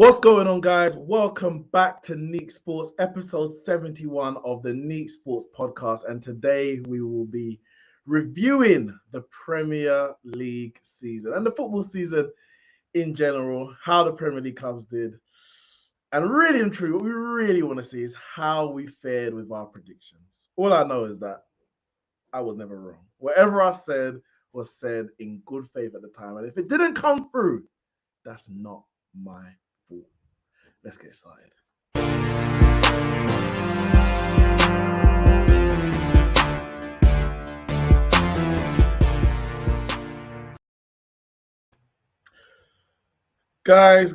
What's going on, guys? Welcome back to Neeks Sports, episode 71 of the Neeks Sports podcast. And today we will be reviewing the Premier League season and the football season in general, how the Premier League clubs did. And really and truly, what we really want to see is how we fared with our predictions. All I know is that I was never wrong. Whatever I said was said in good faith at the time. And if it didn't come through, that's not my fault. Let's get started. Guys.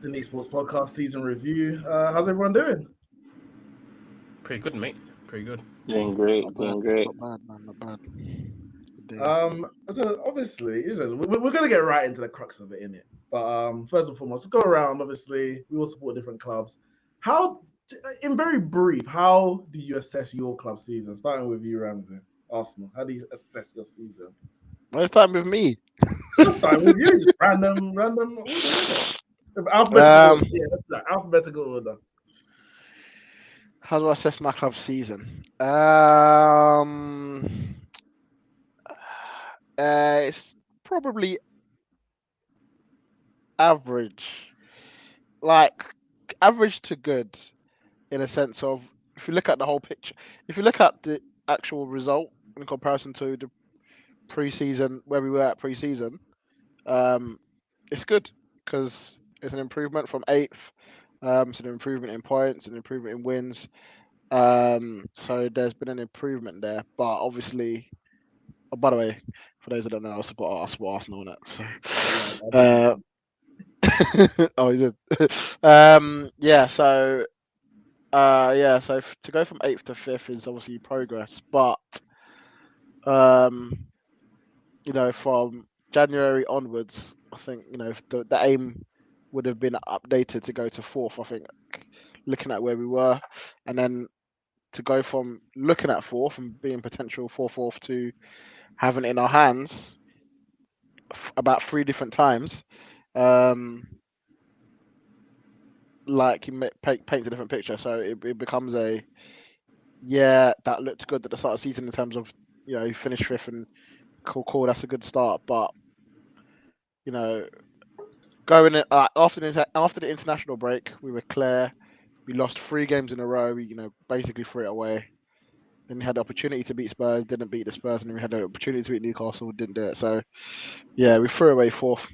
The Neeks Sports Podcast season review. How's everyone doing? Pretty good, mate. Pretty good. Doing great. Not bad, man. Not bad. Good day. So obviously, we're gonna get right into the crux of it, innit? But first and foremost, let's go around. Obviously, we all support different clubs. How, in very brief, how do you assess your club season? Starting with you, Ramsey, Arsenal. How do you assess your season? Well, it's time with me. Starting with you, just random order. Alphabetical, alphabetical order. How do I assess my club season? It's probably average, like average to good, in a sense of if you look at the whole picture, if you look at the actual result in comparison to the pre-season where we were at pre-season, it's good because it's an improvement from 8th. It's an improvement in points, an improvement in wins. So there's been an improvement there, but obviously, oh, by the way, for those that don't know, I support Arsenal on it. So, oh, is it? Yeah. So, So to go from 8th to 5th is obviously progress, but from January onwards, I think the aim would have been updated to go to 4th. I think looking at where we were, and then to go from looking at 4th and being potential 4th to having it in our hands about 3 different times, like you paints a different picture. So it becomes that looked good at the start of the season in terms of you finished 5th and cool, that's a good start, but going after the international break, we were clear. We lost 3 games in a row. We basically threw it away. Then we had the opportunity to beat Spurs, didn't beat the Spurs, and then we had the opportunity to beat Newcastle, didn't do it. So yeah, we threw away 4th.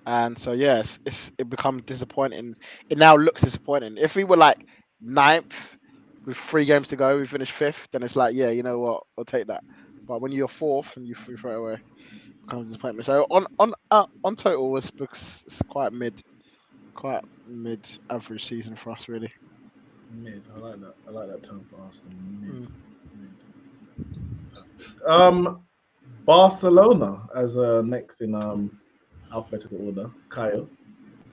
And so yes, it becomes disappointing. It now looks disappointing. If we were like 9th with 3 games to go, we finished 5th, then it's like, yeah, you know what, I'll take that. But when you're 4th and you throw it away, it becomes disappointment. So on total, it's quite mid average season for us, really. Mid. I like that term for Arsenal. Mid. Barcelona as next in alphabetical order. Kyle,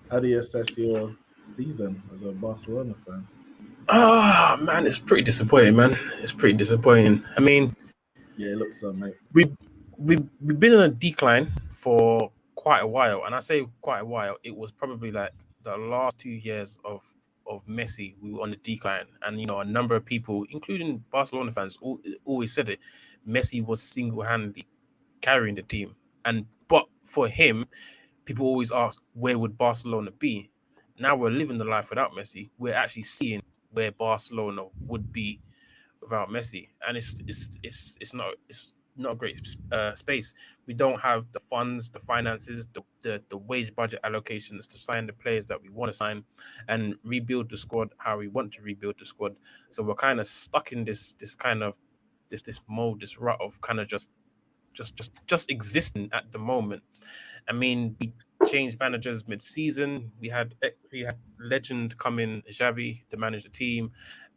how do you assess your season as a Barcelona fan? Man, it's pretty disappointing, man. It's pretty disappointing. I mean, yeah, it looks so, mate. We've been on a decline for quite a while, and I say quite a while. It was probably like the last 2 years of Messi. We were on the decline, and a number of people, including Barcelona fans, always said it. Messi was single-handedly carrying the team, but for him, people always ask, where would Barcelona be? Now we're living the life without Messi. We're actually seeing where Barcelona would be without Messi, and it's not a great space. We don't have the funds, the finances, the wage budget allocations to sign the players that we want to sign and rebuild the squad how we want to rebuild the squad. So we're kind of stuck in this kind of this mode, this rut of kind of just existing at the moment. I mean, we changed managers mid-season. We had legend come in, Xavi, to manage the team,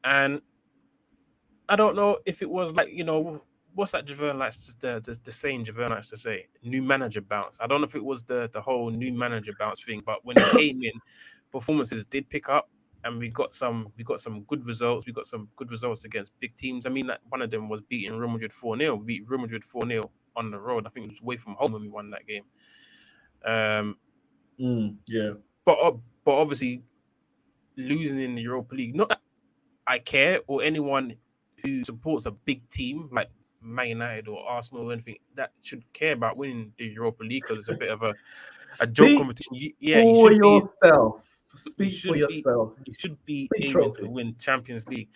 and I don't know if it was like what's that Javern likes the saying Javern likes to say, new manager bounce. I don't know if it was the whole new manager bounce thing, but when he came in, performances did pick up, and we got some good results. We got some good results against big teams. I mean, like one of them was beating Real Madrid 4-0. We beat Real Madrid 4-0 on the road. I think it was away from home when we won that game. Yeah. But obviously losing in the Europa League, not that I care, or anyone who supports a big team like Man United or Arsenal or anything that should care about winning the Europa League, because it's a bit of a joke Speak competition. for yourself. you Speak for should be yourself. you should be Big aiming trophy. to win Champions League.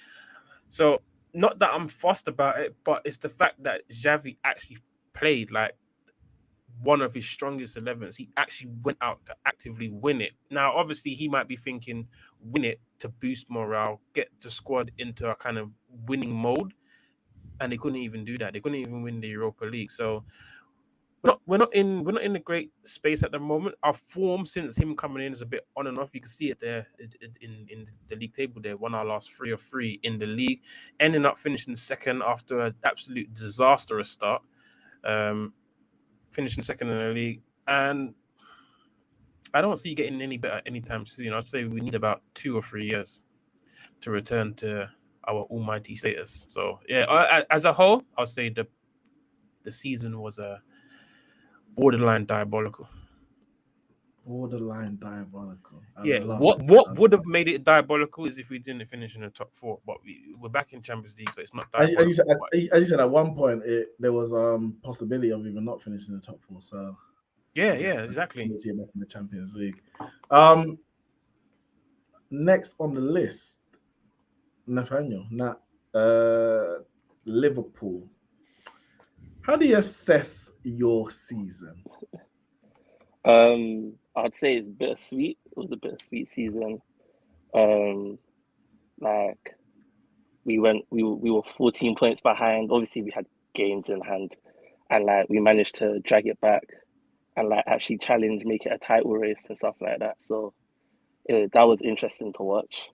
So not that I'm fussed about it, but it's the fact that Xavi actually played like one of his strongest 11s. He actually went out to actively win it. Now, obviously, he might be thinking win it to boost morale, get the squad into a kind of winning mode, and they couldn't even do that. They couldn't even win the Europa League. So we're not in a great space at the moment. Our form since him coming in is a bit on and off. You can see it there in the league table. There, won our last 3 of 3 in the league, ending up finishing second after an absolute disastrous start. Finishing second in the league, and I don't see getting any better anytime soon. I'd say we need about 2 or 3 years to return to our almighty status. So yeah, as a whole, I'll say the season was a borderline diabolical. Borderline diabolical. I Yeah, love what it. would have made it diabolical is if we didn't finish in the top 4. But we're back in Champions League, so it's not diabolical. As you said, at one point there was possibility of even not finishing in the top 4. So yeah, exactly. Back in the Champions League. Next on the list, Nathaniel, Liverpool. How do you assess your season? I'd say it's bittersweet. It was a bittersweet season. Like we were 14 points behind. Obviously, we had games in hand, and like we managed to drag it back and like actually challenge, make it a title race and stuff like that. So that was interesting to watch.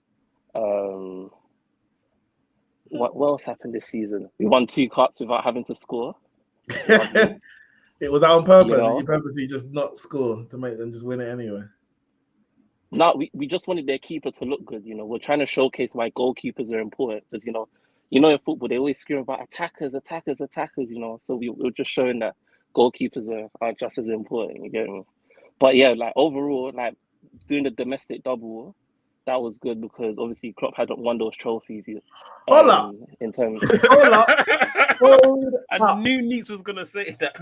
What else happened this season? We won 2 cups without having to score. It was on purpose. You know? You purposely just not score to make them just win it anyway. No, we just wanted their keeper to look good. You know, we're trying to showcase why goalkeepers are important, because you know in football they always scream about attackers. You know, so we're just showing that goalkeepers are just as important. You get me? But yeah, like overall, like doing the domestic double, that was good because obviously Klopp hadn't won those trophies. Hold up. In terms. Hold up. I knew Neeks was gonna say that.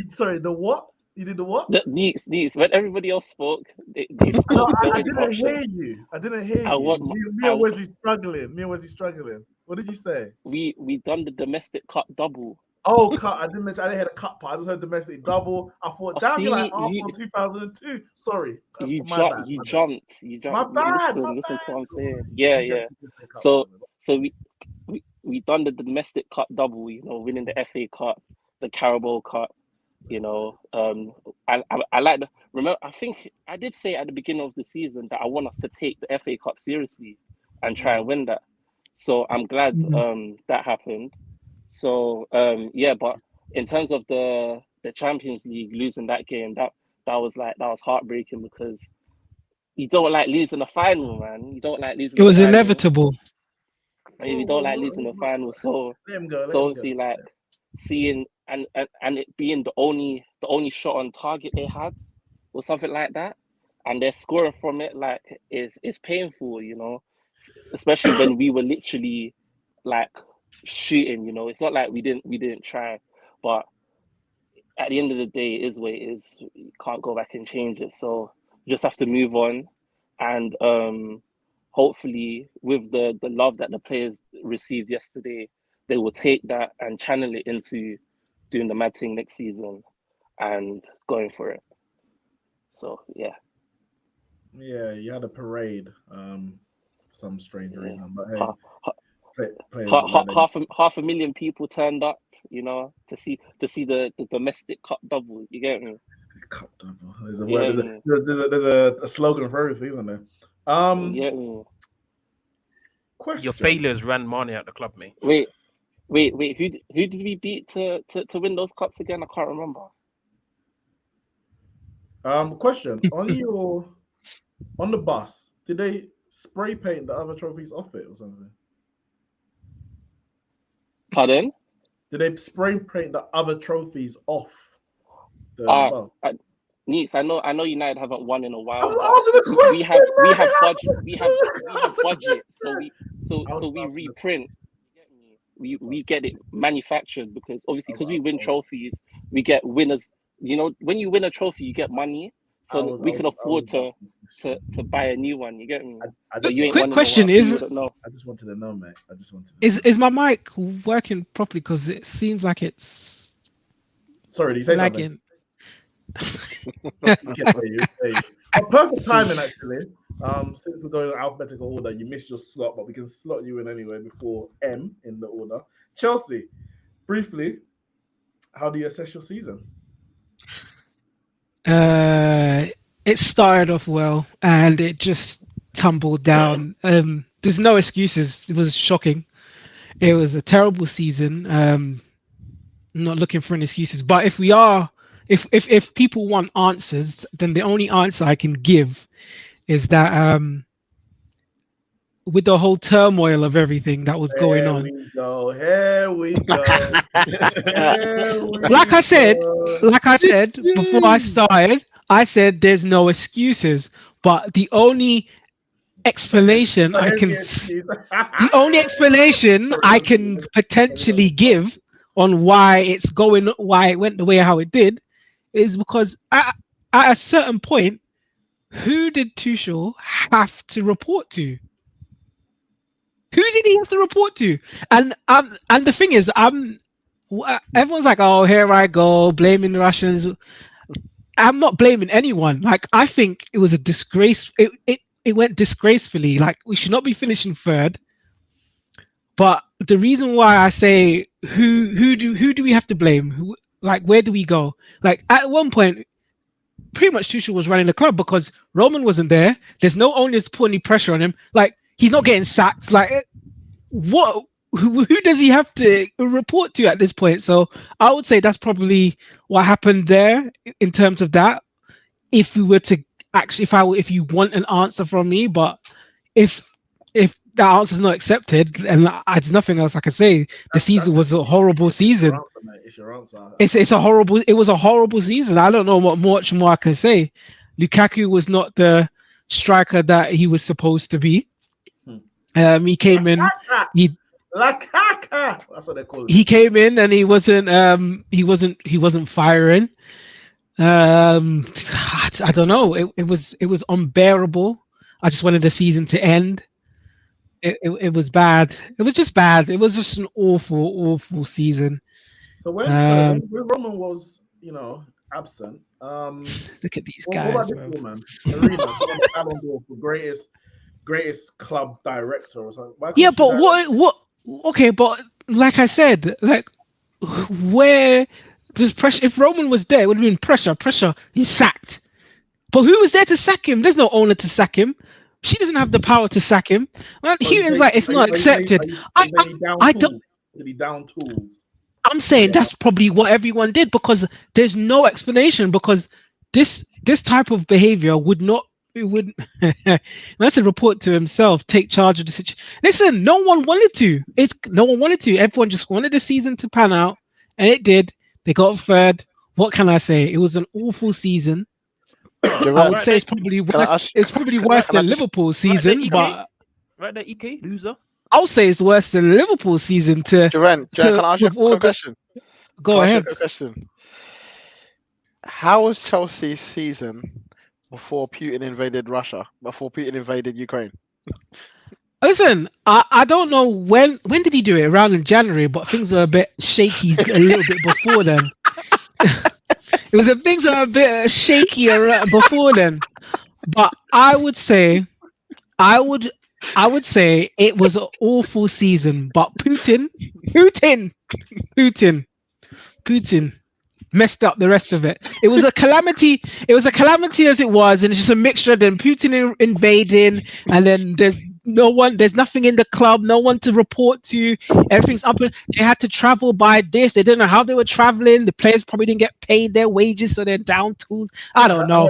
Sorry, the what? You did the what? The Neeks. When everybody else spoke, they spoke. I didn't hear you. Me and Wesley struggling. What did you say? We done the domestic cup double. Oh, cut! I didn't hear the cut part. I just heard domestic double. I thought damn, you're like Arsenal 2002. Sorry, you jumped. My bad. Listen to what I'm saying. Yeah. So we done the domestic cup double. You know, winning the FA Cup, the Carabao Cup. You know, I like the. Remember, I think I did say at the beginning of the season that I want us to take the FA Cup seriously and try and win that. So I'm glad that happened. So yeah, but in terms of the Champions League, losing that game, that was heartbreaking because you don't like losing the final, man. You don't like losing. It was inevitable. You don't like losing the final, so obviously like seeing and it being the only shot on target they had or something like that, and they're scoring from it, like is painful, you know, especially when we were literally like shooting, you know. It's not like we didn't try, but at the end of the day, it is what it is. You can't go back and change it, so you just have to move on, and hopefully with the love that the players received yesterday, they will take that and channel it into doing the mad thing next season and going for it. So yeah, you had a parade for some strange reason, but hey, half a million people turned up, you know, to see the domestic cup double. You get me? Cup double. There's a slogan for everything, isn't there? Yeah. Question. Your failures ran money at the club, mate. Wait. Who did we beat to win those cups again? I can't remember. Question. On the bus, did they spray paint the other trophies off it or something? Pardon? Did they spray paint the other trophies off the above? Neeks, I know United haven't won in a while. We have budget, so we reprint. We get it manufactured because we win trophies, we get winners. You know, when you win a trophy, you get money, so we can afford to buy a new one. You get me? Quick question is, I just wanted to know, mate. Is my mic working properly? Because it seems like it's. Sorry, did you say lagging. Perfect timing, actually. Since we're going in alphabetical order, you missed your slot, but we can slot you in anyway before M in the order. Chelsea, briefly, how do you assess your season? It started off well and it just tumbled down. There's no excuses. It was shocking. It was a terrible season. I'm not looking for any excuses, but if people want answers, then the only answer I can give is that with the whole turmoil of everything that was going on. Here we go. Like I said, before I started, I said there's no excuses, but the only explanation I can potentially give on why it went the way how it did is because at a certain point, who did Tuchel have to report to? Who did he have to report to? And the thing is, everyone's like, oh, here I go, blaming the Russians. I'm not blaming anyone. Like, I think it was a disgrace. It went disgracefully. Like, we should not be finishing third. But the reason why I say who do we have to blame? Where do we go? Like, at one point, pretty much Tuchel was running the club because Roman wasn't there. There's no owners to put any pressure on him. Like, he's not getting sacked. Like, what? Who does he have to report to at this point? So I would say that's probably what happened there in terms of that. If we were to actually, if you want an answer from me, but if that answer is not accepted, and there's nothing else I can say. The season was a horrible season. It's your answer. It was a horrible season. I don't know what much more I can say. Lukaku was not the striker that he was supposed to be. He came in. Lakaka. That's what they call it. He came in and he wasn't firing. I don't know. It was unbearable. I just wanted the season to end. It was bad. It was just bad. It was just an awful season. So when Roman was, absent, look at these guys. What about this woman? Arena, for greatest club director or something. Yeah, but what? Okay, but like I said, like where there's pressure. If Roman was there, it would have been pressure. He's sacked. But who was there to sack him? There's no owner to sack him. She doesn't have the power to sack him. Man, Hewton's like, it's not accepted. I don't. Did he down tools? I'm saying that's probably what everyone did because there's no explanation because this type of behavior would not. It would. That's a report to himself. Take charge of the situation. Listen, no one wanted to. No one wanted to. Everyone just wanted the season to pan out, and it did. They got third. What can I say? It was an awful season. I would say it's probably worse. It's probably worse than Liverpool's season, but right there, EK loser. I'll say it's worse than Liverpool's season. Can I ask you a quick question? Go ahead. How was Chelsea's season before Putin invaded Russia? Before Putin invaded Ukraine? Listen, I don't know when did he do it? Around in January, but things were a bit shaky a little bit before then. Things were a bit shakier before then. But I would say it was an awful season. But Putin messed up the rest of it. It was a calamity. It was a calamity as it was, and it's just a mixture. Then Putin invading, and then there's nothing in the club, no one to report to. Everything's up. They had to travel by this. They didn't know how they were traveling. The players probably didn't get paid their wages, so they're down tools. I don't know.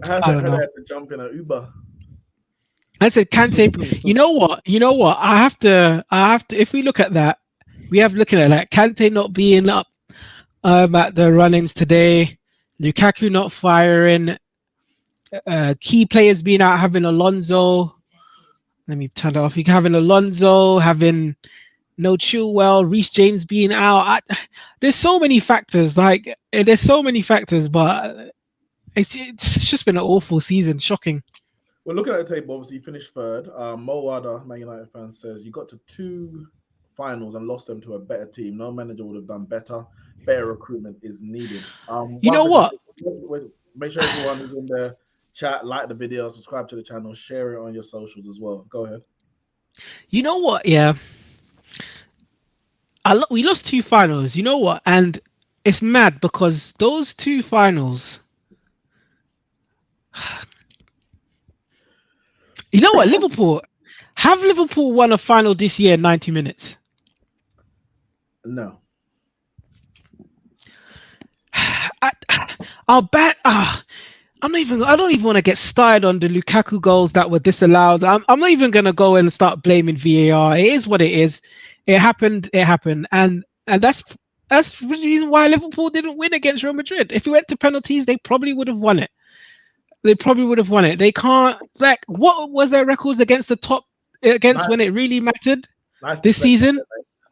I don't know. Had to jump in an Uber. I said, Kante, you know what? I have to. If we look at that, We have looking at that. Kante not being up at the run-ins today. Lukaku not firing. Key players being out, having Alonso. Let me turn it off. You having Alonso, having no Chilwell, Reece James being out. There's so many factors. But it's just been an awful season. Shocking. Well, looking at the table, obviously you finished third. Mo Wada, Man United fan, says you got to 2 finals and lost them to a better team. No manager would have done better. Better recruitment is needed. You know what? Make sure everyone is in the chat, like the video, subscribe to the channel, share it on your socials as well. Go ahead. You know what? Yeah. We lost 2 finals. You know what? And it's mad because those 2 finals. You know what? Have Liverpool won a final this year in 90 minutes? No. I'll bet. I don't even want to get started on the Lukaku goals that were disallowed. I'm not even gonna go and start blaming VAR. It is what it is. It happened, and that's the reason why Liverpool didn't win against Real Madrid. If it went to penalties, they probably would have won it. They can't, like, what was their records against the top when it really mattered this season?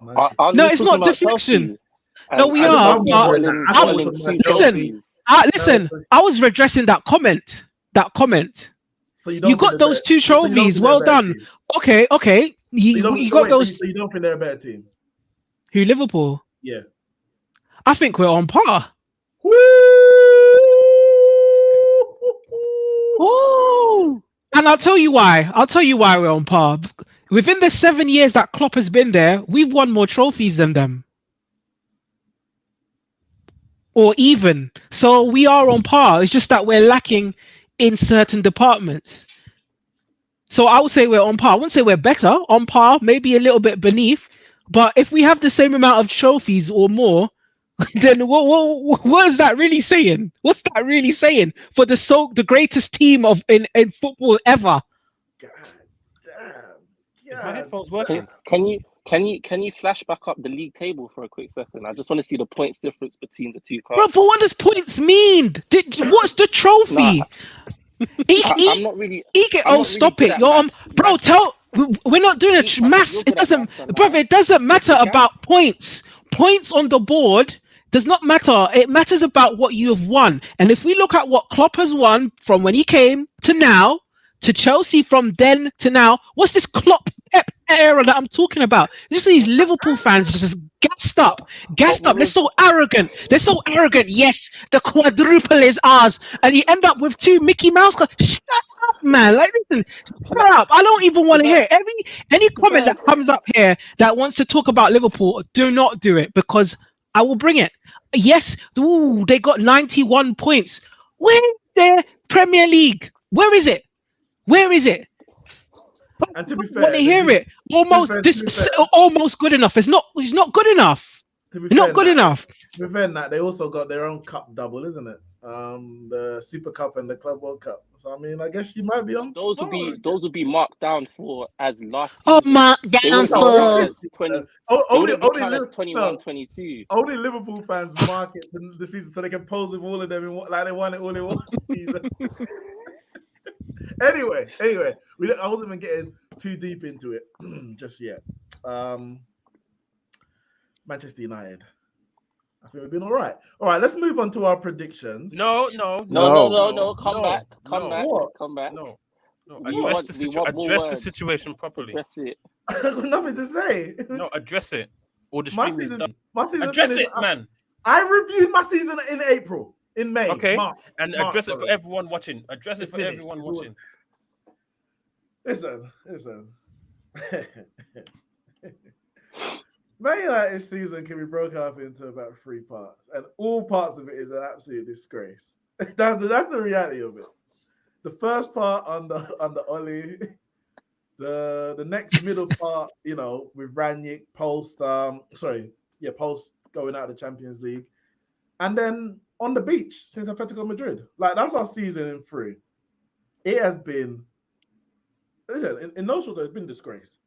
No, it's not deflection. No, we are. Listen, I was redressing that comment. So you got those 2 trophies. Well done. Okay. You got those. So you don't think they're a better team? Who, Liverpool? Yeah. I think we're on par. Woo! And I'll tell you why. We're on par. Within the 7 years that Klopp has been there, we've won more trophies than them. Or even. So we are on par. It's just that we're lacking in certain departments. So I would say we're on par. I wouldn't say we're better. On par, maybe a little bit beneath. But if we have the same amount of trophies or more, then what is that really saying? What's that really saying for the greatest team in football ever? God damn. Is my headphones working? Can you flash back up the league table for a quick second? I just want to see the points difference between the 2 clubs. Bro, but what does points mean? What's the trophy? I'm not really. Stop it! Bro. We're not doing a maths. It doesn't, brother. It doesn't matter about points. Points on the board does not matter. It matters about what you have won. And if we look at what Klopp has won from when he came to now, to Chelsea from then to now, what's this Klopp era that I'm talking about? Just these Liverpool fans just gassed up. They're so arrogant. Yes, the quadruple is ours, and you end up with 2 Mickey Mouse. Shut up, man! Like, listen, shut up. I don't even want to hear any comment that comes up here that wants to talk about Liverpool. Do not do it, because I will bring it. Yes, they got 91 points. Where's their Premier League? Where is it? And to be fair, want to hear it. Almost good enough. It's not good enough. Not good enough. To be fair, that they also got their own cup double, isn't it? The Super Cup and the Club World Cup. So I mean, I guess you might be on. Those would be marked down for as last season. Oh, marked down for 21, 22. Only Liverpool fans mark it the season so they can pose with all of them like they won it all in one season. Anyway, I wasn't even getting too deep into it just yet. Manchester United. I think we've been all right. All right, let's move on to our predictions. No. Come back. No. Address the situation properly. Address it. I've got nothing to say. No, address it. Or the stream is done. Address it, man. I reviewed my season in April. In May. Okay. March, address it for everyone watching. Listen. Man United's season can be broken up into about 3 parts, and all parts of it is an absolute disgrace. That's the reality of it. The first part under Oli, the next middle part, with Ranić post going out of the Champions League, and then on the beach since Atletico Madrid. Like, that's our season in 3. It has been, in no short, it's been disgrace.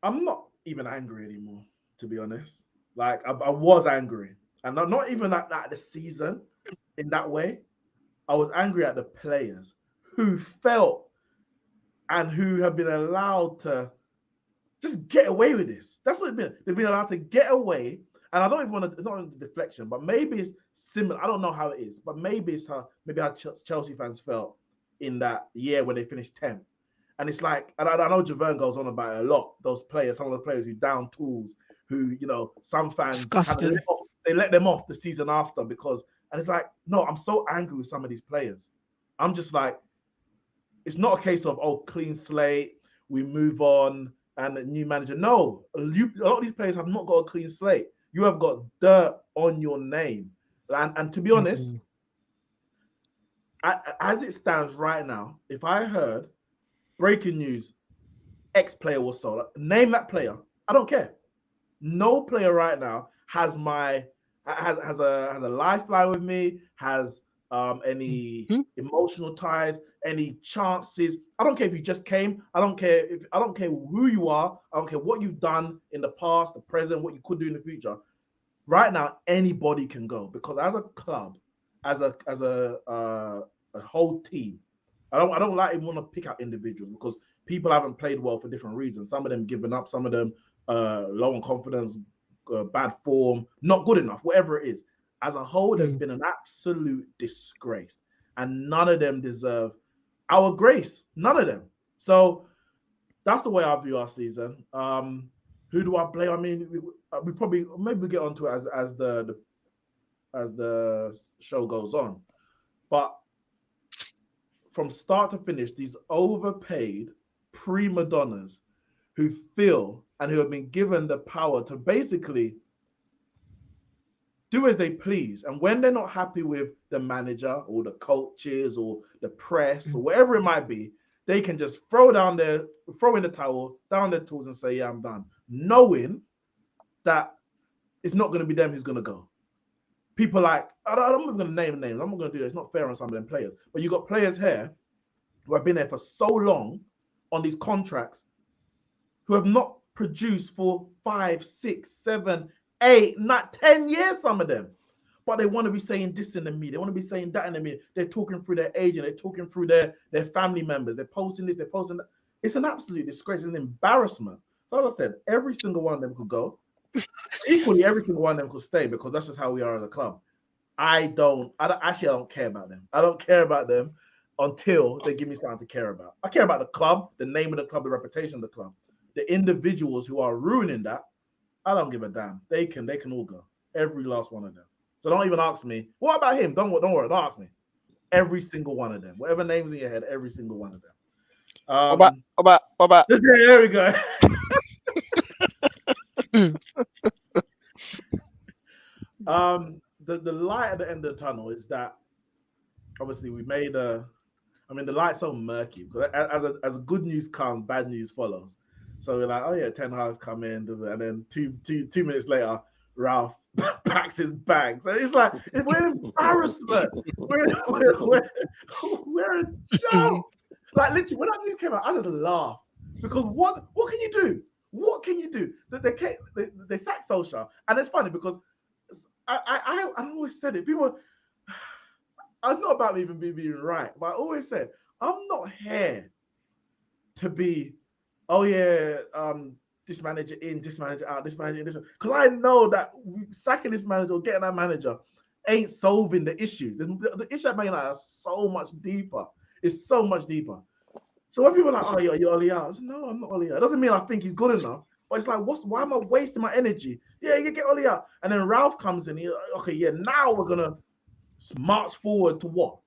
I'm not even angry anymore, to be honest. Like I was angry, and not even at the season in that way. I was angry at the players who felt and who have been allowed to just get away with this. That's what it's been. They've been allowed to get away. And I don't even want to, it's not a deflection, but maybe it's similar. I don't know how it is, but maybe it's how Chelsea fans felt in that year when they finished 10th. And it's like, and I know Javerne goes on about it a lot, those players, some of the players who down tools, who, you know, some fans, they let them off the season after because, and it's like, no, I'm so angry with some of these players. I'm just like, it's not a case of, oh, clean slate, we move on, and a new manager. No, a lot of these players have not got a clean slate. You have got dirt on your name. And to be honest, as it stands right now, if I heard breaking news, X player was sold, name that player, I don't care. No player right now has a lifeline with me, has any emotional ties, any chances. I don't care if you just came. I don't care who you are. I don't care what you've done in the past, the present, what you could do in the future. Right now, anybody can go because as a club, as a whole team, I don't like even want to pick out individuals because people haven't played well for different reasons. Some of them given up, some of them low on confidence, bad form, not good enough, whatever it is. As a whole, they've been an absolute disgrace, and none of them deserve our grace. None of them. So that's the way I view our season. Who do I blame? I mean, we probably maybe get onto it as the show goes on, but from start to finish, these overpaid prima donnas who feel and who have been given the power to basically do as they please. And when they're not happy with the manager or the coaches or the press or whatever it might be, they can just throw in the towel, down their tools and say, yeah, I'm done. Knowing that it's not going to be them who's going to go. People like, I'm not going to name names. I'm not going to do that. It's not fair on some of them players. But you got players here who have been there for so long on these contracts who have not produced for 5, 6, 7, 8, not 10 years, some of them. But they want to be saying this in the media. They want to be saying that in the media. They're talking through their agent. They're talking through their family members. They're posting this. They're posting that. It's an absolute disgrace. It's an embarrassment. So as I said, every single one of them could go. Equally, every single one of them could stay because that's just how we are as a club. I don't care about them. I don't care about them until they give me something to care about. I care about the club, the name of the club, the reputation of the club. The individuals who are ruining that, I don't give a damn. They can all go. Every last one of them. So don't even ask me, what about him? Don't worry, don't ask me. Every single one of them. Whatever name's in your head, every single one of them. What about? There we go. The light at the end of the tunnel is that obviously we made the light's so murky because as good news comes, bad news follows. So we're like, oh yeah, Ten Hag's come in, and then two minutes later, Ralph packs his bag. So it's like we're an embarrassment. We're a joke. Like literally, when that news came out, I just laughed because what can you do? What can you do? They sacked Solskjaer, and it's funny because I always said it. People, it's not about me even being right, but I always said I'm not here to be, oh yeah, this manager in, this manager out, this manager in, this, because I know that sacking this manager or getting that manager ain't solving the issues. The issue at Man United is so much deeper. It's so much deeper. So when people are like, oh, you're Ollie out, I said, no, I'm not Ollie out. It doesn't mean I think he's good enough, but it's like, why am I wasting my energy? Yeah, you get Ollie out. And then Ralph comes in, he's like, okay, yeah, now we're going to march forward to what?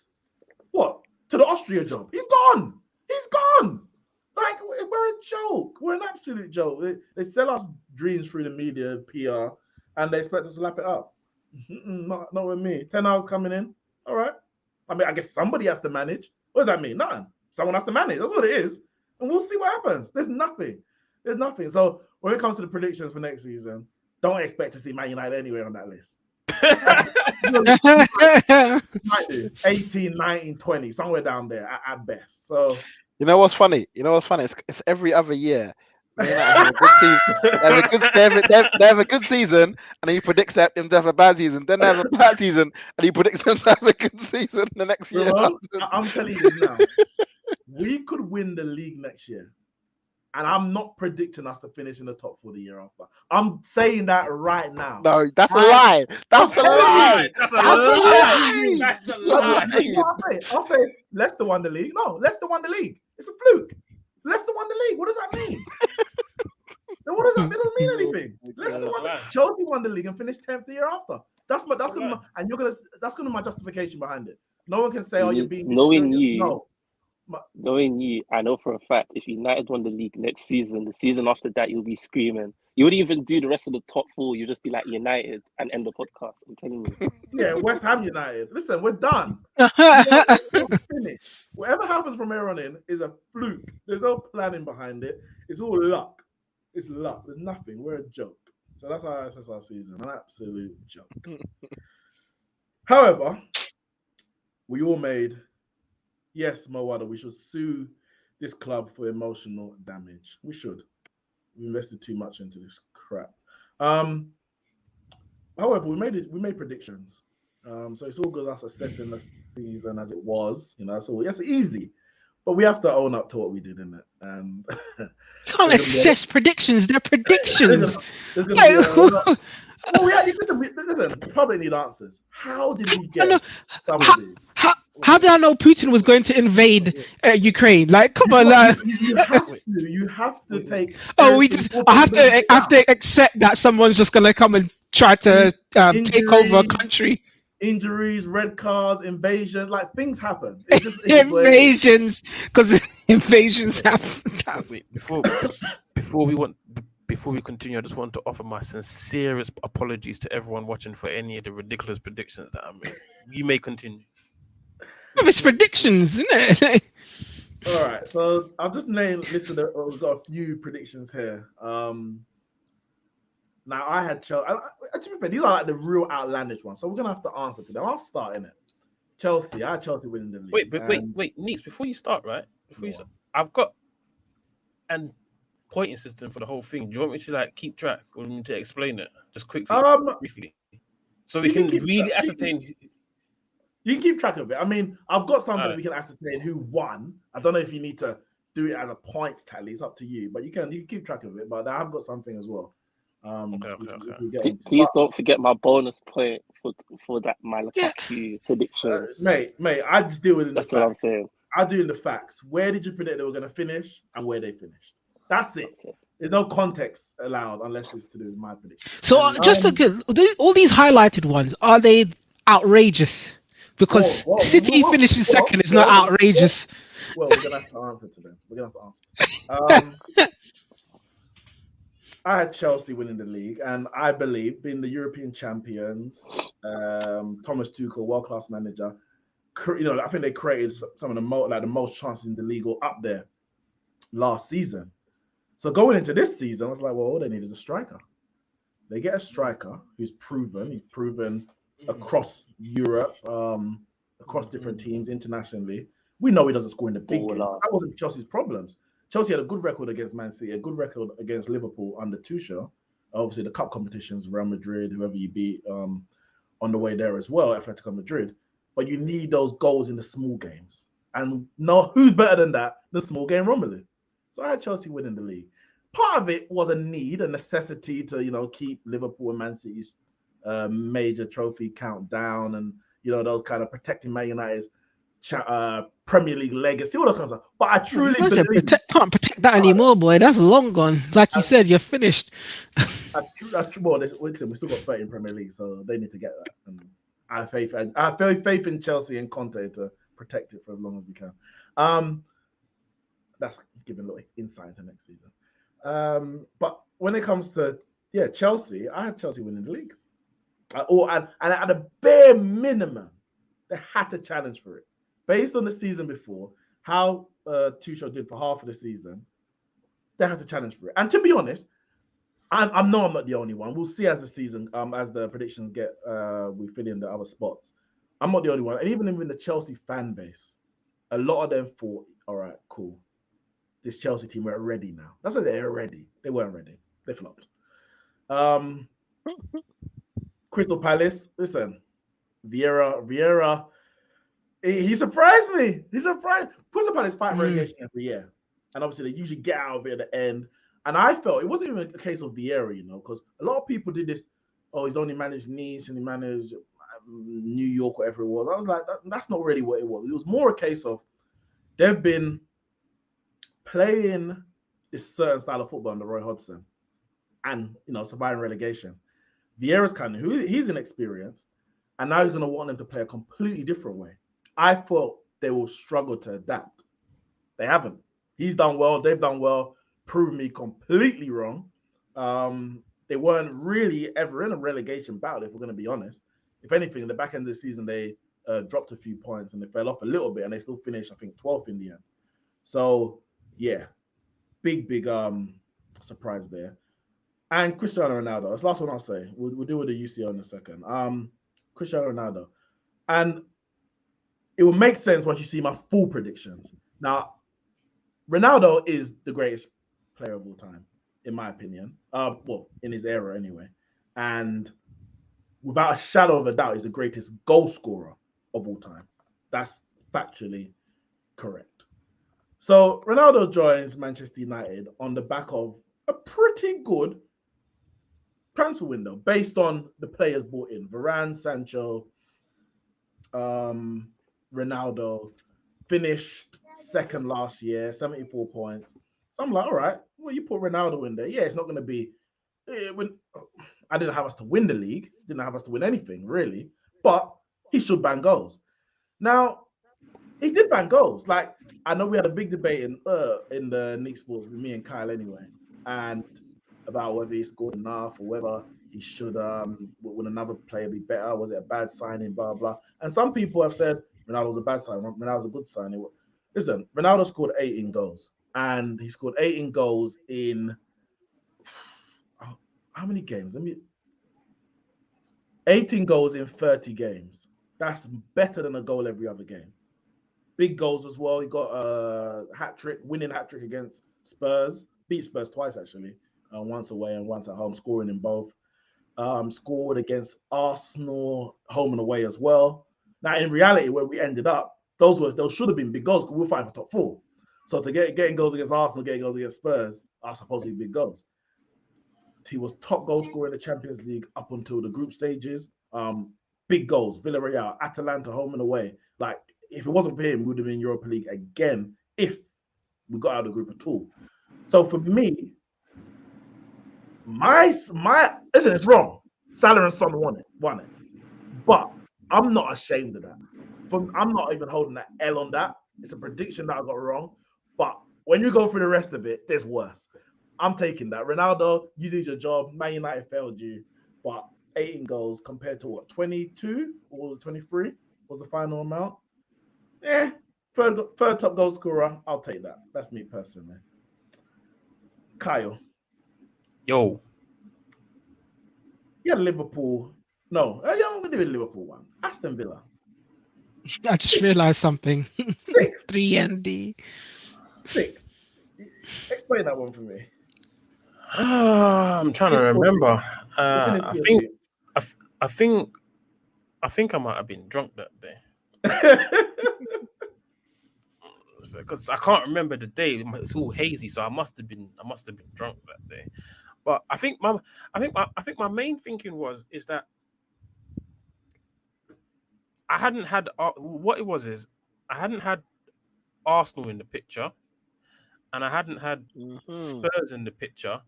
What? To the Austria job. He's gone. He's gone. Like, we're a joke. We're an absolute joke. They sell us dreams through the media, PR, and they expect us to lap it up. Not with me. 10 hours coming in. All right. I mean, I guess somebody has to manage. What does that mean? Nothing. Someone has to manage. That's what it is. And we'll see what happens. There's nothing. So when it comes to the predictions for next season, don't expect to see Man United anywhere on that list. 18, 19, 20, somewhere down there at best. So You know what's funny? It's every other year United have a good season. They have a good season, and he predicts them to have a bad season. Then they have a bad season, and he predicts them to have a good season the next year. I'm telling you this now. We could win the league next year. And I'm not predicting us to finish in the top 4 the year after. I'm saying that right now. No, that's a lie. That's a lie. That's a lie. That's a lie. I'll say Leicester won the league. No, Leicester won the league. It's a fluke. Leicester won the league. What does that mean? Then what does that mean? It doesn't mean anything. Leicester won Chelsea won the league and finished 10th the year after. That's gonna be my justification behind it. No one can say, "Oh, you're being knowing you." No. Knowing you, I know for a fact if United won the league next season, the season after that, you'll be screaming. You wouldn't even do the rest of the top 4. You'll just be like United and end the podcast. I'm telling you. Yeah, West Ham United. Listen, we're done. We're finished. Whatever happens from here on in is a fluke. There's no planning behind it. It's all luck. It's luck. There's nothing. We're a joke. So that's how I assess our season. An absolute joke. However, we all made... Yes, Mawada, we should sue this club for emotional damage. We should. We invested too much into this crap. However, we made predictions. So it's all good us assessing the season as it was. So yes, easy. But we have to own up to what we did in it. And you can't assess predictions. They're predictions. Listen, probably need answers. How did we get How did I know Putin was going to invade Ukraine? Like, come on, you have to take. I have to accept that someone's just gonna come and try to take over a country. Injuries, red cards, invasion, like things happen. Invasions, because invasions happen. Wait, before we continue, I just want to offer my sincerest apologies to everyone watching for any of the ridiculous predictions that I made. You may continue. It's predictions, isn't it? All right, so I've just listed. We've got a few predictions here. Now I had Chelsea. To be fair, these are like the real outlandish ones, so we're gonna have to answer to them. I'll start in it. Chelsea. I had Chelsea winning the league. Wait, Neeks, before you start, right? I've got an pointing system for the whole thing. Do you want me to keep track, or me to explain it just quickly, briefly, so we can really ascertain? You can keep track of it. I mean, I've got something that we can ascertain who won. I don't know if you need to do it as a points tally. It's up to you, but you can keep track of it. But I have got something as well. Okay. Please don't forget my bonus point for that my Lukaku prediction. Mate, I just deal with it. That's what I'm saying. I do in the facts. Where did you predict they were going to finish and where they finished? That's it. Okay. There's no context allowed unless it's to do with my prediction. So all these highlighted ones, are they outrageous? Because City finishing second is not outrageous. Well, we're going to have to answer to them. I had Chelsea winning the league, and I believe being the European champions, Thomas Tuchel, world-class manager, I think they created some of the most chances in the league or up there last season. So going into this season, I was like, well, all they need is a striker. They get a striker who's proven. He's proven across Europe, across different teams internationally. We know he doesn't score in the big game. That wasn't Chelsea's problems. Chelsea had a good record against Man City, a good record against Liverpool under Tuchel. Obviously, the cup competitions, Real Madrid, whoever you beat on the way there as well, Atletico Madrid. But you need those goals in the small games. And who's better than that? The small game Romelu. So I had Chelsea winning the league. Part of it was a necessity to, keep Liverpool and Man City's major trophy count down and, those kind of protecting Man United's Premier League legacy, all that kind of stuff. But I truly believe... can't protect that anymore, boy. That's long gone. Like you said, you're finished. Well, we still got 30 in Premier League, so they need to get that. And I have faith in Chelsea and Conte to protect it for as long as we can. That's giving a little insight into next season. But when it comes to Chelsea, I had Chelsea winning the league. And at a bare minimum, they had to challenge for it. Based on the season before, how Tuchel did for half of the season, they have to challenge for it. And to be honest, I know I'm not the only one. We'll see as the season, as the predictions get, we fill in the other spots. I'm not the only one. And even in the Chelsea fan base, a lot of them thought, all right, cool. this Chelsea team weren't ready now. That's why they're ready. They weren't ready. They flopped. Crystal Palace, listen, Vieira, he surprised me. He surprised. Crystal Palace fight relegation every year. And obviously they usually get out of it at the end. And I felt it wasn't even a case of Vieira, because a lot of people did this, he's only managed Nice and he managed New York, whatever it was. I was like, that's not really what it was. It was more a case of they've been playing this certain style of football under Roy Hodgson and, surviving relegation. Vieira's he's inexperienced, and now he's going to want them to play a completely different way. I thought they will struggle to adapt. They haven't. He's done well. They've done well. Proved me completely wrong. They weren't really ever in a relegation battle, if we're going to be honest. If anything, in the back end of the season, they dropped a few points and they fell off a little bit, and they still finished, I think, 12th in the end. So, yeah, big surprise there. And Cristiano Ronaldo. That's the last one I'll say. We'll deal with the UCL in a second. Cristiano Ronaldo. And it will make sense once you see my full predictions. Now, Ronaldo is the greatest player of all time, in my opinion. In his era anyway. And without a shadow of a doubt, he's the greatest goal scorer of all time. That's factually correct. So Ronaldo joins Manchester United on the back of a pretty good transfer window based on the players brought in. Varane, Sancho, Ronaldo finished second last year, 74 points. So I'm like, all right, well, you put Ronaldo in there. Yeah, it's not going to be. I didn't have us to win the league, didn't have us to win anything really, but he should bang goals. Now, he did bang goals. Like, I know we had a big debate in the Neeks Sports with me and Kyle anyway, and about whether he scored enough or whether he should, would another player be better? Was it a bad signing? Blah, blah. And some people have said Ronaldo's a bad signing, Ronaldo's a good signing. Listen, Ronaldo scored 18 goals, and he scored 18 goals in how many games? 18 goals in 30 games. That's better than a goal every other game. Big goals as well. He got a winning hat trick against Spurs. Beat Spurs twice, actually. Once away and once at home, scoring in both. Scored against Arsenal, home and away as well. Now, in reality, where we ended up, those should have been big goals because we were fighting for top 4. So to getting goals against Arsenal, getting goals against Spurs are supposed to be big goals. He was top goal scorer in the Champions League up until the group stages. Big goals, Villarreal, Atalanta, home and away. Like, if it wasn't for him, we would have been in Europa League again if we got out of the group at all. So for me, listen, it's wrong. Salah and Son won it. But I'm not ashamed of that. I'm not even holding that L on that. It's a prediction that I got wrong. But when you go through the rest of it, there's worse. I'm taking that. Ronaldo, you did your job. Man United failed you. But 18 goals compared to what, 22 or 23 was the final amount? Third top goal scorer. I'll take that. That's me personally. Kyle. Yo. Yeah, Liverpool. No, I'm going to do a Liverpool one. Aston Villa. I just realized something. 3ND. Sick. Explain that one for me. I'm trying to remember. I think I might have been drunk that day. Because I can't remember the day. It's all hazy, so I must have been drunk that day. But I think my main thinking is that I hadn't had I hadn't had Arsenal in the picture, and I hadn't had Spurs in the picture,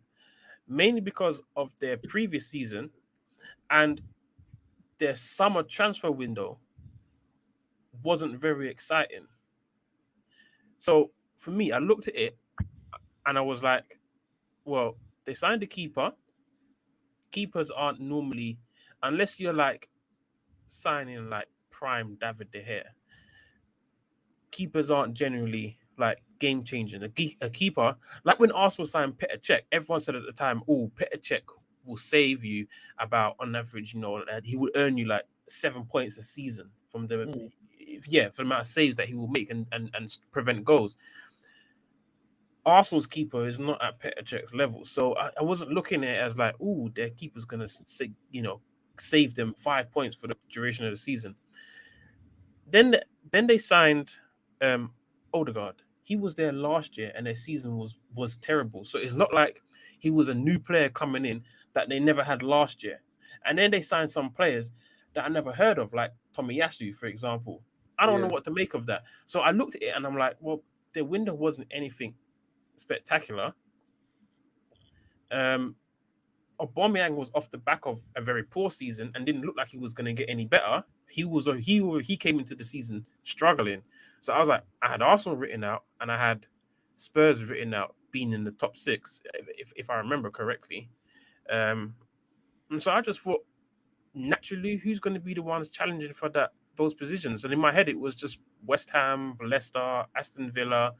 mainly because of their previous season and their summer transfer window wasn't very exciting. So for me, I looked at it and I was like, well, they signed a keeper. Keepers aren't normally, unless you're like signing like prime David De Gea, keepers aren't generally like game changing. A keeper, like when Arsenal signed Petr Cech, everyone said at the time, oh, Petr Cech will save you about, on average, he would earn you like 7 points a season from for the amount of saves that he will make and prevent goals. Arsenal's keeper is not at Petr Cech's level, so I wasn't looking at it as like, oh, their keeper's gonna save them 5 points for the duration of the season. Then they signed Odegaard. He was there last year, and their season was terrible. So it's not like he was a new player coming in that they never had last year. And then they signed some players that I never heard of, like Tomiyasu, for example. I don't know what to make of that. So I looked at it and I'm like, well, their window wasn't anything spectacular. Aubameyang was off the back of a very poor season and didn't look like he was going to get any better. He came into the season struggling. So I was like, I had Arsenal written out and I had Spurs written out being in the top 6, if I remember correctly. And so I just thought, naturally, who's going to be the ones challenging for those positions? And in my head, it was just West Ham, Leicester, Aston Villa,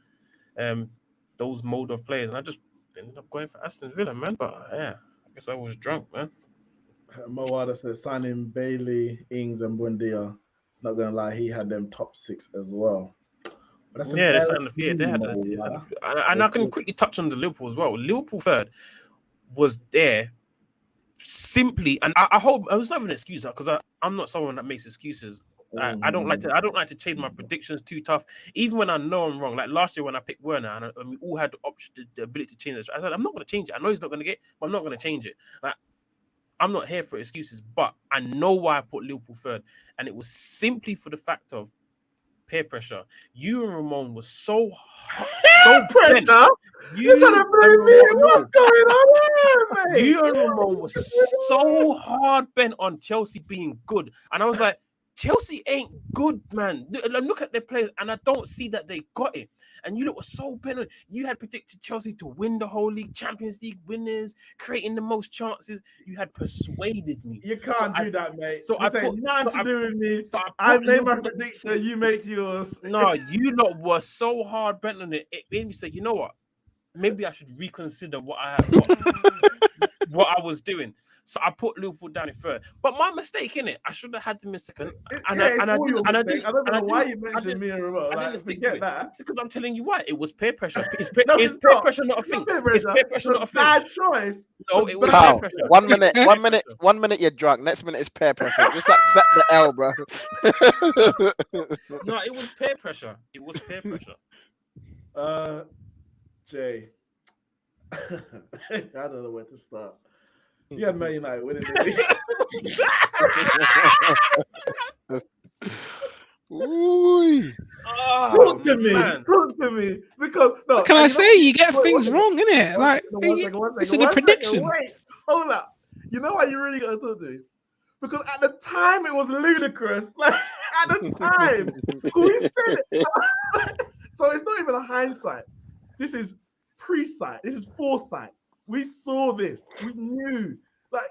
those mode of players. And I just ended up going for Aston Villa, man. But yeah, I guess I was drunk, man. Moada says signing Bailey, Ings, and Buendia. Not gonna lie, he had them top 6 as well. But they had and I can quickly touch on the Liverpool as well. Liverpool third was there simply, and I hope it was not an excuse because I'm not someone that makes excuses. I don't like to change my predictions too tough, even when I know I'm wrong. Like last year when I picked Werner and we all had the option, the ability to change it. I said I'm not going to change it. I know he's not going to get, but I'm not going to change it. Like I'm not here for excuses, but I know why I put Liverpool third, and it was simply for the fact of peer pressure. You and Ramon was so pressure. You're trying to blame me. What's going on here, mate? You and Ramon was so hard bent on Chelsea being good, and I was like, Chelsea ain't good, man. Look at their players, and I don't see that they got it. And you look were so bent on. You had predicted Chelsea to win the whole league, Champions League winners, creating the most chances. You had persuaded me. You can't do that, mate. So I put nothing to do with me. So I made my prediction. You make yours. No, you lot were so hard bent on it. It made me say, you know what? Maybe I should reconsider what I was doing. So I put Liverpool down in third. But my mistake in it, I should have had them in second. I don't know why you mentioned me and Ramon. I didn't forget that. It's because I'm telling you why. It was peer pressure. Is peer pressure not a thing? Is peer pressure not a thing? Bad choice. No, it was peer pressure. 1 minute you're drunk. Next minute is peer pressure. Just accept the L, bro. No, it was peer pressure. It was peer pressure. Jay. I don't know where to start. You had Man United winning the league. Talk to me. Because what can I say? You get things wrong, innit? Like, it's in a prediction. Wait, hold up. You know why you really got to talk to me? Because at the time it was ludicrous. Like at the time, we said it. So it's not even a hindsight. This is pre-sight. This is foresight. We saw this. We knew. Like,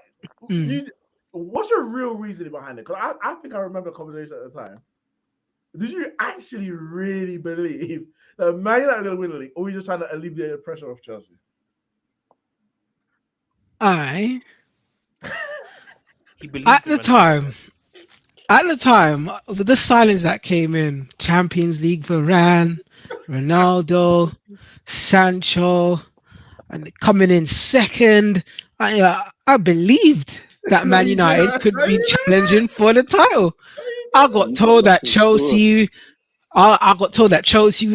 what's your real reasoning behind it? Because I think I remember the conversation at the time. Did you actually really believe that Man United are going to win the league, or were you just trying to alleviate the pressure of Chelsea? At the time, with the signings that came in, Champions League, Varane, Ronaldo, Sancho, and coming in second, I believed that Man United could be challenging for the title. I got told that Chelsea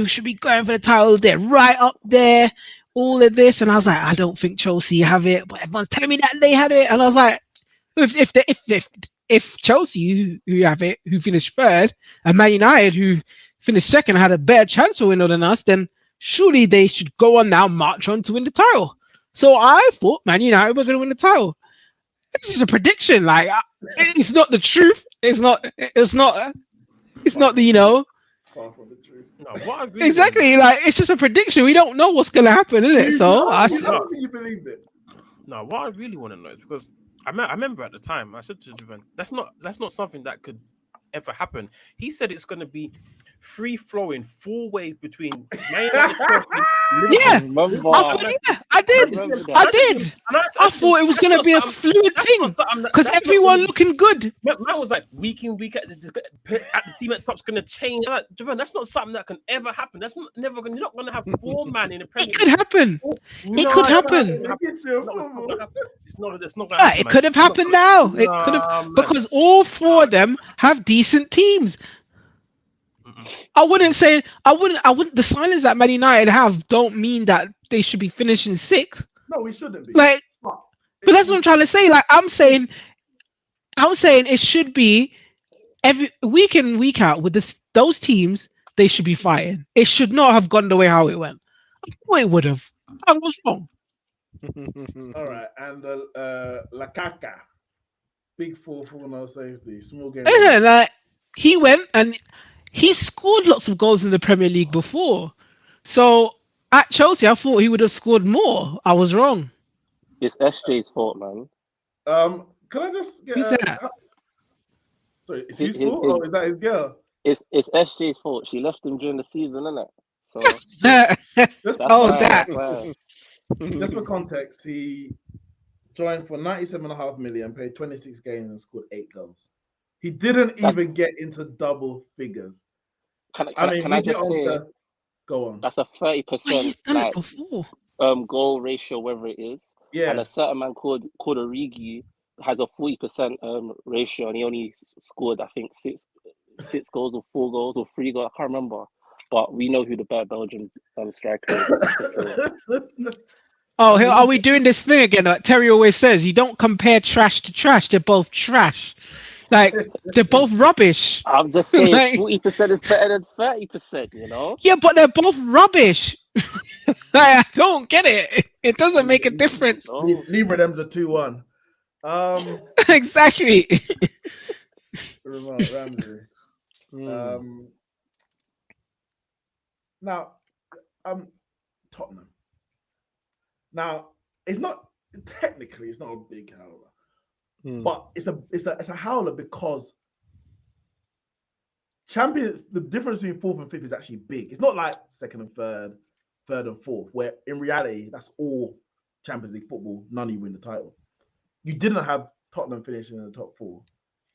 should be going for the title. They're right up there, all of this, and I was like, I don't think Chelsea have it, but everyone's telling me that they had it, and I was like, if Chelsea who have it, who finished third, and Man United who finished second had a better chance for winning than us, then surely they should go on now, march on to win the title. So I thought Man United were going to win the title. This is a prediction. Like, it's not the truth. It's not the, Far from the truth. No, exactly. Like, it's just a prediction. We don't know what's going to happen, is it? So I don't think you believed it. No, what I really want to know is because I remember at the time I said to Juven, that's not something that could ever happen. He said it's going to be free flowing 4-way between Man United. I did. I thought it was going to be a fluid thing because everyone looking good. Man was like week in, week out, the team at top's going to change. Javon, that's not something that can ever happen. That's never going. You're not going to have 4 man in the Premier League. It could happen. It could happen. It's not going to happen. It could have happened now. It could have because all 4 of them have decent teams. I wouldn't. The signings that Man United have don't mean that they should be finishing 6th. No, we shouldn't be. But that's what I'm trying to say. Like I'm saying it should be every week in, week out with those teams. They should be fighting. It should not have gone the way how it went. I thought it would have. I was wrong. All right, and Lakaka, big 4-4 safety, small game. Like he went and he scored lots of goals in the Premier League before. So at Chelsea, I thought he would have scored more. I was wrong. It's SJ's fault, man. Can I just get? Who's that? Sorry, it's whose fault? Or is that his girl? It's SJ's fault. She left him during the season, isn't it? So Just for context, he joined for 97.5 million, played 26 games, and scored 8 goals. He didn't even get into double figures. Can I just say? Go on. That's a 30% like, before. Goal ratio, whatever it is. Yeah. And a certain man called Origi has a 40% ratio, and he only scored, I think, 6 goals or 4 goals or 3 goals. I can't remember. But we know who the better Belgian striker is. Oh, are we doing this thing again? Like Terry always says, you don't compare trash to trash. They're both trash. Like, they're both rubbish. I'm just saying 40% is better than 30%, you know? Yeah, but they're both rubbish. I don't get it. It doesn't make a difference. Neither of them's a 2-1. Exactly. Ramsey. Now, Tottenham. Now, it's not a big howler, but it's a howler because the difference between 4th and 5th is actually big. It's not like 2nd and 3rd, 3rd and 4th, where in reality that's all Champions League football. None of you win the title. You didn't have Tottenham finishing in the top 4.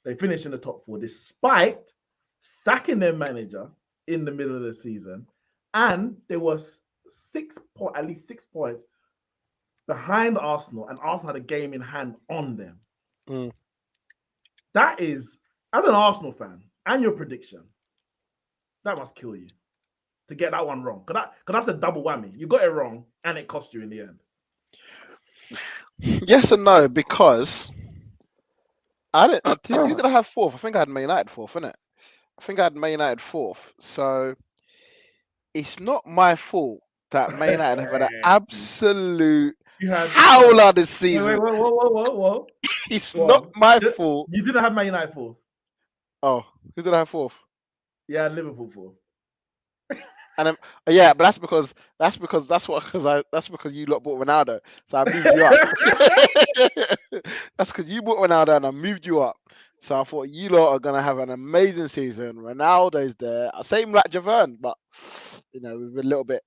They finished in the top 4 despite sacking their manager in the middle of the season, and there was at least 6 points behind Arsenal, and Arsenal had a game in hand on them. That is, as an Arsenal fan, and your prediction, that must kill you to get that one wrong. Because that's a double whammy. You got it wrong, and it cost you in the end. Yes and no, because who did I have 4th? I think I had Man United 4th, innit? I think I had Man United 4th. So it's not my fault that Man United have had an absolute howler this season. Whoa. It's not my fault. You didn't have Man United 4th. Oh, who did I have 4th? Yeah, Liverpool 4th. And but that's because you lot bought Ronaldo, so I moved you up. That's because you bought Ronaldo and I moved you up. So I thought you lot are gonna have an amazing season. Ronaldo's there, same like Javern, but with a little bit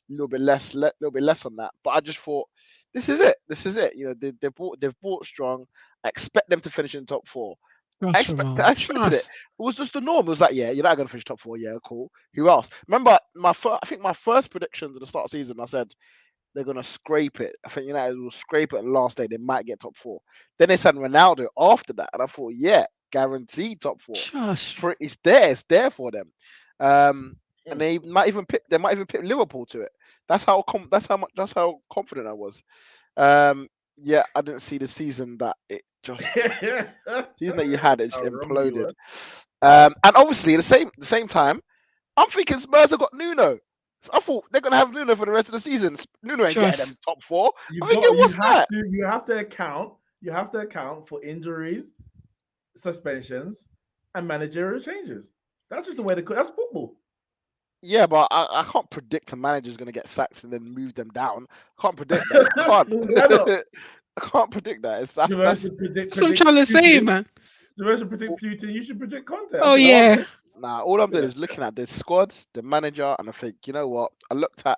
less on that. But I just thought this is it. They've bought strong. I expect them to finish in the top 4. I expected it. It was just the norm. It was like, yeah, you're not going to finish top 4. Yeah, cool. Who else? Remember, I think my first predictions at the start of the season, I said they're going to scrape it. I think United will scrape it on the last day. They might get top 4. Then they said Ronaldo after that. And I thought, yeah, guaranteed top 4. It's there for them. And they might even pick Liverpool to it. That's how confident I was. Yeah, I didn't see the season that it just season that you had, it just imploded. And obviously at the same time, I'm thinking Spurs have got Nuno. So I thought they're gonna have Nuno for the rest of the season. Nuno ain't getting them top 4. You have to account for injuries, suspensions, and managerial changes. That's just the way that's football. Yeah, but I can't predict a manager's going to get sacked and then move them down. I can't predict that. I can't predict that. That's what I'm trying to say, man. The rest of predict Putin, you should predict content. Oh, yeah. Nah, all I'm doing is looking at the squads, the manager, and I think, you know what? I looked at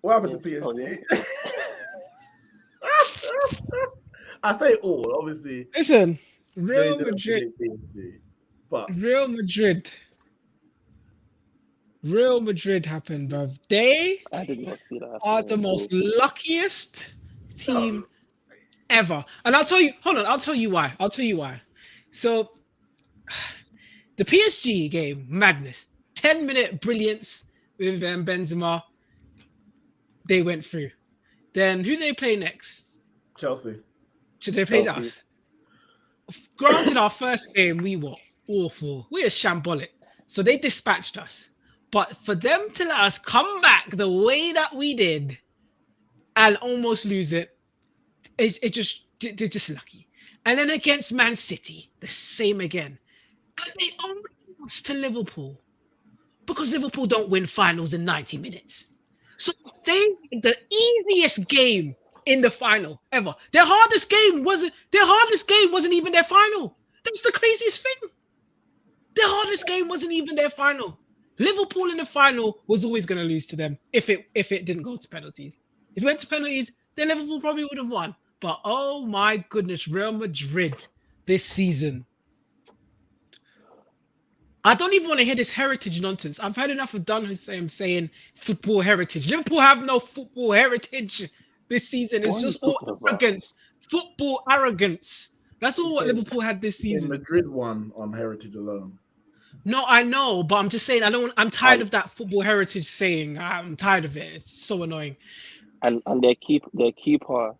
What happened to PSG? I say all, obviously. Listen, Real Madrid, but Real Madrid happened, bruv. They I did not see that are the happening. most luckiest team ever. And I'll tell you, hold on, I'll tell you why. So the PSG game, madness. 10-minute brilliance with Benzema. They went through. Then who they play next? Chelsea. Should they play us? Granted, our first game, we were awful. We were shambolic. So they dispatched us. But for them to let us come back the way that we did and almost lose it, they're just lucky. And then against Man City, the same again. And they only lost to Liverpool because Liverpool don't win finals in 90 minutes. So they had the easiest game in the final ever. Their hardest game wasn't even their final. That's the craziest thing. Their hardest game wasn't even their final. Liverpool in the final was always going to lose to them if it didn't go to penalties. If it went to penalties, then Liverpool probably would have won. But oh my goodness, Real Madrid this season. I don't even want to hear this heritage nonsense. I've heard enough of Don Hussein saying football heritage. Liverpool have no football heritage this season. It's just all arrogance. Football arrogance. That's all what Liverpool had this season. Madrid won on heritage alone. No, I know, but I'm just saying I'm tired of that football heritage saying. I'm tired of it. It's so annoying. And their keeper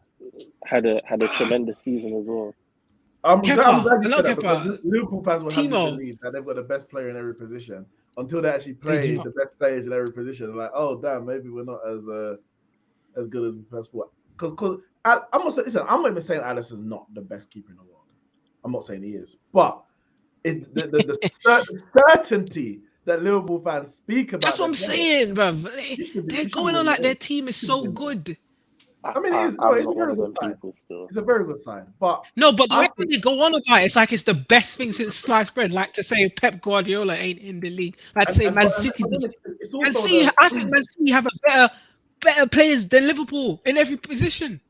had a tremendous season as well. I'm glad you said that because Liverpool fans will have to believe that they've got the best player in every position until they actually play the best players in every position. They're like, oh damn, maybe we're not as good as we first thought. Because I'm not even saying Alisson's not the best keeper in the world. I'm not saying he is, but the certainty that Liverpool fans speak about. That's what I'm saying, bruv. They're going on like their team is so good. I mean, it's a very good sign. It's a very good sign. But no, but the way they go on about it's like it's the best thing since sliced bread. Like to say Pep Guardiola ain't in the league. Like to say Man City. I think Man City have a better players than Liverpool in every position.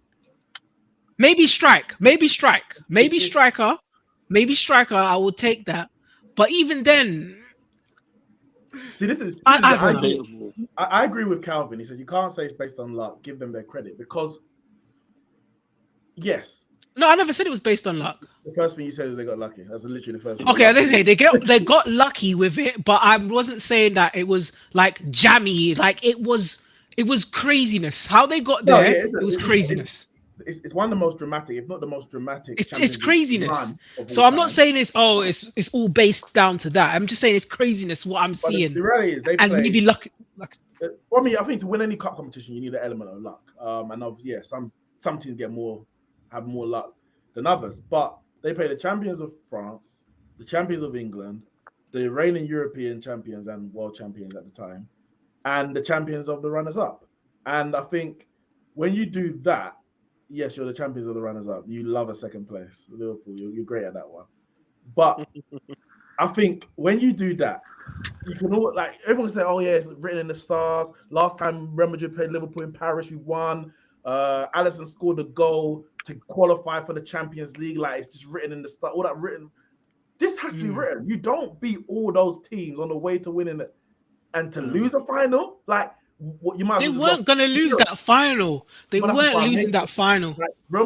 Maybe striker. I will take that. But even then, see, I agree with Calvin. He said you can't say it's based on luck. Give them their credit because, yes. No, I never said it was based on luck. The first thing you said is they got lucky. That's literally the first thing. Okay, I didn't say they got lucky with it, but I wasn't saying that it was like jammy. Like it was craziness. How they got there, it was craziness. It's one of the most dramatic, if not the most dramatic. It's craziness. So I'm not saying it's all based down to that. I'm just saying it's craziness what I'm seeing. The reality is maybe luck. I mean, I think to win any cup competition, you need an element of luck. And obviously, yeah, some teams have more luck than others. But they play the champions of France, the champions of England, the reigning European champions and world champions at the time, and the champions of the runners-up. And I think when you do that, yes, you're the champions of the runners-up. You love a second place. Liverpool, you're great at that one. But I think when you do that, you can all everyone say, "Oh yeah, it's written in the stars." Last time Real Madrid played Liverpool in Paris, we won. Alisson scored a goal to qualify for the Champions League. Like it's just written in the stars. All that written. This has to be written. You don't beat all those teams on the way to winning it, and to lose a final, like. You might they weren't going to lose that final. They weren't losing that final.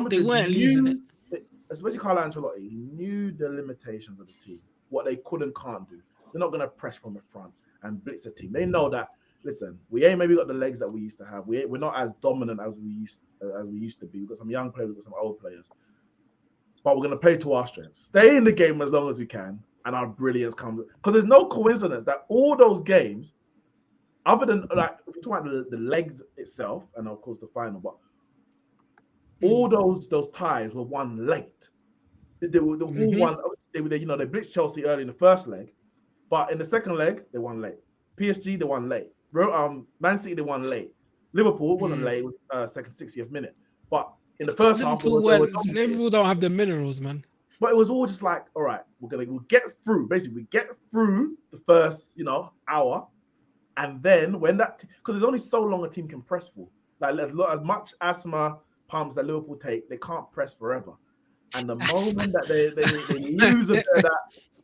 They weren't losing it. Especially Carlo Ancelotti, he knew the limitations of the team, what they could and can't do. They're not going to press from the front and blitz a team. They know that. Listen, we ain't maybe got the legs that we used to have. We're not as dominant as we used to be. We've got some young players, we've got some old players, but we're going to play to our strengths. Stay in the game as long as we can, and our brilliance comes. Because there's no coincidence that all those games. Other than if we're talking about the legs itself, and of course the final, but all those ties were won late. They were all won. They blitzed Chelsea early in the first leg, but in the second leg they won late. PSG they won late. Man City they won late. Liverpool wasn't late. It was second 60th minute. But in the first half, Liverpool don't have the minerals, man. But it was all just like, all right, we'll get through. Basically, we get through the first hour. And then when because there's only so long a team can press for. Like as much asthma pumps that Liverpool take, they can't press forever. And the moment that they lose a bit of that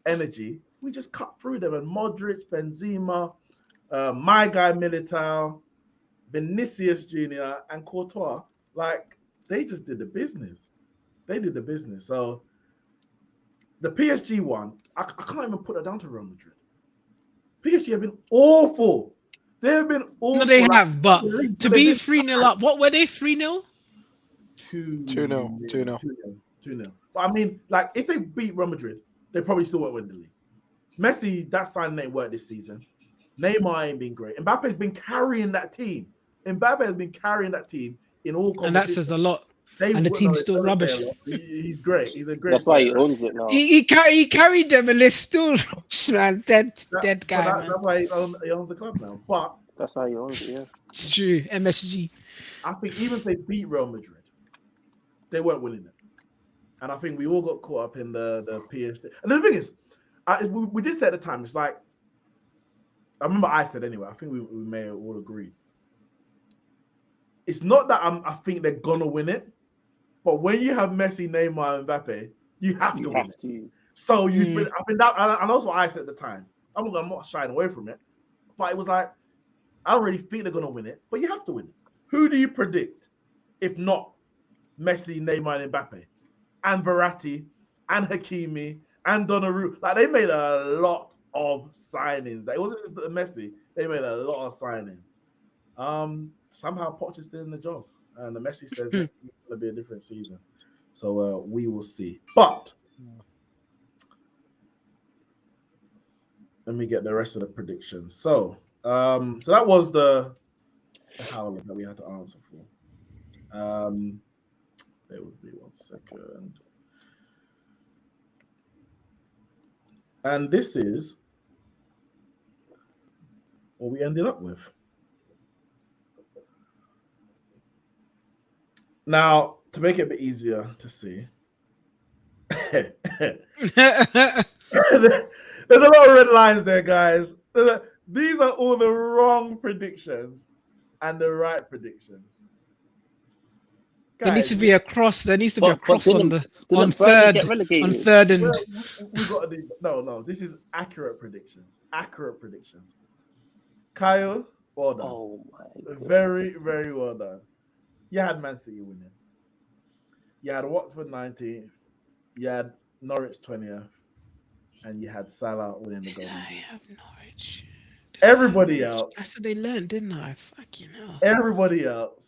energy, we just cut through them. And Modric, Benzema, my guy Militao, Vinicius Jr. and Courtois, like they just did the business. They did the business. So the PSG one, I can't even put it down to Real Madrid. PSG have been awful. They have been awful. No, they have, but to be 3-0 up, what were they? 3-0? 2-0. But I mean, like, if they beat Real Madrid, they probably still won't win the league. Messi, that signing ain't worked this season. Neymar ain't been great. Mbappe's been carrying that team. Mbappe has been carrying that team in all competitions. And that says a lot. And the team's still rubbish. He's great. He's a great. That's why he owns it now. He carried them, and they're still man, dead guy. That's why he owns the club now. But that's how he owns it. Yeah, it's true. MSG. I think even if they beat Real Madrid, they weren't winning it. And I think we all got caught up in the PSG. And the thing is, we did say at the time, it's like, I remember I said anyway, I think we may all agree. It's not that I think they're going to win it, but when you have Messi, Neymar, and Mbappe, you have to win it. So I think that, and that's what I said at the time. I'm not shying away from it, but it was like, I don't really think they're going to win it, but you have to win it. Who do you predict if not Messi, Neymar, and Mbappe, and Verratti, and Hakimi, and Donnarumma? Like, they made a lot of signings. Like, it wasn't just Messi. They made a lot of signings. Somehow Poch is still in the job, and the Messi says it's going to be a different season. So we will see. But let me get the rest of the predictions. So that was the howler that we had to answer for. Bear with me 1 second. And this is what we ended up with. Now, to make it a bit easier to see, there's a lot of red lines there, guys. These are all the wrong predictions and the right predictions. There needs to be a cross. There needs to be a cross on third and we got to do no. This is accurate predictions. Kyle, well done. Oh my God. Very, very well done. You had Man City winning. You had Watford 19th. You had Norwich 20th. And you had Salah winning the Golden Boot. I have Norwich. Everybody else. I said they learned, didn't I? Fucking hell. Everybody else.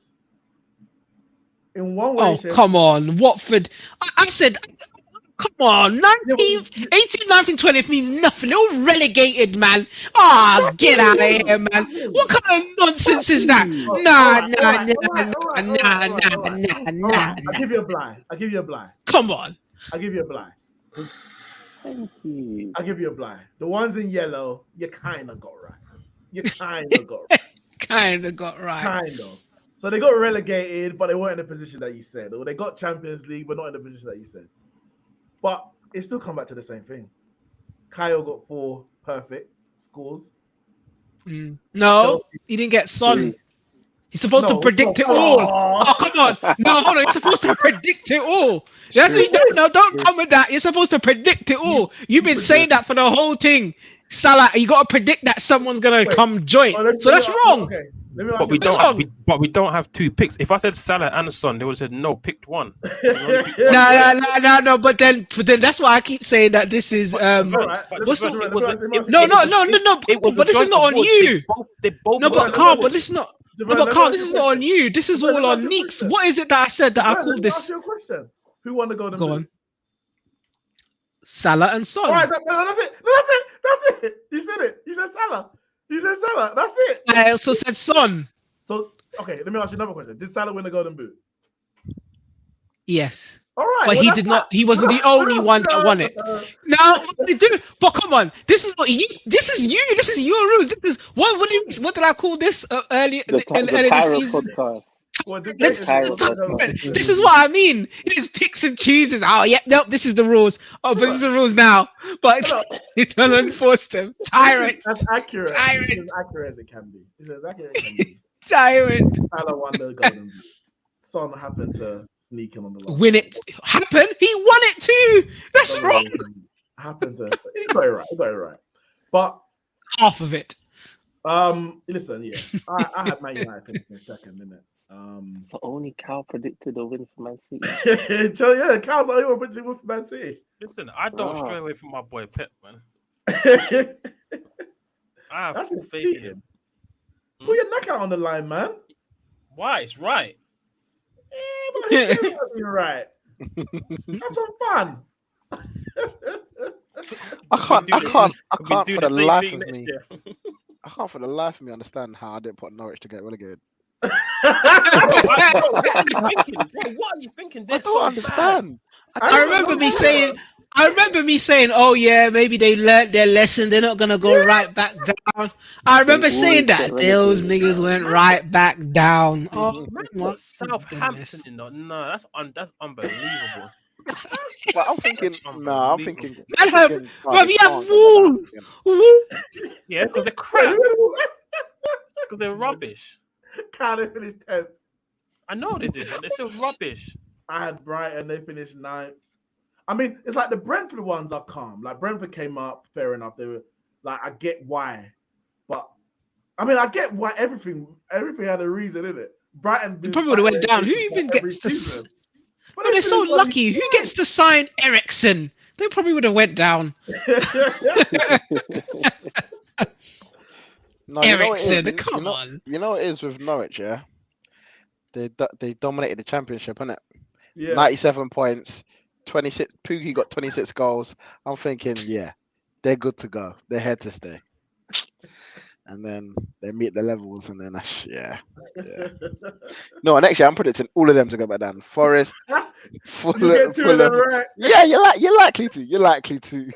In one way. Come on. Watford. I said, come on. 19th, 18th, 19th, 20th means nothing. They're all relegated, man. Get out of here, man. What kind of nonsense is that? Nah. I'll give you a blind. Come on. I'll give you a blind. Thank you. I'll give you a blind. The ones in yellow, you kind of got right. Kind of got right. So they got relegated, but they weren't in the position that you said. Or they got Champions League, but not in the position that you said. But it still come back to the same thing. Kyle got 4 perfect scores. No, he didn't get Son. He's supposed to predict it all. Oh, come on. No, hold on. He's supposed to predict it all. That's what you don't know. Don't come with that. You're supposed to predict it all. You've been saying that for the whole thing. Salah, you got to predict that someo's going to come join. So that's wrong. Okay. But we don't have 2 picks. If I said Salah and Son, they would have said no, picked one. No. But then that's why I keep saying that this is But this is not on you. This is not on you. This is all on Neeks. What is it that I said that I called this? Ask your question. Who won the Golden Boot? Go on. Salah and Son. All right, that's it. You said it. You said Salah. That's it. I also said Son. So, okay, let me ask you another question. Did Salah win the Golden Boot? Yes. All right. But he did not. He wasn't the only one that won it. No, they do. But come on, this is what you. This is you. This is your rules. This is what did I call this earlier? The Tyro podcast. This is what I mean. It is picks and chooses. Oh yeah, nope. This is the rules. Oh, but this is the rules now. But you don't enforce them. Tyrant. That's accurate. Tyrant. It's as accurate as it can be. It's as accurate as it can be. Tyrant. Salah won the Golden Boot. Son happened to sneak in on the last. Win it. Happened. He won it too. That's right. Happened to. He got it right. He got it right. But half of it. Listen, yeah, I had Man United finishing second, didn't it? So only Cal predicted a win for Man City. So yeah, Cal's the only one predicting win for Man City. Listen, I don't stray away from my boy Pep, man. I have full faith in him. Put your neck out on the line, man. Why? It's right. Yeah, but you're right. Have some fun. I can't for the life of me. Year. I can't for the life of me understand how I didn't put Norwich to get relegated. What are you thinking? I don't understand. I remember me saying, "Oh yeah, maybe they learned their lesson. They're not gonna go right back down." I remember saying that those niggas went right back down. Oh, what? Southampton in that? No, that's unbelievable. But I'm thinking, I'm thinking. You have Wolves. Yeah, because they're crap. Because they're rubbish. They finished 10th. I know they did, but they're still rubbish. I had Brighton, they finished 9th. I mean, it's like the Brentford ones are calm. Like Brentford came up, fair enough. They were like, I get why, but I mean, I get why everything had a reason in it. Brighton probably would have went down. Who even gets to? But they're so lucky. Who gets to sign Eriksen? They probably would have went down. No, Eriksen, come on. You know what it is with Norwich, yeah? They dominated the championship, innit? Yeah. 97 points, 26. Pookie got 26 goals. I'm thinking, yeah, they're good to go. They're here to stay. And then they meet the levels, and then yeah. No, next year I'm predicting all of them to go back down. Forest, Fulham. Right. Yeah, you're likely to. You're likely to.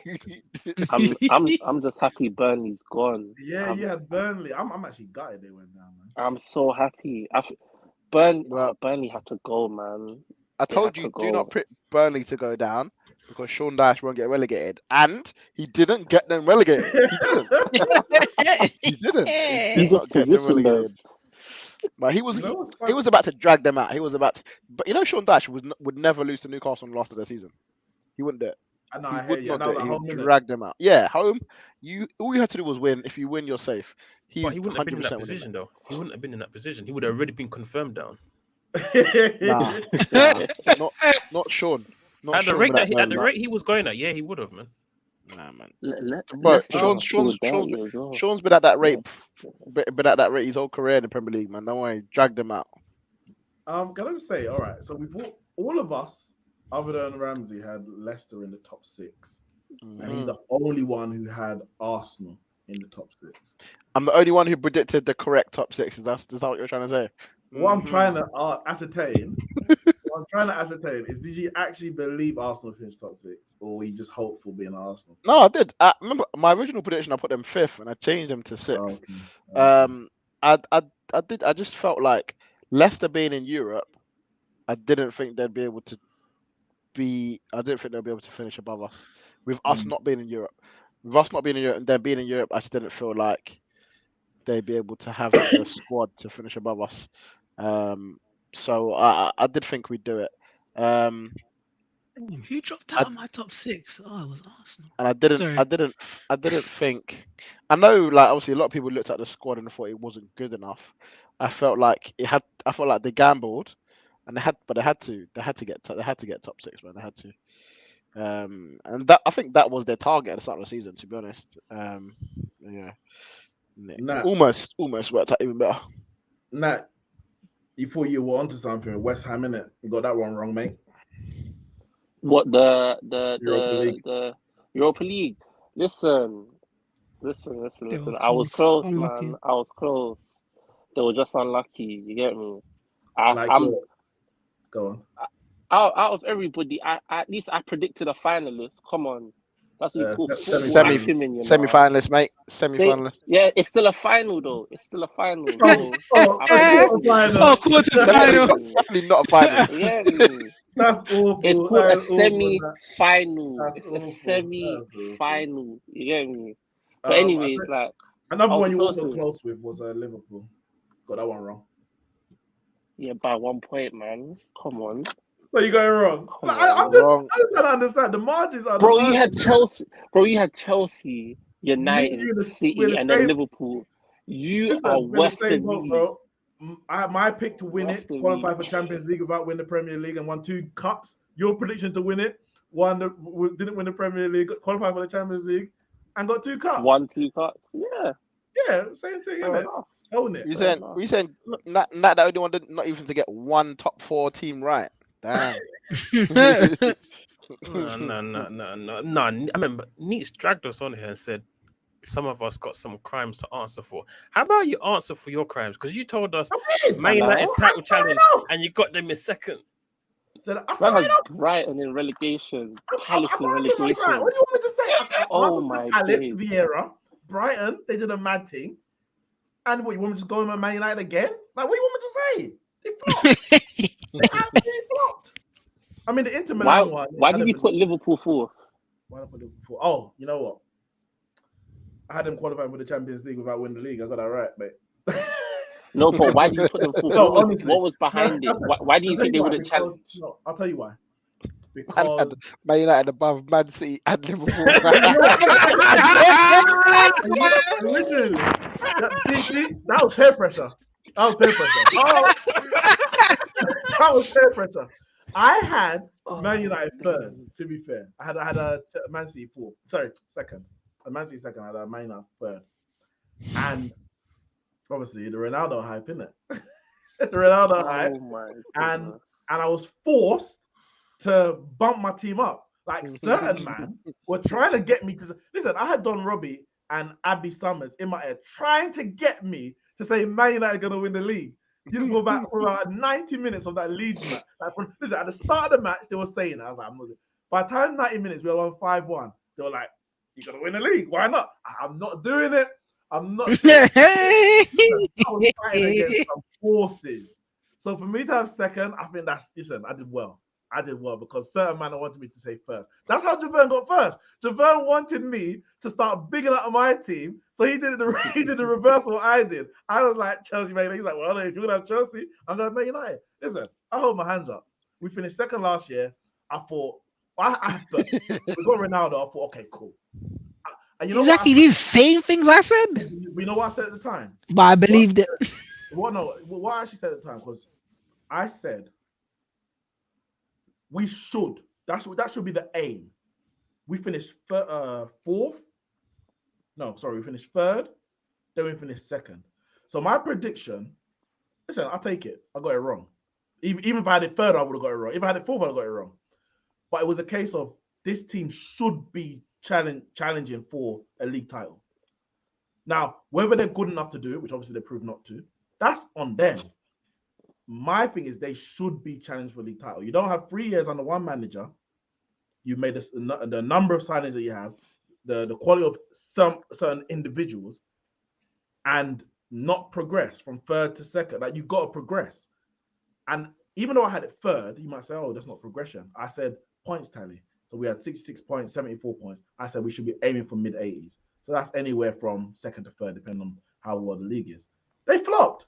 I'm just happy Burnley's gone. Yeah, you had Burnley. I'm actually gutted they went down, man. I'm so happy. Burnley had to go, man. I told you, do not pick Burnley to go down because Sean Dyche won't get relegated, and he didn't get them relegated. He didn't. He did not get them relegated. But he was about to drag them out. But Sean Dyche would never lose to Newcastle on the last of the season. He wouldn't do it. I hear you. He dragged them out. Yeah, home. All you had to do was win. If you win, you're safe. But he wouldn't have been in that position, though. He wouldn't have been in that position. He would have already been confirmed down. Nah, not Sean. At the rate he was going at, yeah, he would have, man. Nah, man. But Sean's been at that rate. Been at that rate his whole career in the Premier League, man. Don't worry, dragged them out. Can I just say, all right. So all of us, other than Ramsey, had Leicester in the top 6, and he's the only one who had Arsenal in the top 6. I'm the only one who predicted the correct top 6. Is that what you're trying to say? What I'm trying to ascertain is, did you actually believe Arsenal finished top 6, or were you just hopeful being Arsenal? No, I did. I remember my original prediction. I put them 5th, and I changed them to 6th. I did. I just felt like Leicester being in Europe, I didn't think they'd be able to finish above us. With us not being in Europe, and them being in Europe, I just didn't feel like they'd be able to have the squad to finish above us. So I did think we'd do it. Who dropped out of my top 6? Oh, it was Arsenal. And I didn't think. I know, like, obviously a lot of people looked at the squad and thought it wasn't good enough. I felt like they gambled, and they had to get top 6, man. They had to. And that, I think that was their target at the start of the season, to be honest. Yeah. Almost worked out even better. Nat, you thought you were onto something. West Ham, innit? You got that one wrong, mate. What the Europa League? Listen. I was close, unlucky. Man. I was close. They were just unlucky. You get me? Go on. Out of everybody, at least I predicted a finalist. Come on. That's what you talk semi-finalist, mate. Semi-finalist. Yeah, it's still a final, though. It's still a final. Quarterfinal. Definitely not a final. Yeah, that's awful. It's called a semi-final. It's a semi-final. You get me? But anyways, like another one you were so close with was Liverpool. Got that one wrong. Yeah, by 1 point, man. Come on. So you're going wrong. Come Like, I'm on. just trying to understand. The margins are Bro, the you had margins. Chelsea. Bro, you had Chelsea, Me and United, you we're City, in the and then same. Liverpool. You Listen, are we're in the worse same than boat, me. bro. I had my pick to win Worse it, than qualify me. for Champions League without winning the Premier League, and won 2 cups. Your prediction to win it, didn't win the Premier League, qualified for the Champions League, and got 2 cups. 1, 2 cups. Yeah. Yeah, same thing, Fair isn't it? enough. Own it. You saying not that only one not even to get one top 4 team right. Damn. No. I remember Neeks dragged us on here and said some of us got some crimes to answer for. How about you answer for your crimes? Because you told us Man United title challenge and you got them in second. So I Man has Brighton in relegation, Palace in relegation. What do you want me to say? Oh my Alex days. Vieira, Brighton, they did a mad thing. And what, you want me to just go in Man United again? Like, what do you want me to say? They flopped. They absolutely flopped. I mean, the Inter Milan one. Why did you put Liverpool fourth? Why did I put Liverpool? Oh, you know what? I had them qualifying for the Champions League without winning the league. I got that right, mate. No, but why did you put them fourth? No, what was behind it? Why do you think they wouldn't challenge? No, I'll tell you why. Because Man United above Man City and Liverpool. Originally, that was peer pressure. That was peer pressure. Oh, that was peer pressure. I had Man United third. To be fair, I had a Man City fourth. Sorry, second. A Man City second. I had a Man United third. And obviously the Ronaldo hype, innit? The Ronaldo hype. And I was forced to bump my team up. Like certain man were trying to get me to listen. I had Don Robbie and Abby Summers in my head trying to get me to say Man United are gonna win the league. You can go back for about 90 minutes of that Leeds match. Like listen, at the start of the match, they were saying, I was like, I'm not. By the time 90 minutes, we were on 5-1. They were like, you're gonna win the league. Why not? I'm not doing it. I'm not doing it. I was fighting against some forces. So for me to have second, I think I did well. I did well because certain man wanted me to say first. That's how Javern got first. Javern wanted me to start bigging up my team, so he did the reverse of what I did. I was like Chelsea, man. He's like, well, if you're gonna have Chelsea, I'm gonna Man United. Listen, I hold my hands up. We finished second last year. I thought I had first. We got Ronaldo. I thought, okay, cool. And you know exactly these same things I said. You know what I said at the time? But I believed it. What I actually said at the time was, I said we should. That should be the aim. We finished fourth. No, sorry, we finished third. Then we finished second. So my prediction. Listen, I'll take it. I got it wrong. Even if I had it third, I would have got it wrong. If I had it fourth, I would have got it wrong. But it was a case of this team should be challenging for a league title. Now, whether they're good enough to do it, which obviously they proved not to, that's on them. My thing is they should be challenged for league title. You don't have 3 years under one manager. You made the number of signings that you have, the quality of some certain individuals, and not progress from third to second. Like, you've got to progress. And even though I had it third, you might say, oh, that's not progression. I said points tally. So we had 66 points, 74 points. I said we should be aiming for mid-80s. So that's anywhere from second to third, depending on how well the league is. They flopped.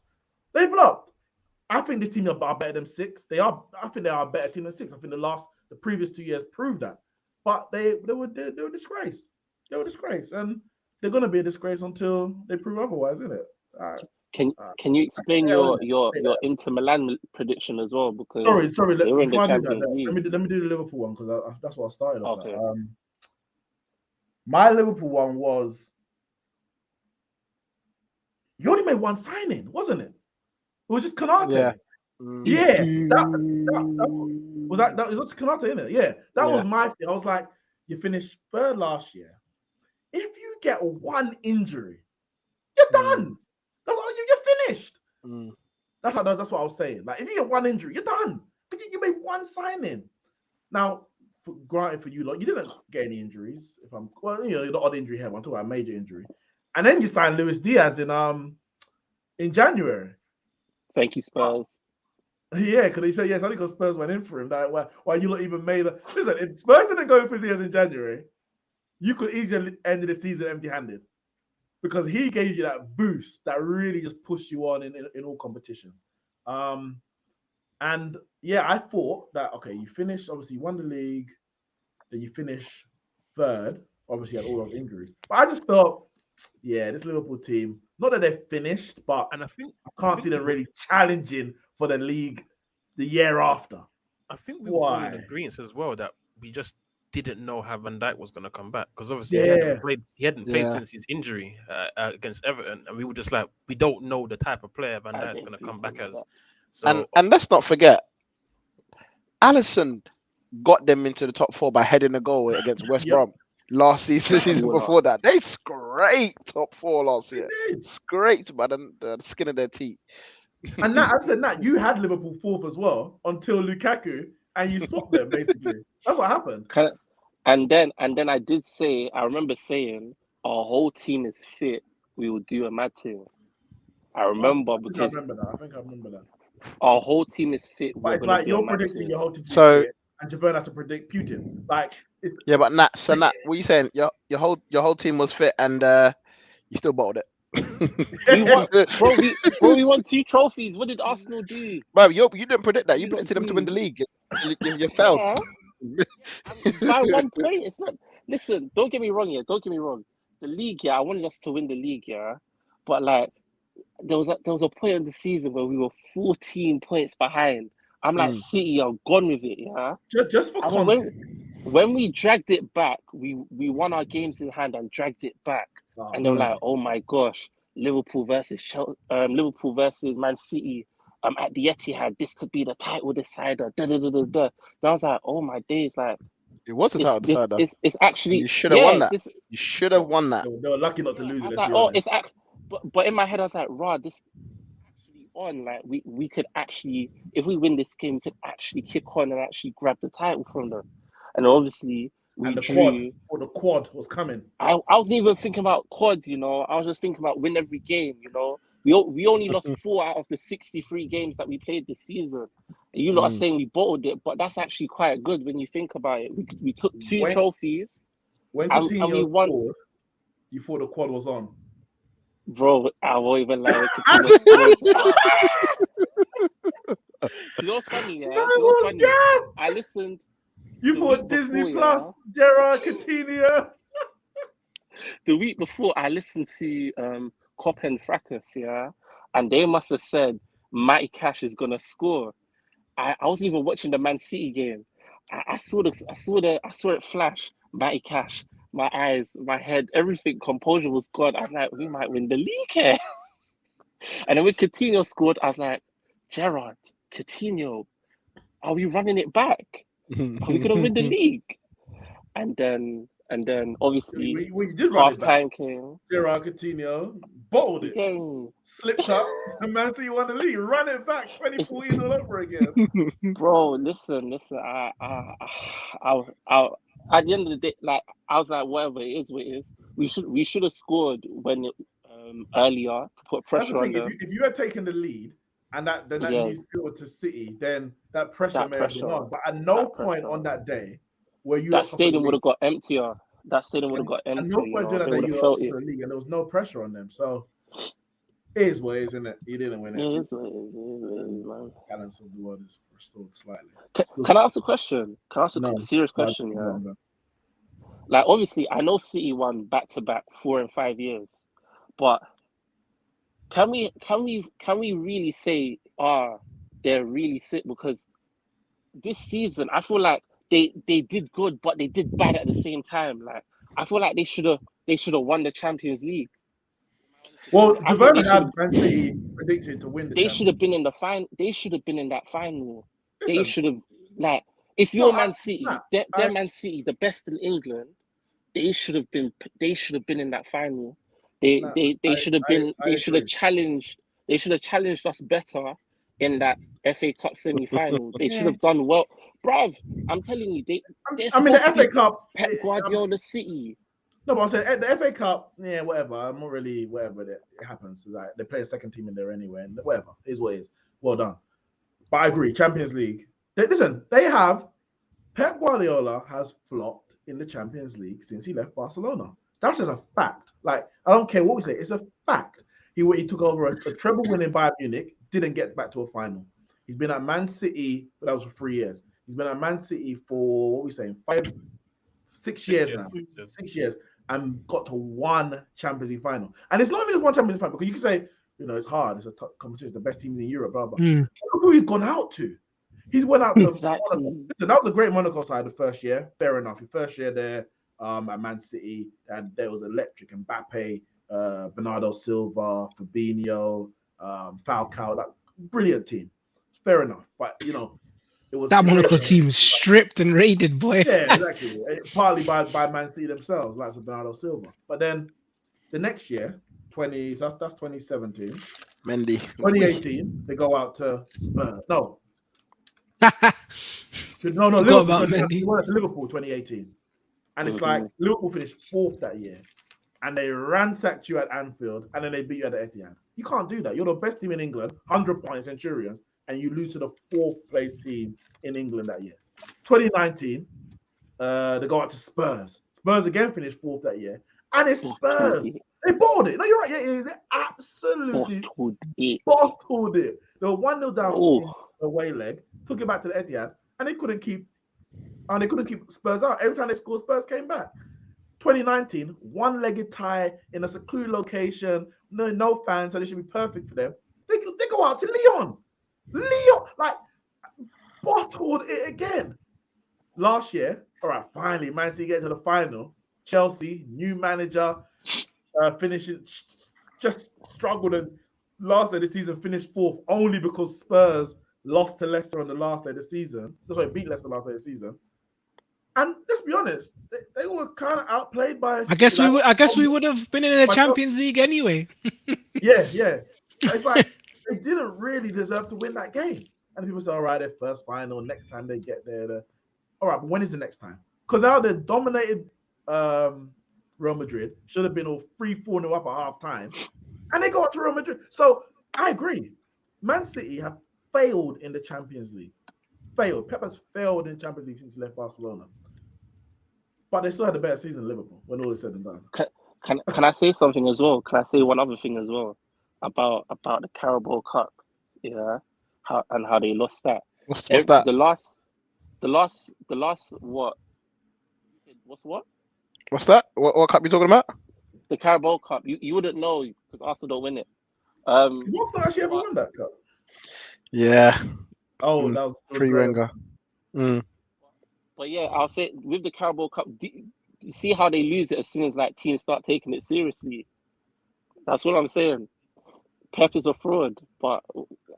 I think this team are better than 6. I think they are a better team than 6. I think the previous 2 years proved that. But they were a disgrace. They were a disgrace. And they're gonna be a disgrace until they prove otherwise, isn't it? Can you explain your Inter Milan prediction as well? Because sorry. They were in the Champions League. Let me do the Liverpool one because that's what I started off. Okay. My Liverpool one was you only made one signing, wasn't it? It was just Konate. Yeah. Yeah. That was Konate, isn't it? Yeah. That was my thing. I was like, you finished third last year. If you get one injury, you're done. You're finished. That's what I was saying. Like, if you get one injury, you're done. But you made one signing. Now, granted for you, like, you didn't get any injuries. The odd injury here. I'm talking about a major injury. And then you signed Luis Diaz in January. Thank you, Spurs. Yeah, because he said yes. I think Spurs went in for him. That why you not even made a listen. If Spurs didn't go for Diaz in January, you could easily end the season empty-handed. because he gave you that boost that really just pushed you on in all competitions. And yeah, I thought that, okay, you finished, obviously you won the league, then you finish third, obviously had all those injuries. But I just felt, yeah, this Liverpool team, not that they're finished, but And I can't see them really challenging for the league the year after. I think we were all in agreement as well that we just didn't know how Van Dijk was going to come back, because obviously he hadn't played since his injury against Everton, and we were just like, we don't know the type of player Van Dijk's going to come back as. So and let's not forget, Alisson got them into the top 4 by heading a goal against West Brom last season before that. They scraped top 4 last year. Scraped by the skin of their teeth. And that, I said, Nat, you had Liverpool 4th as well until Lukaku, and you swapped them basically. That's what happened. And then I did say, I remember saying, our whole team is fit. We will do a mad thing. I remember because I think I remember that. Our whole team is fit. But it's like you're predicting your whole team, and Javon has to predict Putin. Like, but Nat, what are you saying? Your whole team was fit, and you still bottled it. we won 2 trophies. What did Arsenal do? Bro, you didn't predict that. You predicted them to win the league. You fell. By 1 point. It's not. Listen, don't get me wrong. Don't get me wrong. The league, I wanted us to win the league, but like, there was a point in the season where we were 14 points behind. I'm like, City are gone with it, Just for context. When we dragged it back, we won our games in hand and dragged it back. And they were like, oh my gosh, Liverpool versus Man City at the Etihad, this could be the title decider. And I was like, oh my days, like, it was a title decider. It's actually, you should have won that. You should have won that. They were lucky not to lose it. I was like, but in my head, I was like, rah, this actually on. Like, we could actually, if we win this game, we could actually kick on and actually grab the title from them. And obviously, the quad was coming. I wasn't even thinking about quad, I was just thinking about win every game, We only lost 4 out of the 63 games that we played this season. And you lot are saying we bottled it, but that's actually quite good when you think about it. We took 2 trophies. When Coutinho scored, you thought the quad was on. Bro, I won't even lie. You know what's funny, I listened. You thought Disney Plus, Gerard, Coutinho. The week before, I listened to Cop and Fracas, and they must have said Matty Cash is gonna score. I wasn't even watching the Man City game. I saw it flash. Matty Cash. My eyes, my head, everything, composure was gone. I was like, we might win the league here. And then when Coutinho scored, I was like, Gerard, Coutinho, are we running it back? Are we gonna win the league? And then obviously half time came. Gerard, Coutinho bottled it, slipped up, and Man City won the league. Run it back, 2014 all over again. Bro, listen. I at the end of the day, like, I was like, whatever it is, what it is. We should have scored when earlier to put pressure on them. If you had taken the lead and that you scored to City, then that pressure may have been on. But at no point on that day where you that stadium would have got emptier. That stadium would have got emptier. At no point during that day you felt it. The league, and there was no pressure on them. So it is what it is, isn't it? You didn't win it. It is what it is, man. Balance of the world is restored slightly. Can I ask a question? Can I ask a serious question? Like, obviously, I know City won back-to-back 4 and 5 years, but can we really say they're really sick? Because this season I feel like they did good, but they did bad at the same time. Like, I feel like they should have won the Champions League. Well, Javon had Man City predicted to win the They should have been in the final. They should have been in that final. They should have, like, if you're Man City, they're Man City, the best in England. They should have been in that final. They should have been. They should have challenged. They should have challenged us better in that FA Cup semi-final. They should have done well, bruv. I'm telling you, the FA Cup, Pep Guardiola City. No, but I'm saying the FA Cup, whatever. I'm not really whatever it happens. Like, they play a second team in there anyway, and whatever is what it is. Well done. But I agree. Champions League. Pep Guardiola has flopped in the Champions League since he left Barcelona. That's just a fact. Like, I don't care what we say. It's a fact. He took over a treble winning Bayern Munich, didn't get back to a final. He's been at Man City, but that was for 3 years. He's been at Man City for, what are we saying, 6 years now. 6 years. And got to one Champions League final. And it's not even just one Champions League final, because you can say, it's hard. It's a tough competition. The best teams in Europe, blah, blah. Look who he's gone out to. He's went out to exactly. Listen, that was a great Monaco side the first year. Fair enough. The first year there at Man City, and there was electric. Mbappe, Bernardo Silva, Fabinho, Falcao. That brilliant team. Fair enough. But, it was that Monaco team stripped and raided, boy. Yeah, exactly. Partly by Man City themselves, like Bernardo Silva. But then the next year, that's 2017. Mendy. 2018, they go out to Spurs. No, Liverpool 2018. And it's like Liverpool finished 4th that year. And they ransacked you at Anfield, and then they beat you at the Etihad. You can't do that. You're the best team in England, 100 points, Centurions, and you lose to the 4th place team in England that year. 2019, they go out to Spurs. Spurs again finished 4th that year. And it's Spurs. They bottled it. No, you're right. Yeah, they absolutely bottled it. They were 1-0 down away leg, took it back to the Etihad, and they couldn't keep Spurs out. Every time they scored, Spurs came back. 2019, one-legged tie in a secluded location, no fans, so they should be perfect for them. They go out to Lyon, like, bottled it again. Last year, all right, finally, Man City get to the final. Chelsea, new manager, finishing, just struggled, and last day of the season finished 4th only because Spurs lost to Leicester on the last day of the season. That's why they beat Leicester last day of the season. And let's be honest, they were kind of outplayed by. I guess we would have been in the Champions League anyway. Yeah. It's like they didn't really deserve to win that game. And people say, all right, their first final, next time they get there. All right, but when is the next time? Because now they dominated Real Madrid. Should have been all 3-4-0 up at half time. And they go up to Real Madrid. So I agree. Man City have failed in the Champions League. Pep has failed in Champions League since he left Barcelona. But they still had a better season than Liverpool when all is said and done. Can I say something as well? Can I say one other thing as well about the Carabao Cup? Yeah, how they lost that. What's that? The last what? What's what? What's that? What cup you talking about? The Carabao Cup. You wouldn't know because Arsenal don't win it. What's actually ever won that cup? Yeah. Oh, that was pre-Wenger. But yeah, I'll say with the Carabao Cup, do you see how they lose it as soon as like teams start taking it seriously? That's what I'm saying. Pep is a fraud, but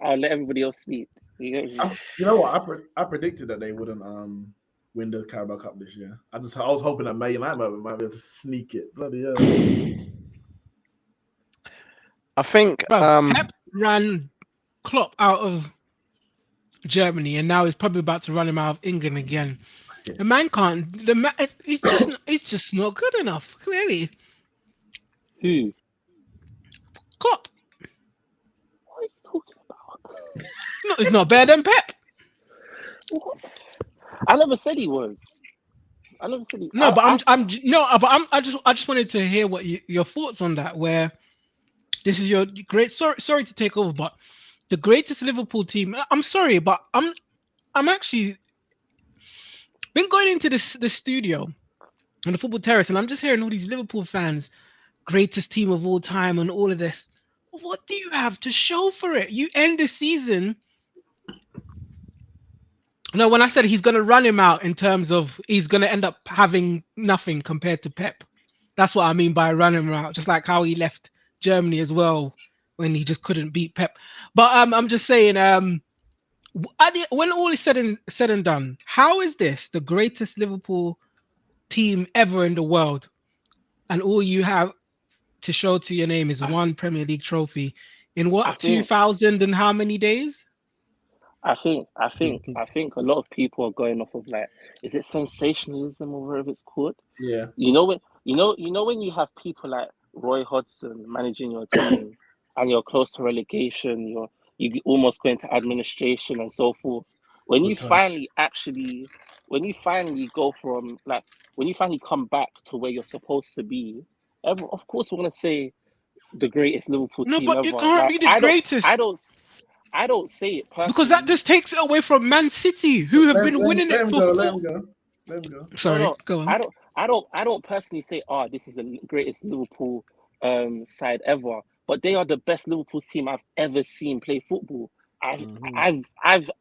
I'll let everybody else speak. You know what? I predicted that they wouldn't win the Carabao Cup this year. I was hoping that Man United might be able to sneak it. Bloody hell. I think Pep ran Klopp out of Germany, and now he's probably about to run him out of England again. Yeah. The man can't. He's just not good enough. Clearly. Who? Klopp. What are you talking about? No, he's not better than Pep. What? I never said he was. I never said he. No, I just wanted to hear what your thoughts on that. Where this is your great. Sorry to take over, but the greatest Liverpool team. I'm sorry, but I'm actually been going into the studio on the football terrace, and I'm just hearing all these Liverpool fans, greatest team of all time, and all of this. What do you have to show for it? You end the season. No, when I said he's going to run him out in terms of he's going to end up having nothing compared to Pep. That's what I mean by run him out. Just like how he left Germany as well when he just couldn't beat Pep. But I'm just saying, when all is said and done, how is this the greatest Liverpool team ever in the world, and all you have to show to your name is one Premier League trophy in 2000 and how many days? I think a lot of people are going off of like, is it sensationalism or whatever it's called? Yeah. You know when you have people like Roy Hodgson managing your team and you're close to relegation, you almost go into administration and so forth. When you finally actually when you finally go from like when you finally come back to where you're supposed to be, of course we're gonna say the greatest Liverpool No, team but you ever. can't Like be the greatest I don't say it personally because that just takes it away from Man City, who have been winning let it him for go. four. Let him go. Let him go. Sorry, No, go on. I don't personally say, oh, this is the greatest Liverpool side ever. But they are the best Liverpool team I've ever seen play football. I've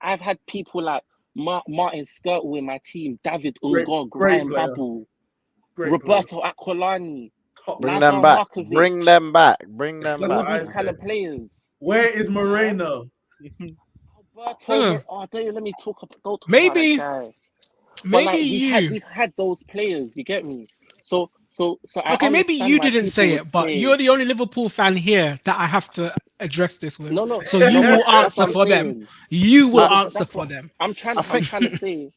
had people like Martin Skirtle in my team, David Ungog, Great Ryan player. Babel, Great Roberto Aquilani, Top Bring player. them Lazar back. Markovic. Bring them back. Bring them That's All what back. I these said. kind of players. Where is Moreno? Alberto, don't let me don't talk about Maybe, that guy. But maybe like you. we've had those players, you get me? So I Okay, maybe understand you why didn't people say would it, but say you're the only Liverpool fan here that I have to address this with. no, So you but will that's what answer I'm for them. saying. You will No, but answer that's for what them. I'm I think trying to say.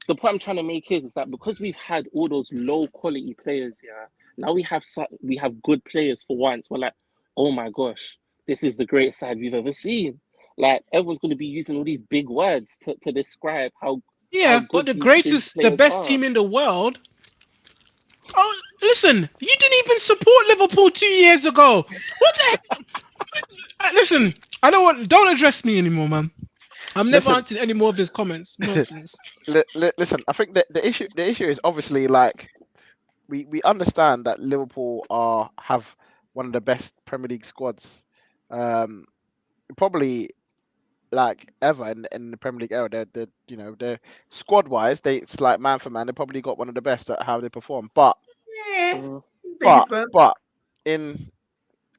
The point I'm trying to make is that because we've had all those low quality players, yeah, now we have good players for once. We're like, oh my gosh, this is the greatest side we've ever seen. Like everyone's going to be using all these big words to describe how Yeah, but good the these greatest, the players best are. team in the world. Oh, listen, you didn't even support Liverpool 2 years ago. What the heck? Listen, don't address me anymore, man. I'm never listen. answering any more of his comments. Nonsense. Listen. I think that the issue is obviously like we understand that Liverpool have one of the best Premier League squads, probably like ever in the Premier League era. They're squad wise, it's like man for man. They probably got one of the best at how they perform. But Yeah, Mm. decent. in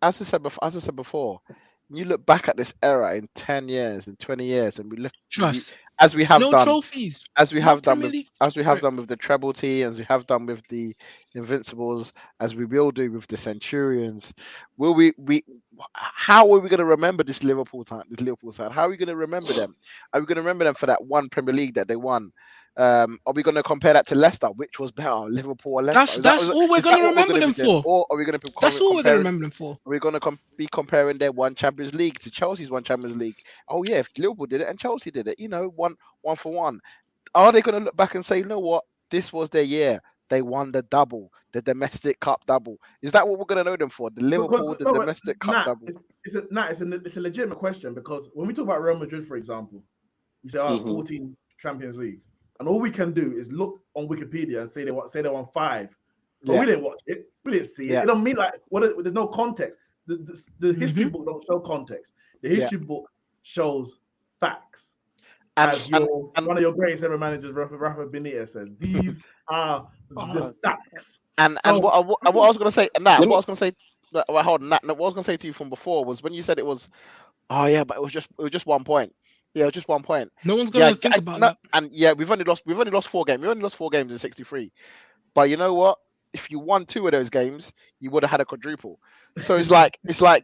as I said before, you look back at this era in 10 years, in 20 years, and we Trust. as we have No done trophies. as we No have done Premier with League. as we have Right. done with the treble T, as we have done with the Invincibles, as we will do with the Centurions. Will we how are we going to remember this Liverpool side? How are we going to remember them? Are we going to remember them for that one Premier League that they won? Are we going to compare that to Leicester, which was better, Liverpool or Leicester? That's all we're Is that gonna what we're remember going to be them doing, for. or are we going to be That's all we're gonna comparing? remember them for. We're going to be comparing their one Champions League to Chelsea's one Champions League. Oh yeah, if Liverpool did it and Chelsea did it, one for one. Are they going to look back and say, you know what, this was their year? They won the double, the domestic cup double. Is that what we're going to know them for? The Liverpool, the domestic cup double. It's a legitimate question because when we talk about Real Madrid, for example, we say, oh, 14 Champions Leagues. And all we can do is look on Wikipedia and say they won 5. But we didn't watch it. We didn't see it. It don't mean like there's no context. The history book don't show context. The history book shows facts. As one of your greatest ever managers, Rafa Benitez, says, these are the facts. And what I was going to say, Nat, what I was going to say, hold on, Nat, what I was going to say to you from before was when you said it was, oh yeah, but it was just 1 point. Yeah, it was just 1 point. No one's gonna think about that. And yeah, we've only lost 4 games. We only lost 4 games in 63. But you know what? If you won 2 of those games, you would have had a quadruple. So it's like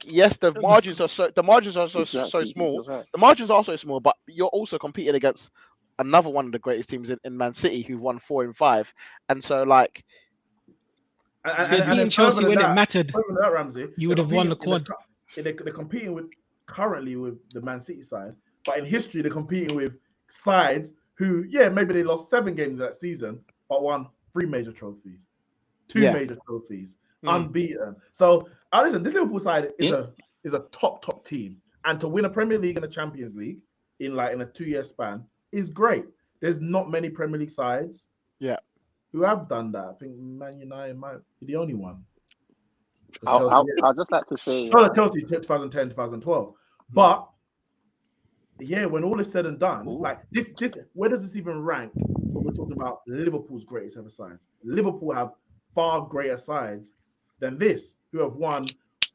yes, the margins are so small. Right. The margins are so small, but you're also competing against another one of the greatest teams in Man City who won 4 and 5. And so like beating Chelsea when it mattered, that, Ramsey, you would have won the quad. They're competing currently with the Man City side, but in history they're competing with sides who, maybe they lost 7 games that season, but won 3 major trophies, 2 major trophies, unbeaten. So listen, this Liverpool side is a top team, and to win a Premier League and a Champions League in a 2-year span is great. There's not many Premier League sides who have done that. I think Man United might be the only one. I'll just like to say Chelsea 2010, 2012. But when all is said and done, like this, where does this even rank when we're talking about Liverpool's greatest ever sides? Liverpool have far greater sides than this, who have won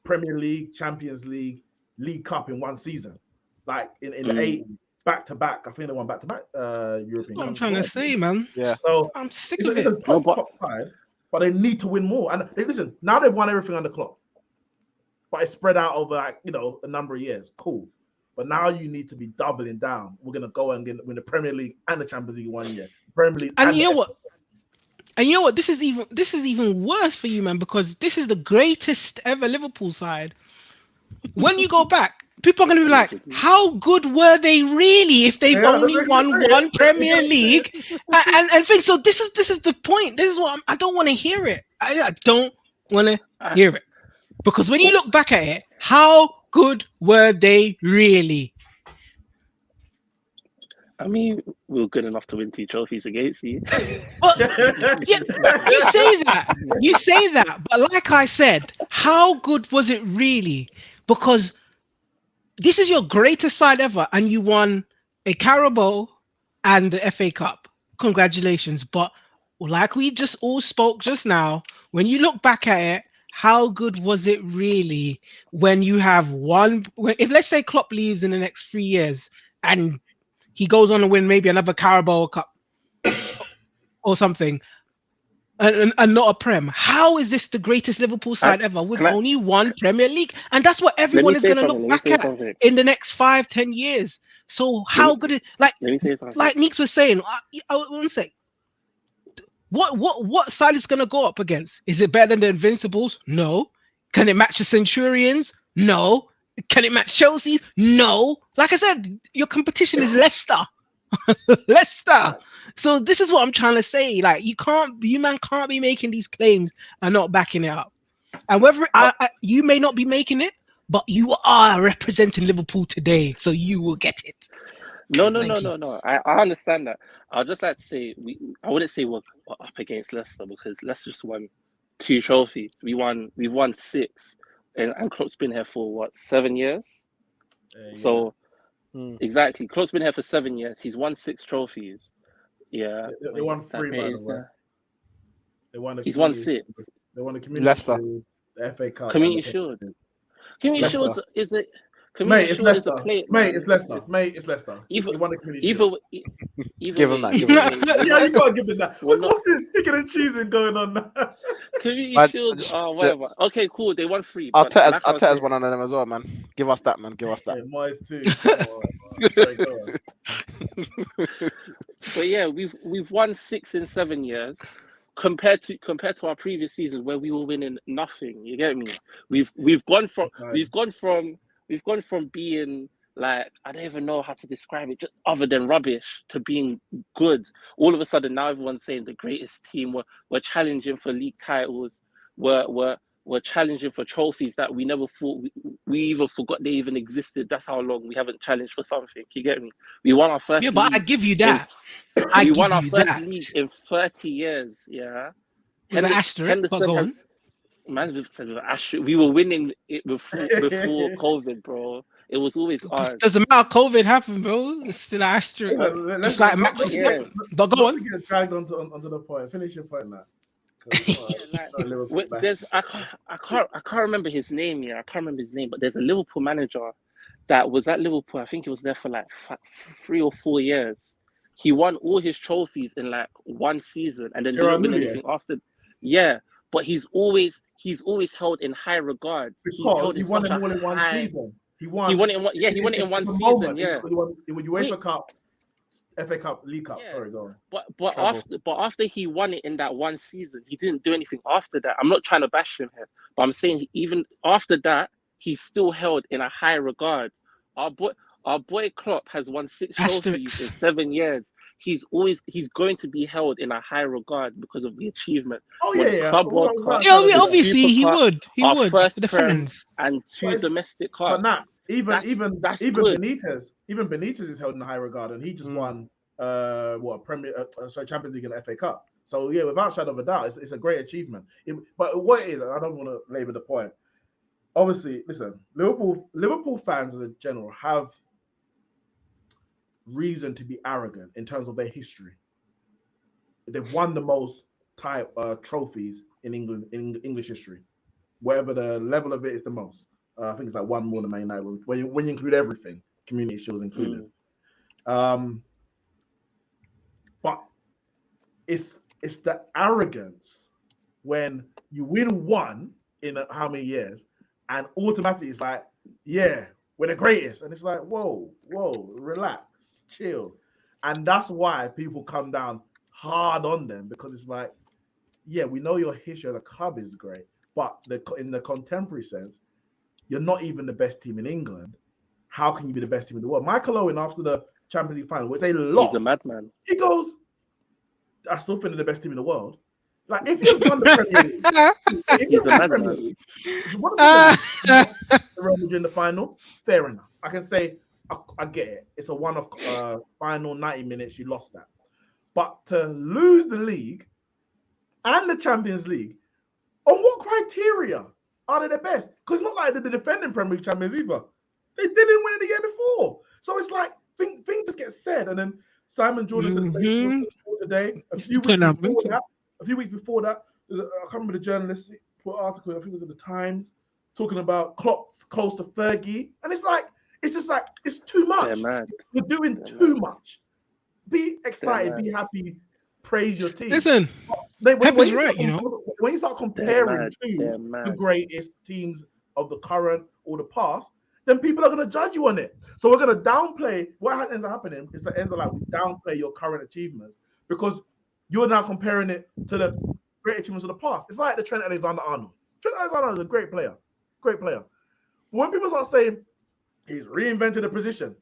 Premier League, Champions League, League Cup in one season. Like in the 8 back-to-back, I think they won back-to-back European. That's what I'm trying to say, man. Yeah. So I'm sick of it. It's a top side, but they need to win more. And listen, now they've won everything on the clock, but it's spread out over a number of years. Cool. But now you need to be doubling down. We're gonna go and win the Premier League and the Champions League 1 year. Premier League and you know what? And you know what? This is even worse for you, man, because this is the greatest ever Liverpool side. When you go back, people are going to be like, how good were they really if they've only won one Premier League and things? So this is the point. This is what I don't want to hear it. I don't want to hear it, because when you look back at it, how good were they really? I mean, we were good enough to win 2 trophies against you. Well, yeah, you say that, but like I said, how good was it really? Because this is your greatest side ever, and you won a Carabao and the FA Cup. Congratulations. But like we just all spoke just now, when you look back at it, how good was it really when you have one? If let's say Klopp leaves in the next 3 years and he goes on to win maybe another Carabao Cup or something, and not a Prem. How is this the greatest Liverpool side ever with only one Premier League? And that's what everyone is going to look back at in the next 5-10 years. So how good is like Neeks was saying? I want to say, what side is going to go up against? Is it better than the Invincibles? No. Can it match the Centurions? No. Can it match Chelsea? No. Like I said, your competition is Leicester. Leicester. So this is what I'm trying to say. Like you can't be making these claims and not backing it up. And whether you may not be making it, but you are representing Liverpool today, so you will get it. No. I understand that. I'd just like to say I wouldn't say we're up against Leicester, because Leicester just won 2 trophies. We've won 6, and Klopp's been here for what, 7 years? Yeah. So exactly, Klopp's been here for 7 years. He's won 6 trophies. Yeah, they won 3, by the way. They won the. He's won 6. They won the Community Shield, the FA Cup, Community Shield. Community Shield is it? Mate, it's Leicester. Mate, it's Leicester. Mate, it's Leicester. He won the Community Shield. Give him that. Yeah, you gotta give him that. What's this picking and choosing going on now? Community Shield, whatever. Okay, cool. They won 3. Arteta's one of them as well, man. Give us that, man. Give us that. Yeah, Moyes too. Sorry, go on. But yeah, we've won 6 in 7 years, compared to our previous seasons where we were winning nothing. You get me? We've gone from being like, I don't even know how to describe it, just other than rubbish, to being good. All of a sudden now everyone's saying the greatest team. We're challenging for league titles. We're challenging for trophies that we never thought we even forgot they even existed. That's how long we haven't challenged for something. You get me? We won our first. Yeah, but I give you that. We won our first league in 30 years. Yeah. With an asterisk, but go on. Man, we've said with an asterisk. We were winning it before COVID, bro. It was always ours. Doesn't matter. COVID happened, bro. It's still an asterisk. Just like Max was saying. But go on. Get dragged onto the point. Finish your point now. I can't remember his name. Yeah, I can't remember his name. But there's a Liverpool manager that was at Liverpool. I think he was there for like 3 or 4 years. He won all his trophies in like 1 season, and then didn't win anything after. Yeah, but he's always held in high regard. Because he won it all in 1 season. He won it in one. Yeah, he won it in 1 season. Yeah, he won UEFA Cup, FA Cup, League Cup. Yeah. Sorry, go on. But after he won it in that 1 season, he didn't do anything after that. I'm not trying to bash him here, but I'm saying even after that, he's still held in a high regard. Our boy Klopp has won 6 trophies in 7 years. He's going to be held in a high regard because of the achievement. Oh yeah, Club World Cup, obviously he would. He would. First the fans and 2 domestic cups. But not even Benitez. Even Benitez is held in high regard, and he just won Champions League and FA Cup. So yeah, without shadow of a doubt, it's a great achievement. But what it is, I don't want to labor the point. Obviously, listen, Liverpool fans as a general have reason to be arrogant in terms of their history. They've won the most trophies in England, in English history. Whatever the level of it is the most. I think it's like 1 more than Man United when you include everything, Community Shields included. But it's the arrogance when you win 1 in how many years, and automatically it's like, yeah, we're the greatest. And it's like, whoa, relax, chill. And that's why people come down hard on them, because it's like, yeah, we know your history as a club is great, but in the contemporary sense, you're not even the best team in England. how can you be the best team in the world? Michael Owen, after the Champions League final, which they lost, He's a madman. he goes, I still think they're the best team in the world. Like, if you've won the Premier League, if He's you've a won the madman. Premier League, if you won the Premier League, the Real Madrid in the final, fair enough. I can say, I get it. It's a one-off final 90 minutes, you lost that. But to lose the league and the Champions League, on what criteria are they the best? Because it's not like they're the defending Premier League champions either. They didn't win it the year before. So it's like, things just get said. And then Simon Jordan said the same thing today. A few weeks before that, I can't remember the journalist put an article, I think it was in the Times, talking about Klopp's close to Fergie. And it's just like, it's too much. You're doing too much. Be excited, be happy, praise your team. Listen, Pep is right, you know. When you start comparing to the greatest teams of the current or the past, then people are going to judge you on it. So we're going to downplay. What ends up happening is that ends up like we downplay your current achievements because you're now comparing it to the great achievements of the past. It's like the Trent Alexander-Arnold. Trent Alexander-Arnold is a great player. But when people start saying he's reinvented a position,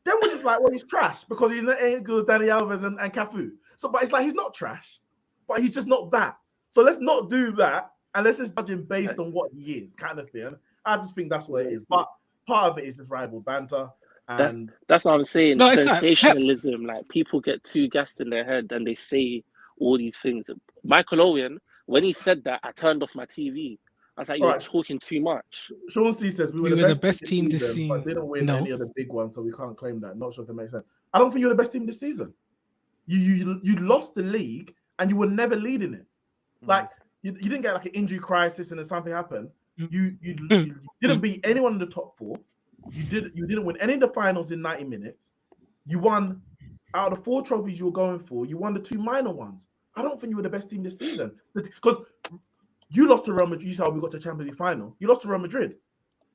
then we're just like, well, he's trash because he's not as good as Dani Alves and Cafu. So, but it's like he's not trash, but he's just not that. So let's not do that, and let's just judge him based on what he is, kind of thing. I just think that's what it is. But part of it is just rival banter, and that's what I'm saying. No, sensationalism, like people get too gassed in their head and they say all these things. Michael Owen, when he said that, I turned off my TV. I was like, you're talking too much. Sean C says we were the best team this season, but didn't win any of the big ones, so we can't claim that. Not sure if that makes sense. I don't think you're the best team this season. You lost the league and you were never leading it. Like you didn't get like an injury crisis and then something happened. You didn't beat anyone in the top four. You didn't win any of the finals in 90 minutes. You won out of the 4 trophies you were going for. You won the 2 minor ones. I don't think you were the best team this season because you lost to Real Madrid. You said we got to the Champions League final. You lost to Real Madrid.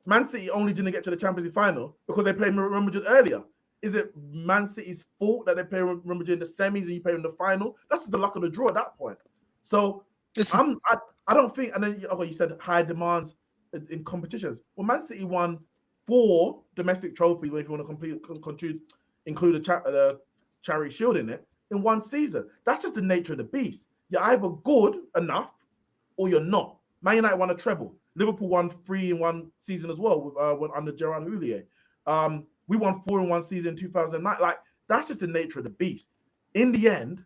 Man City only didn't get to the Champions League final because they played Real Madrid earlier. Is it Man City's fault that they play Real Madrid in the semis and you play in the final? That's just the luck of the draw at that point. So I don't think. And then you said high demands in competitions. Well, Man City won 4 domestic trophies. If you want to include the Charity Shield in it in one season. That's just the nature of the beast. You're either good enough or you're not. Man United won a treble. Liverpool won 3 in one season as well with under Gerard Houllier. We won 4 in one season in 2009. Like, that's just the nature of the beast. In the end,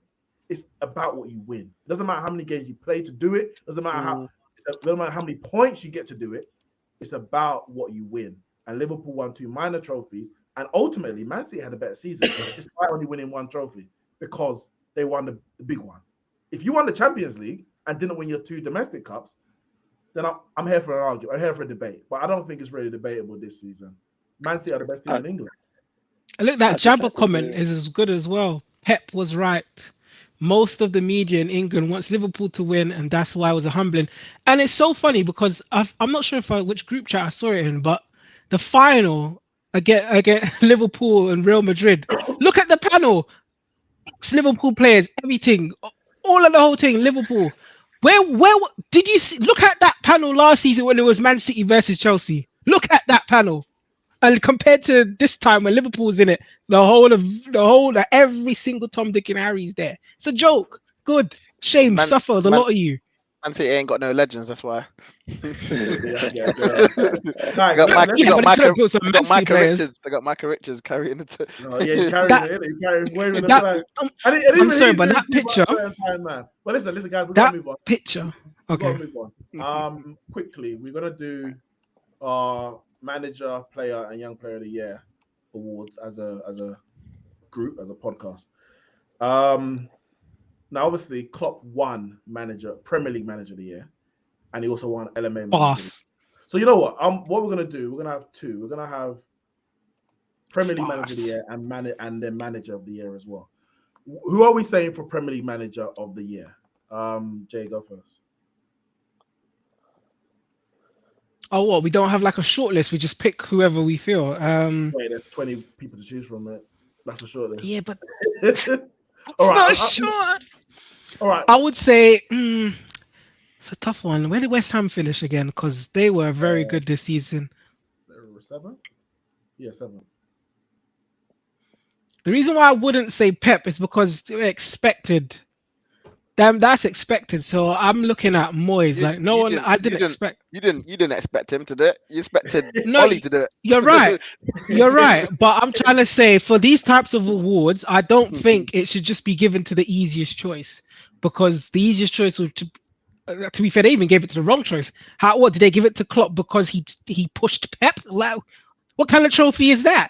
it's about what you win. It doesn't matter how many games you play to do it. It doesn't matter how many points you get to do it. It's about what you win. And Liverpool won 2 minor trophies. And ultimately, Man City had a better season despite only winning 1 trophy because they won the big one. If you won the Champions League and didn't win your 2 domestic cups, then I'm here for an argument. I'm here for a debate. But I don't think it's really debatable this season. Man City are the best team in England. Look, that Jabba comment is as good as well. Pep was right. Most of the media in England wants Liverpool to win, and that's why it was a humbling. And it's so funny because I'm not sure which group chat I saw it in, but the final against Liverpool and Real Madrid. Look at the panel. Liverpool players, everything, all of the whole thing, Liverpool. Where did you see? Look at that panel last season when it was Man City versus Chelsea. Look at that panel. And compared to this time when Liverpool was in it, the whole every single Tom, Dick, and Harry's there. It's a joke. Good. Shame. Suffer the lot of you. Man City ain't got no legends. That's why. They got Micah Richards carrying it. He carries waving the flag. I'm sorry, but that picture. But listen, guys, we're gonna move on. Picture. Okay. We're move on. Quickly, we're gonna do our manager, player, and young player of the year awards as a group, as a podcast. Now, obviously, Klopp won Premier League Manager of the Year, and he also won LMA. Boss. So you know what? What we're gonna do? We're gonna have 2. We're gonna have Premier League Manager of the Year and then Manager of the Year as well. Who are we saying for Premier League Manager of the Year? Jay, go first. Oh, what? We don't have like a short list. We just pick whoever we feel. Wait, there's 20 people to choose from, right? That's a short list. Yeah, but it's not short. All right. I would say it's a tough one. Where did West Ham finish again? Because they were very good this season. 7? Yeah, 7th. The reason why I wouldn't say Pep is because they're expected. Damn, that's expected. So I'm looking at Moyes. Like no one, I didn't expect. You didn't expect him to do it. You expected No, Ollie to do it. you're right. You're right. But I'm trying to say for these types of awards, I don't think it should just be given to the easiest choice, because the easiest choice would, to be fair, they even gave it to the wrong choice. What did they give it to Klopp because he pushed Pep? Like, what kind of trophy is that?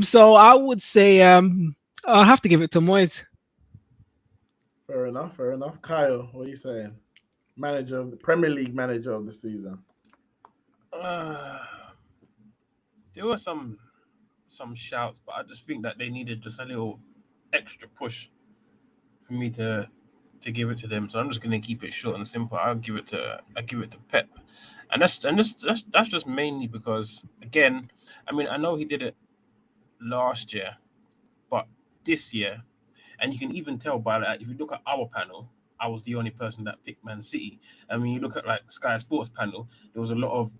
So I would say I'll have to give it to Moyes. Fair enough. Kyle, what are you saying? The Premier League manager of the season. There were some shouts, but I just think that they needed just a little extra push for me to give it to them. So I'm just gonna keep it short and simple. I give it to Pep, and that's just mainly because, again, I mean, I know he did it last year, but this year, and you can even tell by that, if you look at our panel, I was the only person that picked Man City. And when you look at like Sky Sports panel, there was a lot of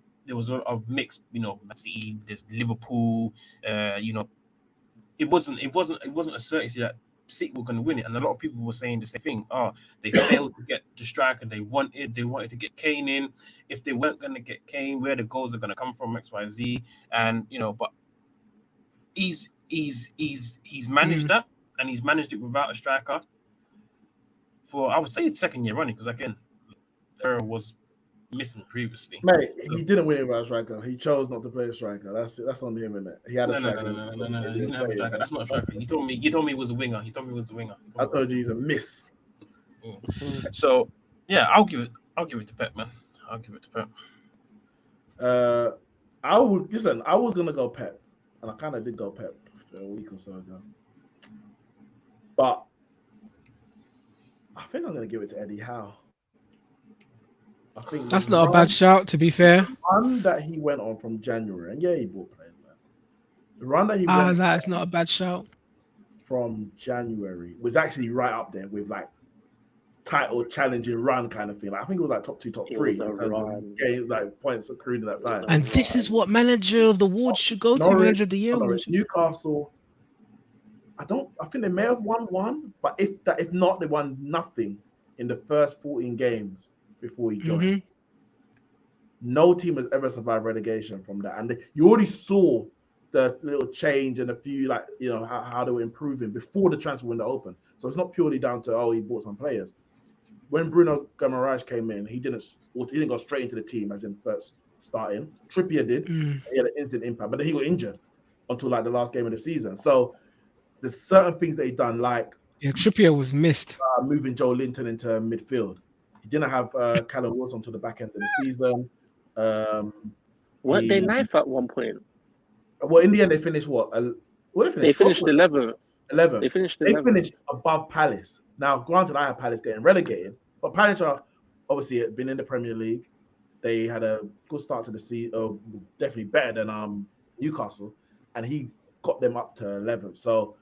mixed, Man City, there's Liverpool, it wasn't a certainty that City were going to win it, and a lot of people were saying the same thing. Oh, they failed to get the striker they wanted. They wanted to get Kane in. If they weren't going to get Kane, where the goals are going to come from, XYZ, and but he's managed that, and he's managed it without a striker for, I would say, it's second year running, because again, Error was missing previously. Mate, he didn't win it without a striker. He chose not to play a striker. That's on him, isn't it? He had a striker. No. He didn't have a striker. That's not a striker. You told me he was a winger. I told you he's a miss. So yeah, I'll give it to Pep, man. I'll give it to Pep. I was gonna go Pep, and I kind of did go Pep a week or so ago, but I think I'm gonna give it to Eddie Howe. I think that's not a bad shout, to be fair. The run that he went on from January, and yeah, he bought players. The run that he went that is not a bad shout. From January was actually right up there with like title challenging run kind of thing. Like, I think it was like top 2, top 3 in terms of games, like points accrued at that time. And this is what manager of the award should go to. Manager of the year. Newcastle. I think they may have won one, but if not, they won nothing in the first 14 games before he joined. Mm-hmm. No team has ever survived relegation from that, and you already saw the little change and a few, like, how they were improving before the transfer window opened. So it's not purely down to he bought some players. When Bruno Guimaraes came in, he didn't go straight into the team as in first starting. Trippier did. He had an instant impact, but then he got injured until like the last game of the season. So there's certain things that he done, like Trippier was missed. Moving Joe Linton into midfield. He didn't have Callum Wilson until the back end of the season. Weren't they ninth at one point? Well, in the end, they finished what? They finished 11th. 11th. They finished 11th. They finished above Palace. Now, granted, I had Palace getting relegated, but Palace are obviously been in the Premier League. They had a good start to the season, definitely better than Newcastle, and he got them up to 11th. So,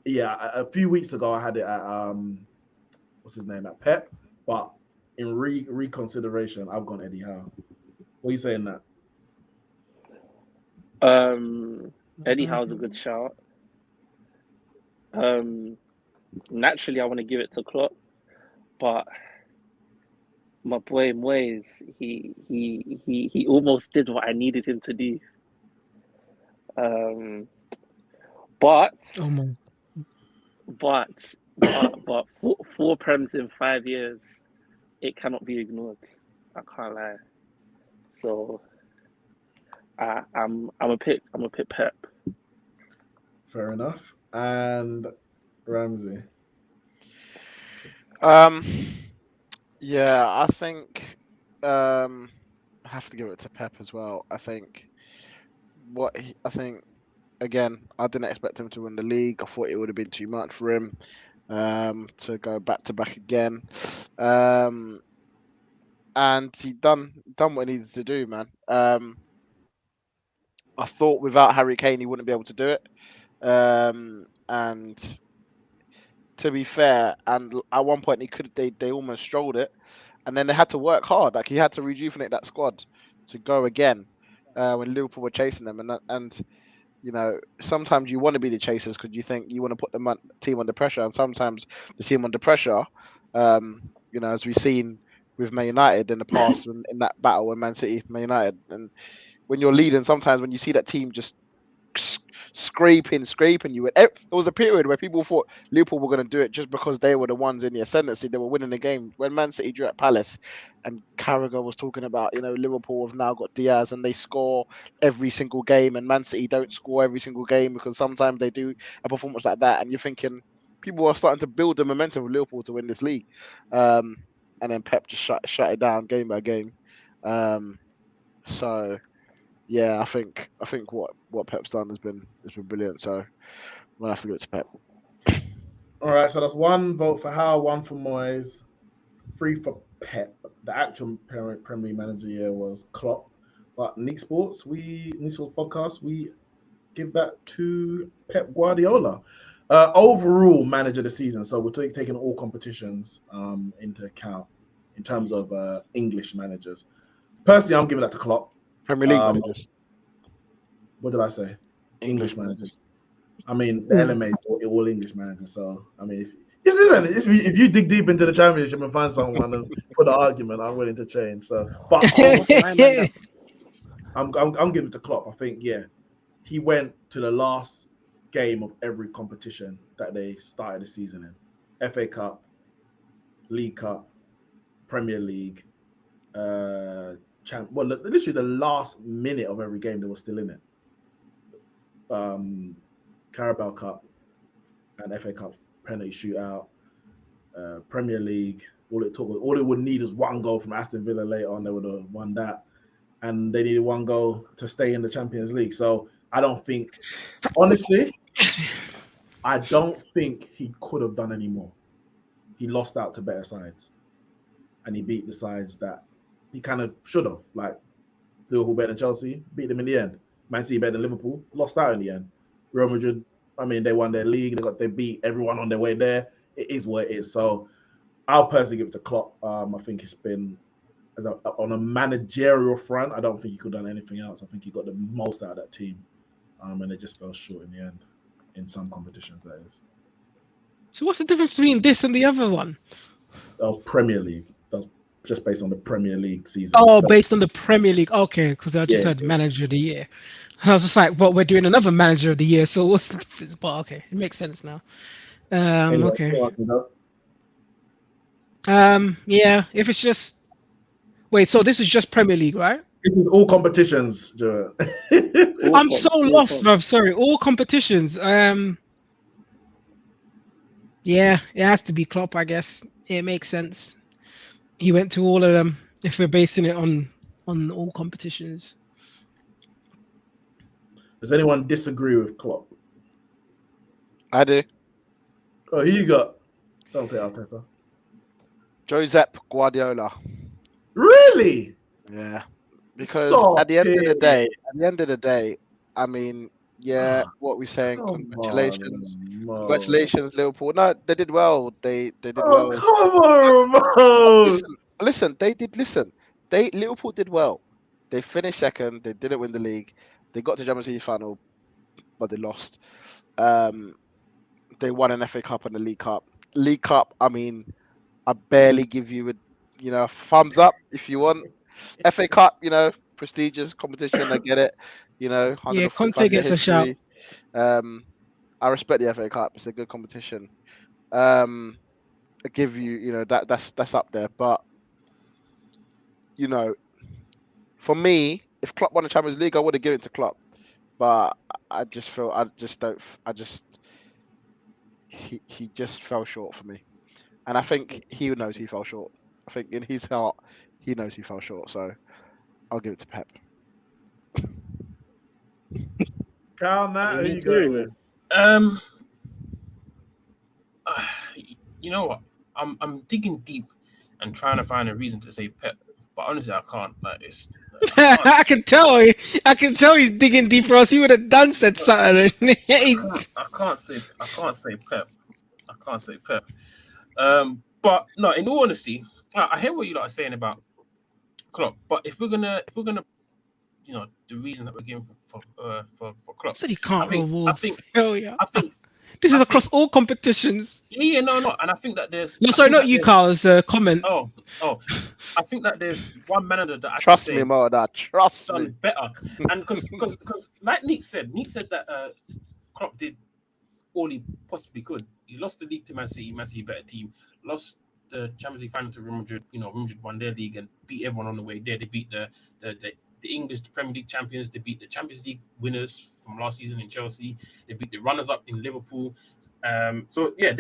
yeah, a few weeks ago, I had it at at Pep, but in reconsideration, I've gone Eddie Howe. What are you saying that? Eddie Howe's a good shout. Naturally, I want to give it to Klopp, but my boy Moyes, he almost did what I needed him to do. But four Prems in 5 years, it cannot be ignored. I can't lie. So I'm a pick Pep. Fair enough. And Ramsey. Yeah, I think I have to give it to Pep as well. I think again, I didn't expect him to win the league. I thought it would have been too much for him to go back to back again. And he done what he needed to do, man. I thought without Harry Kane he wouldn't be able to do it. And to be fair, and at one point they almost strolled it, and then they had to work hard. Like, he had to rejuvenate that squad to go again when Liverpool were chasing them, and you know, sometimes you want to be the chasers because you think you want to put the team under pressure, and sometimes the team under pressure, you know, as we've seen with Man United in the past, in that battle with Man United, and when you're leading, sometimes when you see that team just scraping you. There was a period where people thought Liverpool were going to do it just because they were the ones in the ascendancy. They were winning the game. When Man City drew at Palace, and Carragher was talking about, you know, Liverpool have now got Diaz and they score every single game, and Man City don't score every single game because sometimes they do a performance like that. And you're thinking people are starting to build the momentum of Liverpool to win this league, and then Pep just shut it down game by game. So. Yeah, I think what Pep's done has been brilliant. So I'm gonna have to give it to Pep. All right, so that's 1 vote for Howe, 1 for Moyes, 3 for Pep. The actual Premier League manager year was Klopp, but Neeks Sports podcast, we give that to Pep Guardiola. Overall manager of the season. So we're taking all competitions into account in terms of English managers. Personally, I'm giving that to Klopp. Premier League managers. What did I say? English managers. I mean, the LMA is all English managers. So, I mean, if you dig deep into the championship and find someone and put an argument, I'm willing to change. So, but I'm giving it to Klopp. I think, yeah, he went to the last game of every competition that they started the season in: FA Cup, League Cup, Premier League. Literally the last minute of every game they were still in it. Carabao Cup and FA Cup penalty shootout, Premier League. All it would need is 1 goal from Aston Villa later on. They would have won that, and they needed 1 goal to stay in the Champions League. So I don't think, honestly, I don't think he could have done any more. He lost out to better sides, and he beat the sides that he kind of should have, like Liverpool better than Chelsea, beat them in the end. Man City better than Liverpool, lost out in the end. Real Madrid, I mean, they won their league, they beat everyone on their way there. It is what it is. So I'll personally give it to Klopp. I think it's been on a managerial front. I don't think he could have done anything else. I think he got the most out of that team, and they just fell short in the end in some competitions. That is. So what's the difference between this and the other one? That was Premier League. Just based on the Premier League season. Oh, based on the Premier League. Okay, because I just had Manager of the Year. And I was just like, well, we're doing another Manager of the Year, so what's the difference? But okay, it makes sense now. Okay. Yeah, if it's just... Wait, so this is just Premier League, right? This is all competitions, Joe. I'm so lost, bruv. Sorry, all competitions. Yeah, it has to be Klopp, I guess. It makes sense. He went to all of them if we're basing it on all competitions. Does anyone disagree with Klopp? I do. Oh, who you got? Don't say Arteta. Josep Guardiola. Really? Yeah. Because at the end of the day, I mean, yeah, what we're saying, congratulations. Congratulations, Liverpool. No, they did well. They did well. Come on, Listen, Liverpool did well. They finished second. They didn't win the league. They got to Champions League final, but they lost. They won an FA Cup and a League Cup. League Cup, I mean, I barely give you a thumbs up if you want. FA Cup, prestigious competition. I get it. Yeah, Conte gets a shout. I respect the FA Cup. It's a good competition. I give you, that's up there. But for me, if Klopp won the Champions League, I would have given it to Klopp. But I just feel he just fell short for me, and I think he knows he fell short. I think in his heart, he knows he fell short. So I'll give it to Pep. Carl, Matt, who you going? You know what? I'm digging deep and trying to find a reason to say Pep, but honestly, I can't. Like it's. I can tell he's digging deep for us. He would have said something. I can't say Pep. I can't say Pep. But no, in all honesty, I hear what you lot are saying about Klopp. But if we're gonna the reason that we're giving for Klopp. Said he can't reward. I think Hell yeah. I This is think across all competitions. yeah, no, and I think that there's No, I sorry, think not that you, there's- Carl's comment. Oh, I think that there's one manager that I Trust could me, say Murder. Trust me. done better, and because like Neeks said that Klopp did all he possibly could. He lost the league to Man City. Man City better team. Lost the Champions League final to Real Madrid. Real Madrid won their league and beat everyone on the way there. They beat the English Premier League champions. They beat the Champions League winners from last season in Chelsea. They beat the runners-up in Liverpool. They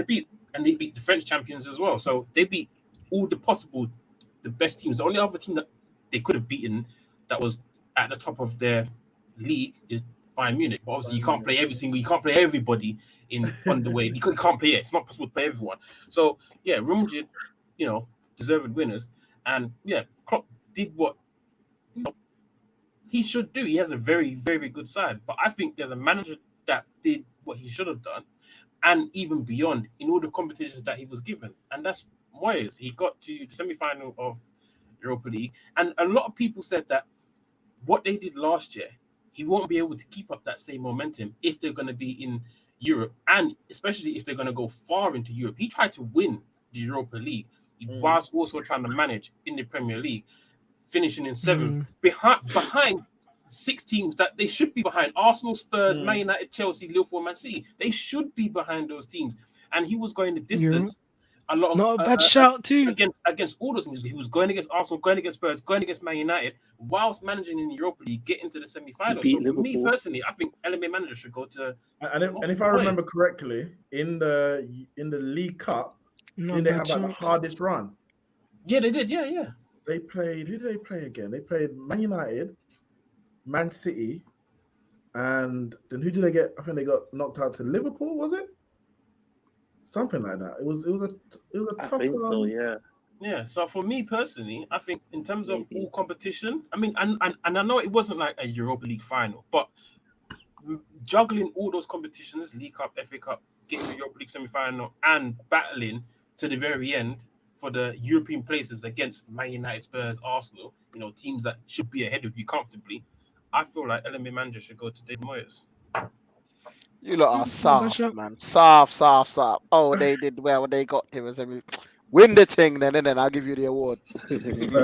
beat the French champions as well. So they beat all the best teams. The only other team that they could have beaten that was at the top of their league is Bayern Munich. But obviously, you can't play you can't play everybody on the way. You can't play it. It's not possible to play everyone. So yeah, Real Madrid, deserved winners, and yeah, Klopp did what he should do. He has a very, very good side, but I think there's a manager that did what he should have done, and even beyond in all the competitions that he was given, and that's Moyes. He got to the semi-final of Europa League, and a lot of people said that what they did last year, he won't be able to keep up that same momentum if they're going to be in Europe, and especially if they're going to go far into Europe. He tried to win the Europa League whilst also trying to manage in the Premier League, finishing in seventh behind 6 teams that they should be behind: Arsenal, Spurs, Man United, Chelsea, Liverpool, Man City. They should be behind those teams, and he was going the distance. A lot of not a bad shout too. Against all those things. He was going against Arsenal, going against Spurs, going against Man United, whilst managing in the Europa League, getting to the semi-final. So for me personally, I think LMA manager should go to. And if I remember correctly, in the League Cup, didn't they have the hardest run? Yeah, they did. Yeah. They played. Who did they play again? They played Man United, Man City, and then who did they get? I think they got knocked out to Liverpool. Was it? Something like that. It was a tough. I think so. Yeah. Yeah. So for me personally, I think in terms of all competition, I mean, and I know it wasn't like a Europa League final, but juggling all those competitions, League Cup, FA Cup, getting the Europa League semi-final, and battling to the very end for the European places against Man United, Spurs, Arsenal, teams that should be ahead of you comfortably. I feel like LMA manager should go to David Moyes. You lot are soft, man. Soft. Oh, they did well when they got him. Win the thing, then I'll give you the award.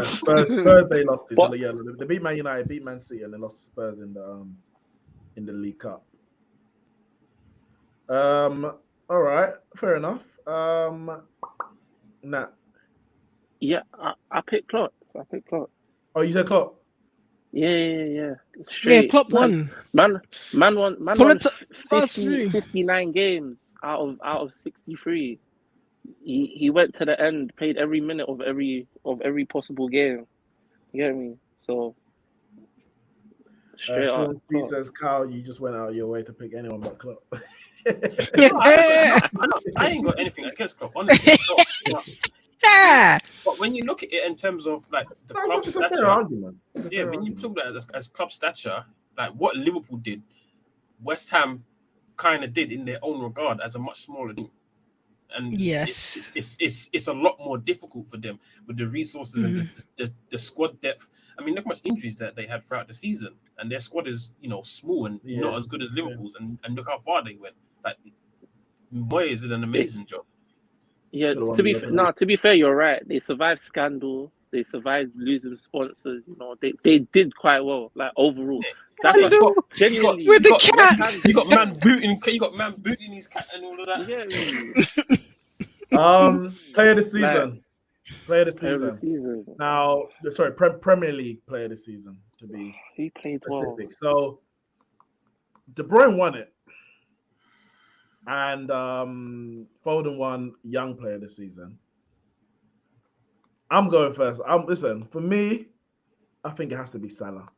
Spurs they lost it. They beat Man United, beat Man City, and they lost Spurs in the League Cup. All right, fair enough. Nat. Yeah, I picked Klopp. Oh, you said Klopp? Yeah. Straight. Yeah, Klopp won. Man won 59 games out of 63. He went to the end, played every minute of every possible game. You get me? So straight up. He says, Kyle, you just went out of your way to pick anyone but Klopp. I ain't got anything against Klopp, honestly. But when you look at it in terms of like the club stature, when you look at it as club stature, like what Liverpool did, West Ham kind of did in their own regard as a much smaller team, and it's a lot more difficult for them with the resources and the squad depth. I mean, look how much injuries that they had throughout the season, and their squad is small and not as good as Liverpool's, and look how far they went. Like Moyes did an amazing job. Yeah, to be fair, you're right. They survived scandal. They survived losing sponsors. They did quite well. Like overall, that's what genuinely. With the cat, you got man booting his cat and all of that. Yeah. Player of the season. Player of the season. Now, sorry, Premier League player of the season to be he played specific. well. So, De Bruyne won it. And Foden won Young Player of the Season. I'm going first. Listen, for me, I think it has to be Salah.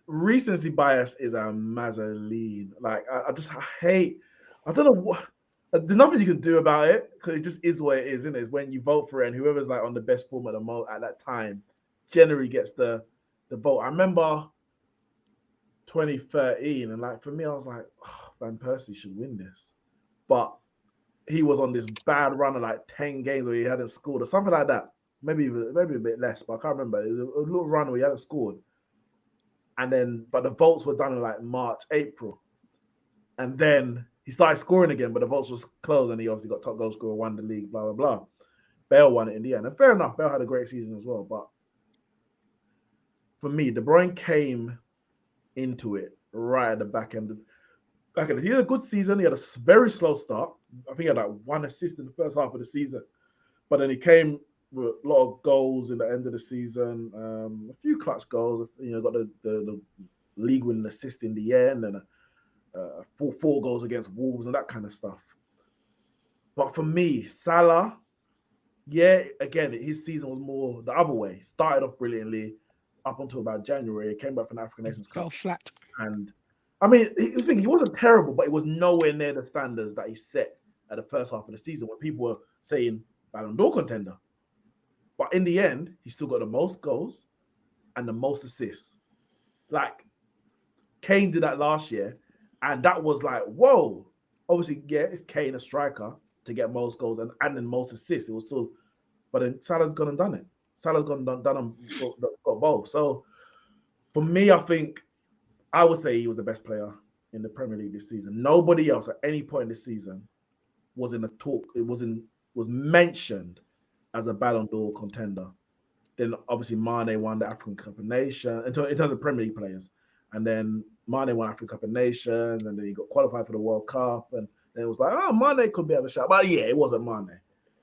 Recency bias is a mazzoline. Like I don't know what. There's nothing you can do about it because it just is what it is, isn't it? It's when you vote for it, and whoever's like on the best form at that time generally gets the vote. I remember 2013, and like for me, I was like, Van Persie should win this, but he was on this bad run of like 10 games where he hadn't scored or something like that. Maybe a bit less, but I can't remember. It was a little run where he hadn't scored, and then but the votes were done in like March, April, and then he started scoring again, but the votes was closed, and he obviously got top goal scorer, won the league, blah blah blah. Bale won it in the end, and fair enough, Bale had a great season as well. But for me, De Bruyne came into it right at the back end. He had a good season. He had a very slow start. I think he had like 1 assist in the first half of the season, but then he came with a lot of goals in the end of the season. A few clutch goals. Got the league winning assist in the end, and four goals against Wolves and that kind of stuff. But for me, Salah, again, his season was more the other way. Started off brilliantly up until about January. He came back from the African Nations Cup. Fell flat. And I mean, he wasn't terrible, but it was nowhere near the standards that he set at the first half of the season when people were saying Ballon d'Or contender. But in the end, he still got the most goals and the most assists. Like, Kane did that last year, and that was like, whoa. Obviously, it's Kane, a striker, to get most goals and then most assists. It was still, but then Salah's gone and done it. Salah's gone and done and got both. So, for me, I would say he was the best player in the Premier League this season. Nobody else at any point this season was in the talk. It was mentioned as a Ballon d'Or contender. Then obviously Mane won the African Cup of Nations in terms of Premier League players, and then Mane won African Cup of Nations, and then he got qualified for the World Cup, and then it was like, Mane could be able to shout, but yeah, it wasn't Mane.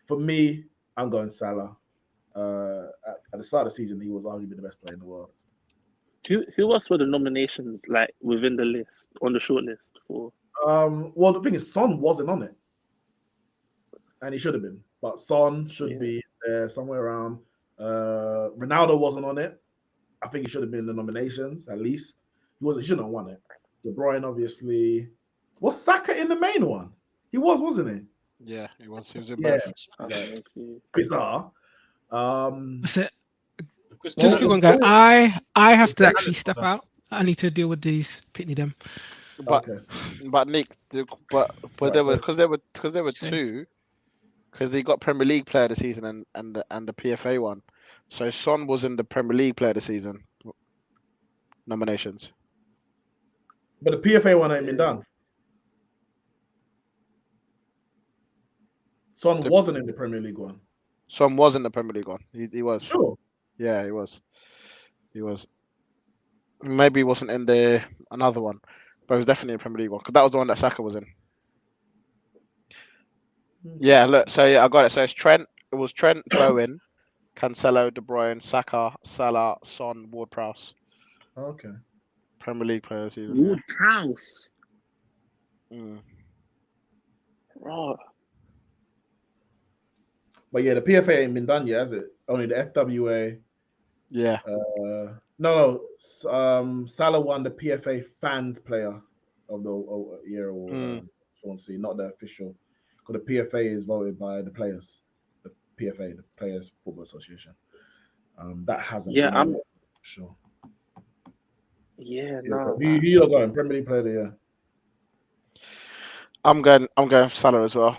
For me, I'm going Salah. At the start of the season, he was arguably the best player in the world. Who else were the nominations like within the list, on the short list for? Well, the thing is, Son wasn't on it, and he should have been. But Son should be there somewhere around. Ronaldo wasn't on it. I think he should have been in the nominations at least. He shouldn't have won it. De Bruyne, obviously. Was Saka in the main one? He wasn't he? Yeah, he was. He was in both. Bizarre. That's it. Just quick one, guy. I have to actually step out. I need to deal with these pitney them. But Nick, but there were because there were two, because he got Premier League Player of the Season and the PFA one. So Son was in the Premier League Player of the Season nominations. But the PFA one ain't been done. Son wasn't in the Premier League one. Son was in the Premier League one. He was. Sure. Yeah, he was. He was. Maybe he wasn't in the another one, but he was definitely in the Premier League one because that was the one that Saka was in. Yeah, look. So I got it. So it's Trent. It was Trent, Bowen, Cancelo, De Bruyne, Saka, Salah, Son, Ward-Prowse. Okay. Premier League Player of the Season. Ward-Prowse. Bro. But yeah, the PFA ain't been done yet, has it? Only the FWA. Yeah. No. Salah won the PFA Fans Player of the Year award. Swansea, not the official. Because the PFA is voted by the players. The PFA, the Players Football Association. That hasn't. Yeah, been sure. Yeah, no. Who you going? Premier League Player of the Year. I'm going for Salah as well.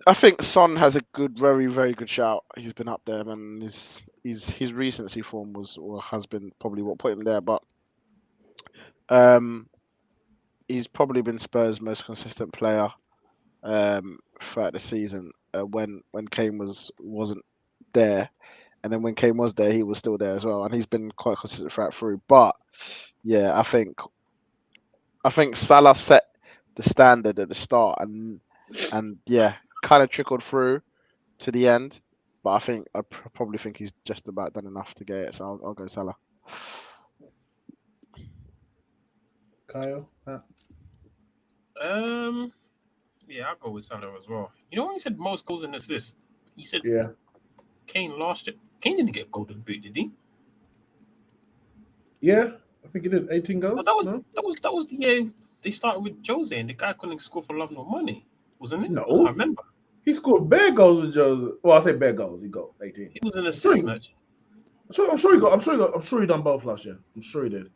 I think Son has a very, very good shout. He's been up there, and his recency form has been probably what put him there. But he's probably been Spurs' most consistent player throughout the season. When Kane wasn't there, and then when Kane was there, he was still there as well, and he's been quite consistent through. But yeah, I think Salah set the standard at the start, and yeah, kind of trickled through to the end. But I probably think he's just about done enough to get it. So I'll go Salah. Kyle? Yeah, I'll go with Salah as well. You know when he said most goals and assists? He said Kane last year. Kane didn't get golden boot, did he? Yeah, I think he did 18 goals. No, that was the year they started with Jose, and the guy couldn't score for love nor money, wasn't it? No, I remember. He scored bare goals with Jose. Well, I say bare goals. He got 18. It was an assist match. I'm sure he done both last year. I'm sure he did.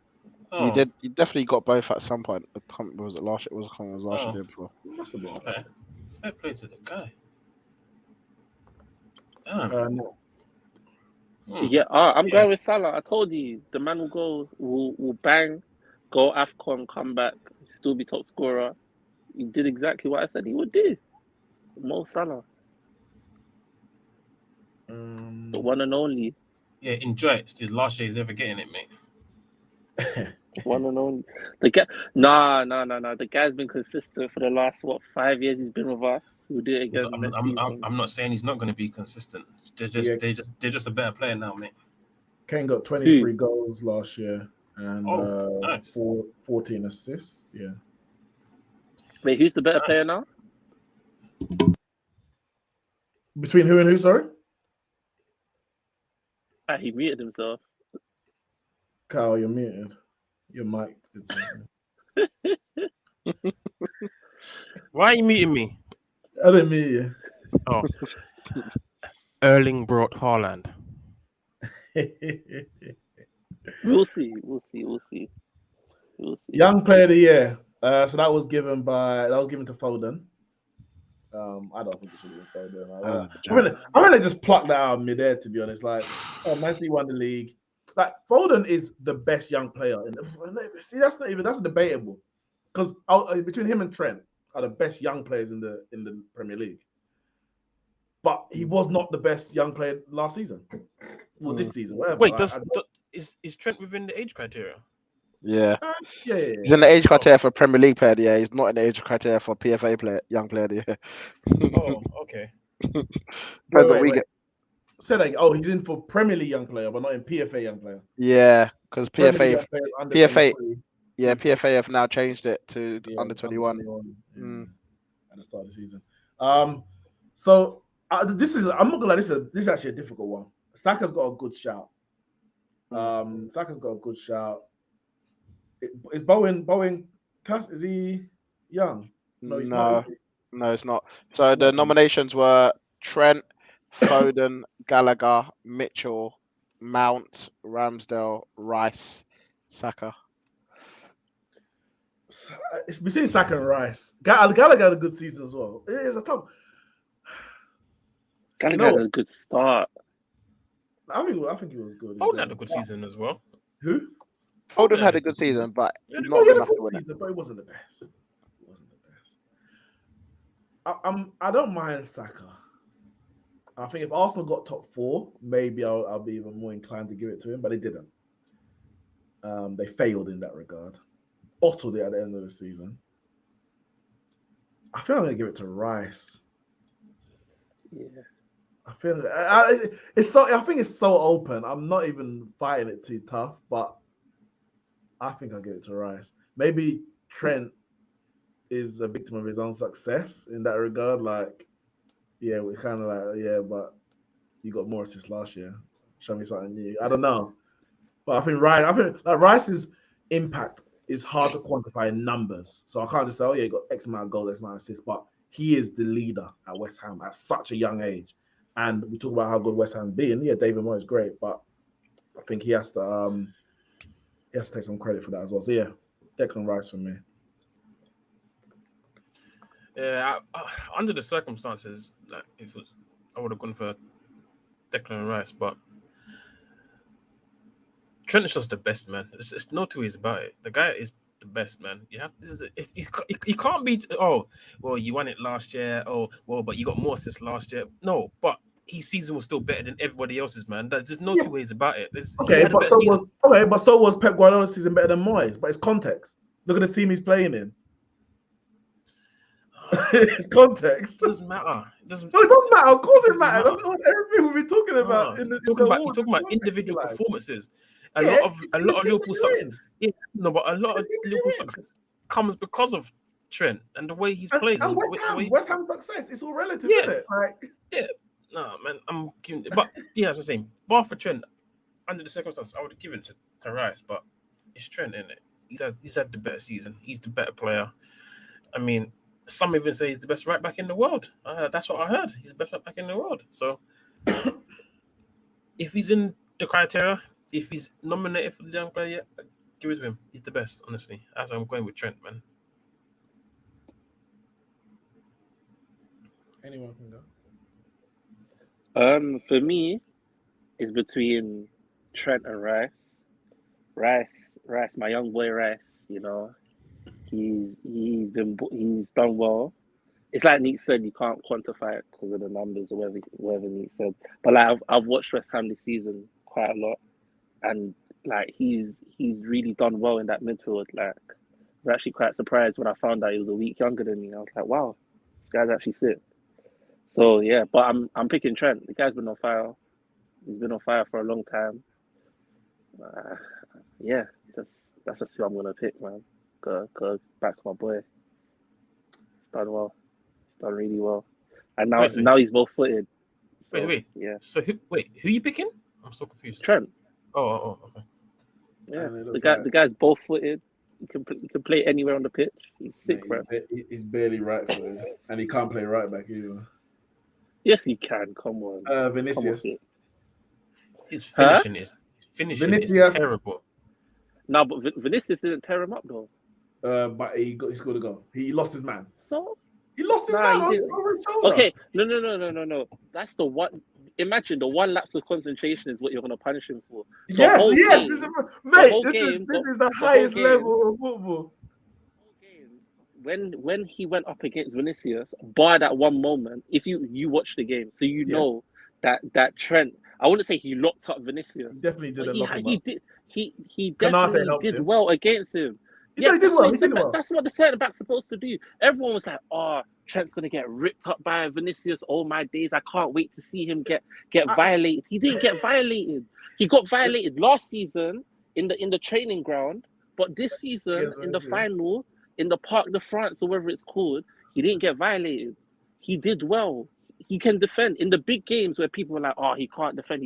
Oh. He definitely got both at some point. Was it last year? It was last year before. Must have been. Okay. Fair play to the guy. Damn. Yeah, I'm going with Salah. I told you the man will go, will bang, go AFCON, come back, still be top scorer. He did exactly what I said he would do. Mo Salah, the one and only. Yeah, enjoy it. It's his last year he's ever getting it, mate. One and only. The guy, nah. The guy's been consistent for the last 5 years. He's been with us. We'll do it again next season. I'm not saying he's not going to be consistent. They're just a better player now, mate. Kane got 23 goals last year and nice. 14 assists. Yeah. Wait, who's the better player now? Between who and who? Sorry. He muted himself. Kyle, you're muted. Your mic did something. Why are you muting me? I didn't mute you. Oh. Erling brought Haaland. We'll see. Young player of the year. So that was given to Foden. I don't think it should have been Foden. I mean, they just plucked that out of midair, to be honest. Like, Man City won the league. Like, Foden is the best young player. See, that's debatable. Because between him and Trent are the best young players in the Premier League. But he was not the best young player last season. Well, this season, whatever. Wait, is Trent within the age criteria? Yeah. Yeah. He's in the age criteria for Premier League player of the year. He's not in the age criteria for PFA young player of the year. Oh, okay. Wait. Say that again. Oh, he's in for Premier League young player, but not in PFA young player. Yeah, because PFA have now changed it to under 21. At the start of the season. So this is, I'm not gonna lie, this is actually a difficult one. Saka's got a good shout. Is Bowen is he young? No, he's not. No, it's not. So the nominations were Trent, Foden, Gallagher, Mitchell, Mount, Ramsdale, Rice, Saka. It's between Saka and Rice. Gallagher had a good season as well. It is a tough. Gallagher had a good start. I think he was good. Foden had a good season as well. Who? Foden had a good season, but not enough to win it. But it wasn't the best. I don't mind Saka. I think if Arsenal got top 4, maybe I'll be even more inclined to give it to him, but they didn't. They failed in that regard. Bottled it at the end of the season. I feel I'm going to give it to Rice. Yeah. I feel it's so. I think it's so open. I'm not even fighting it too tough, but I think I'll give it to Rice. Maybe Trent is a victim of his own success in that regard. Like, yeah, we're kind of like, yeah, but you got more assists last year. Show me something new. I don't know, but I think Rice's impact is hard to quantify in numbers. So I can't just say, oh yeah, he got X amount of goals, X amount of assists, but he is the leader at West Ham at such a young age. And we talk about how good West Ham being. Yeah, David Moyes is great, but I think he has to take some credit for that as well. So yeah, Declan Rice for me. Yeah, under the circumstances, like I would have gone for Declan Rice, but Trent is just the best, man. It's no two ways about it. The guy is the best, man. You have you can't be. Oh, well, you won it last year. Oh, well, but you got more assists last year. No, but his season was still better than everybody else's, man. There's no two ways about it. But so was Pep Guardiola's season better than Moyes. But it's context. Look at the team he's playing in. It's context. It doesn't matter. No, it doesn't matter. Of course it matters. That's everything we've been talking about. You're talking about individual performances. A lot of Liverpool success. Yeah, no, but a lot of Liverpool success comes because of Trent and the way he's played. And West Ham success, it's all relative, isn't it? Yeah. No, man, I'm giving it. But yeah, as I was saying, bar for Trent, under the circumstances, I would have given it to Rice, but it's Trent, isn't it? He's had the better season. He's the better player. I mean, some even say he's the best right back in the world. That's what I heard. He's the best right back in the world. So if he's in the criteria, if he's nominated for the young player, give it to him. He's the best, honestly. That's why I'm going with Trent, man. Anyone can go. For me, is between Trent and Rice. Rice, my young boy Rice. You know, he's done well. It's like Neeks said, you can't quantify it because of the numbers or whatever Neeks said. But like I've watched West Ham this season quite a lot, and like he's really done well in that midfield. Like I was actually quite surprised when I found out he was a week younger than me. I was like, wow, this guy's actually sick. So yeah, but I'm picking Trent. The guy's been on fire. He's been on fire for a long time. Yeah, that's just who I'm gonna pick, man. Go back my boy. He's done well. He's done really well. And now he's both footed. So, wait. Yeah. So who you picking? I'm so confused. Trent. Oh, okay. Yeah. The guy's both footed. He can play anywhere on the pitch. He's sick, bro. He's barely right footed, and he can't play right back either. Yes, he can. Come on. Vinicius. His finishing is terrible. No, but Vinicius didn't tear him up though. But he scored a goal. He lost his man. So he lost his man over his shoulder. Okay, no. That's the one. Imagine the one lapse of concentration is what you're gonna punish him for. Yes. Game, this is the highest level of football. When he went up against Vinicius, bar that one moment, if you watch the game, so you know that Trent. I wouldn't say he locked up Vinicius. He definitely didn't lock him up. He definitely did well against him. Yeah, that's what the centre back's supposed to do. Everyone was like, "Oh, Trent's gonna get ripped up by Vinicius. Oh my days, I can't wait to see him get violated." He didn't get violated. He got violated last season in the training ground, but this season in the final in the Parc de France or whatever it's called, he didn't get violated. He did well. He can defend in the big games where people were like, "Oh, he can't defend.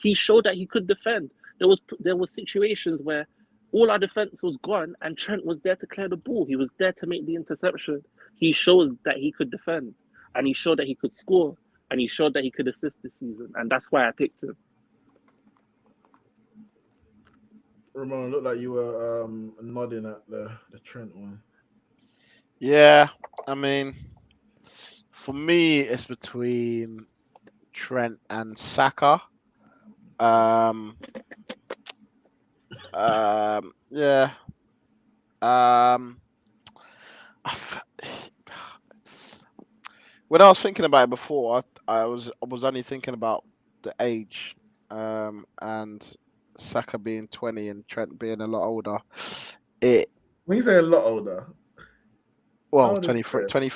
He showed that he could defend. There was situations where all our defense was gone and Trent was there to clear the ball. He was there to make the interception. He showed that he could defend, and he showed that he could score, and he showed that he could assist this season, and that's why I picked him. Ramon, looked like you were nodding at the Trent one. Yeah, I mean, for me, it's between Trent and Saka. Yeah. When I was thinking about it before, I was only thinking about the age, and Saka being 20 and Trent being a lot older. When you say a lot older, well, 23. Trent,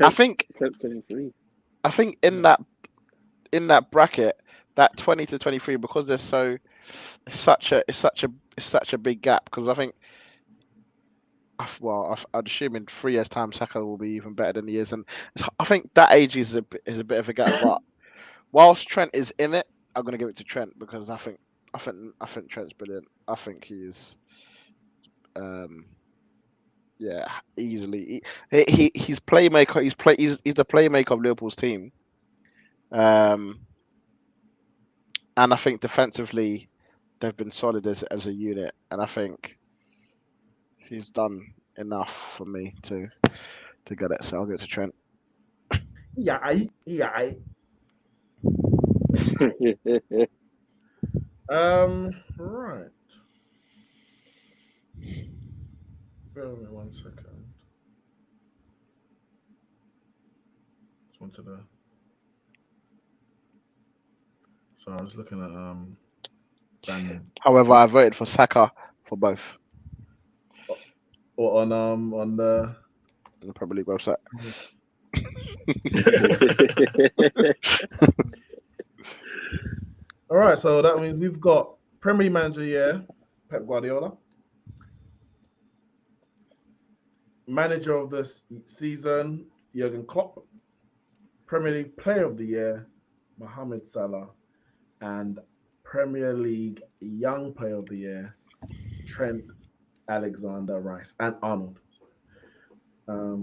I think 23. I think in that bracket, that 20 to 23, because they're so, it's such a big gap. Because I think, I'd assume in 3 years' time, Saka will be even better than he is, and I think that age is a bit of a gap. But whilst Trent is in it, I'm gonna give it to Trent because I think Trent's brilliant. I think he's, yeah, easily he's playmaker. He's the playmaker of Liverpool's team. And I think defensively, they've been solid as a unit, and I think he's done enough for me to get it. So I'll go to Trent. Yeah. Right. Bear with me 1 second. Just wanted to. So I was looking at Daniel. However, I voted for Saka for both. Or on the Premier League website. All right, so that means we've got Premier League Manager of the Year, Pep Guardiola. Manager of the season, Jurgen Klopp. Premier League Player of the Year, Mohamed Salah. And Premier League Young Player of the Year, Trent Alexander-Rice and Arnold. All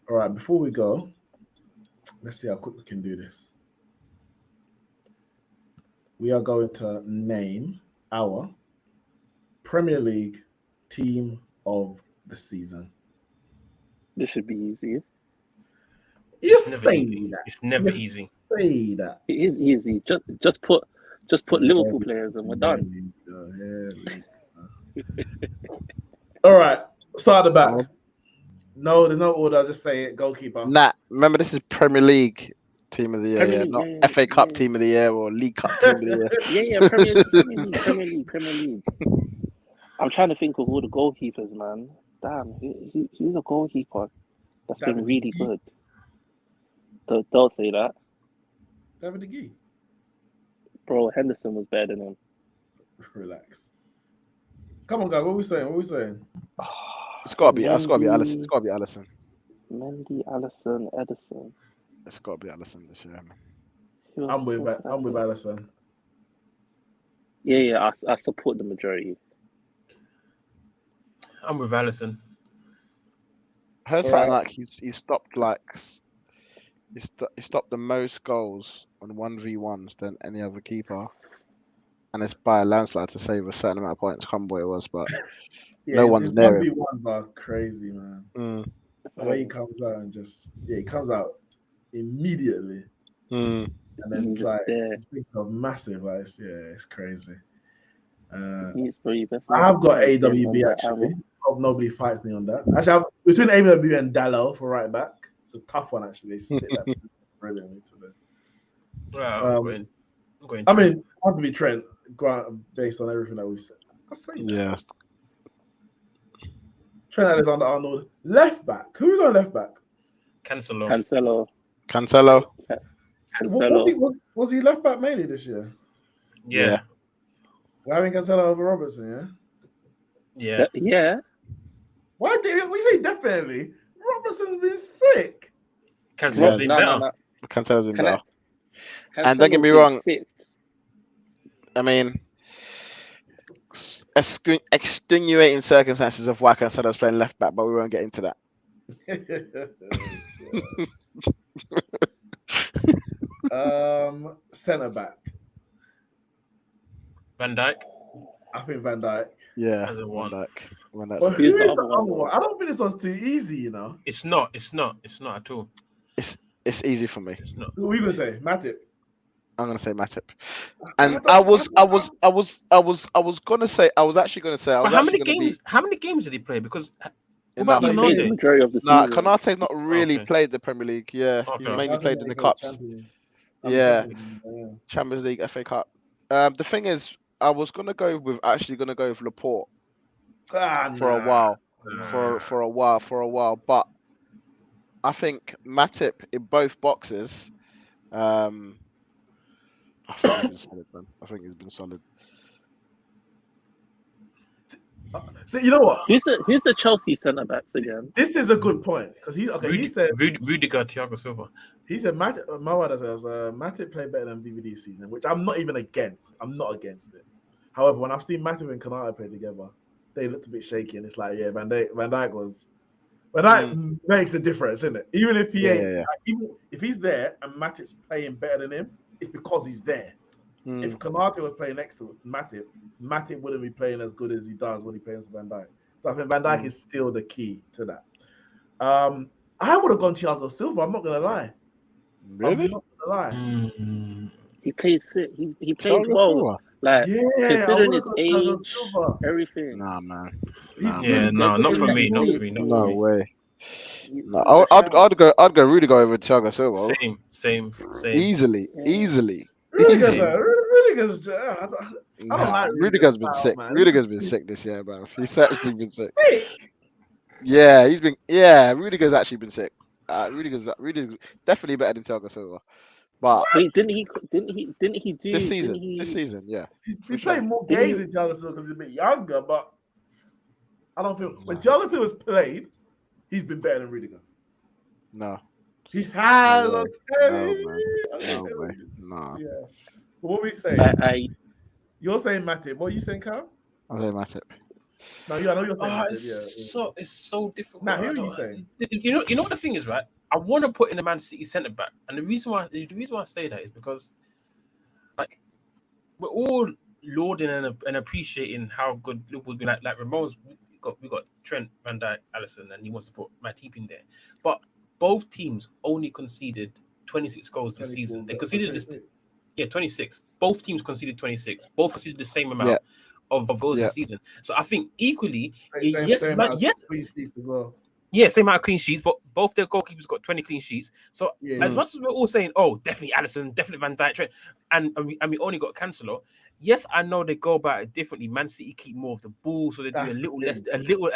right, before we go, let's see how quick we can do this. We are going to name our Premier League Team of the Season. This should be easy. It's never easy. It's never easy. Say that. It is easy. Just put Liverpool players and we're done. All right, start at the back. No, there's no order. Just say it. Goalkeeper. Nah, remember this is Premier League Team of the Year, not FA Cup Team of the Year or League Cup Team of the Year. Yeah, Premier League. I'm trying to think of all the goalkeepers, man. Damn, he's a goalkeeper that's been really good. Don't say that. David De Gea. Bro, Henderson was better than him. Relax. Come on, guys. What are we saying? It's gotta be Alisson. It's gotta be Alisson. Mendy, Alisson, Edison. It's gotta be Alisson this year, man. I'm with Alisson. Yeah. I support the majority. I'm with Alisson. I heard something like he stopped he stopped the most goals on 1v1s than any other keeper, and it's by a landslide to save a certain amount of points. Can't remember what it was, but no one's near him. 1v1s are crazy, man. The way he comes out and he comes out immediately, and then it's like it's massive. Like it's crazy. I have got AWB actually. Hope nobody fights me on that. Actually, I'm between AWB and Dallo for right back. It's a tough one actually. They split that brilliantly today. I'm going. I mean, I have to be Trent, based on everything that we've said. I say that. Yeah. Trent Alexander-Arnold, left back. Who we got left back? Cancelo. Was he left back mainly this year? Yeah. We're having Cancelo over Robertson, yeah? Yeah. Why did we say definitely? Robertson's been sick. Cancelo's been better. Cancelo's been better. And don't get me wrong. I mean, extenuating circumstances of why Cancelo's playing left back, but we won't get into that. Centre back. Van Dijk. I think Van Dijk. Yeah, as a one. Well, who is the other one? I don't think this one's too easy, you know. It's not at all. It's easy for me. It's not. Who are you gonna say? Matip. I'm gonna say Matip. And I was actually gonna say. How many games did he play? Because majority of the season. Konate's not really played the Premier League. Yeah, he mainly played in the cups. Champions League, FA Cup. The thing is, I was gonna go with Laporte for a while, but I think Matip in both boxes. I think he's been solid, man. I think he's been solid. So you know what? Who's the Chelsea centre backs again? This is a good point because he said Rudiger, Thiago Silva. He said Matip played better than DVD season, which I'm not even against. I'm not against it. However, when I've seen Matip and Konate play together, they looked a bit shaky, and it's like, yeah, Van Dijk makes a difference, isn't it? Even if he ain't, even if he's there and Matip's playing better than him, it's because he's there. If Konate was playing next to Matip wouldn't be playing as good as he does when he plays Van Dijk. So I think Van Dijk is still the key to that. I would have gone Thiago Silva. I'm not gonna lie. Really? I'm not gonna lie. He played sick. He played well. Like considering his age, everything. Nah, man. Not for me. No way. No, I'd go Rudiger over Thiago Silva. Same. Easily. Rudiger's. I don't like Rudiger's been sick. Man. Rudiger's been sick this year, bro. He's actually been sick. Sick? Yeah, he's been. Yeah, Rudiger's actually been sick. Rudiger's definitely better than Thiago Silva. But wait, didn't he do this season? This season, yeah. He played more games than Thiago Silva because he's a bit younger, but I don't feel when Thiago Silva's played, he's been better than Rudiger. No. He has. No way. No. Yeah. What are we saying? You're saying Matip. What are you saying, Carl? I'm saying Matip. No, I know you're saying Matip. It's so difficult. Now, who are you saying? You know what the thing is, right? I want to put in a Man City centre back, and the reason why I say that is because, like, we're all lauding and appreciating how good Liverpool's been. Like Ramon's, we got Trent, Van Dijk, Alisson, and he wants to put Matip in there. But both teams only conceded 26 goals this season. They conceded this. Yeah, 26. Both teams conceded 26. Both conceded the same amount of goals this season. So I think equally, yes, same amount of clean sheets, but both their goalkeepers got 20 clean sheets. So as much as we're all saying, oh, definitely Alisson, definitely Van Dijk, Trent, and we only got Cancelo. Yes, I know they go about it differently. Man City keep more of the ball, so they do a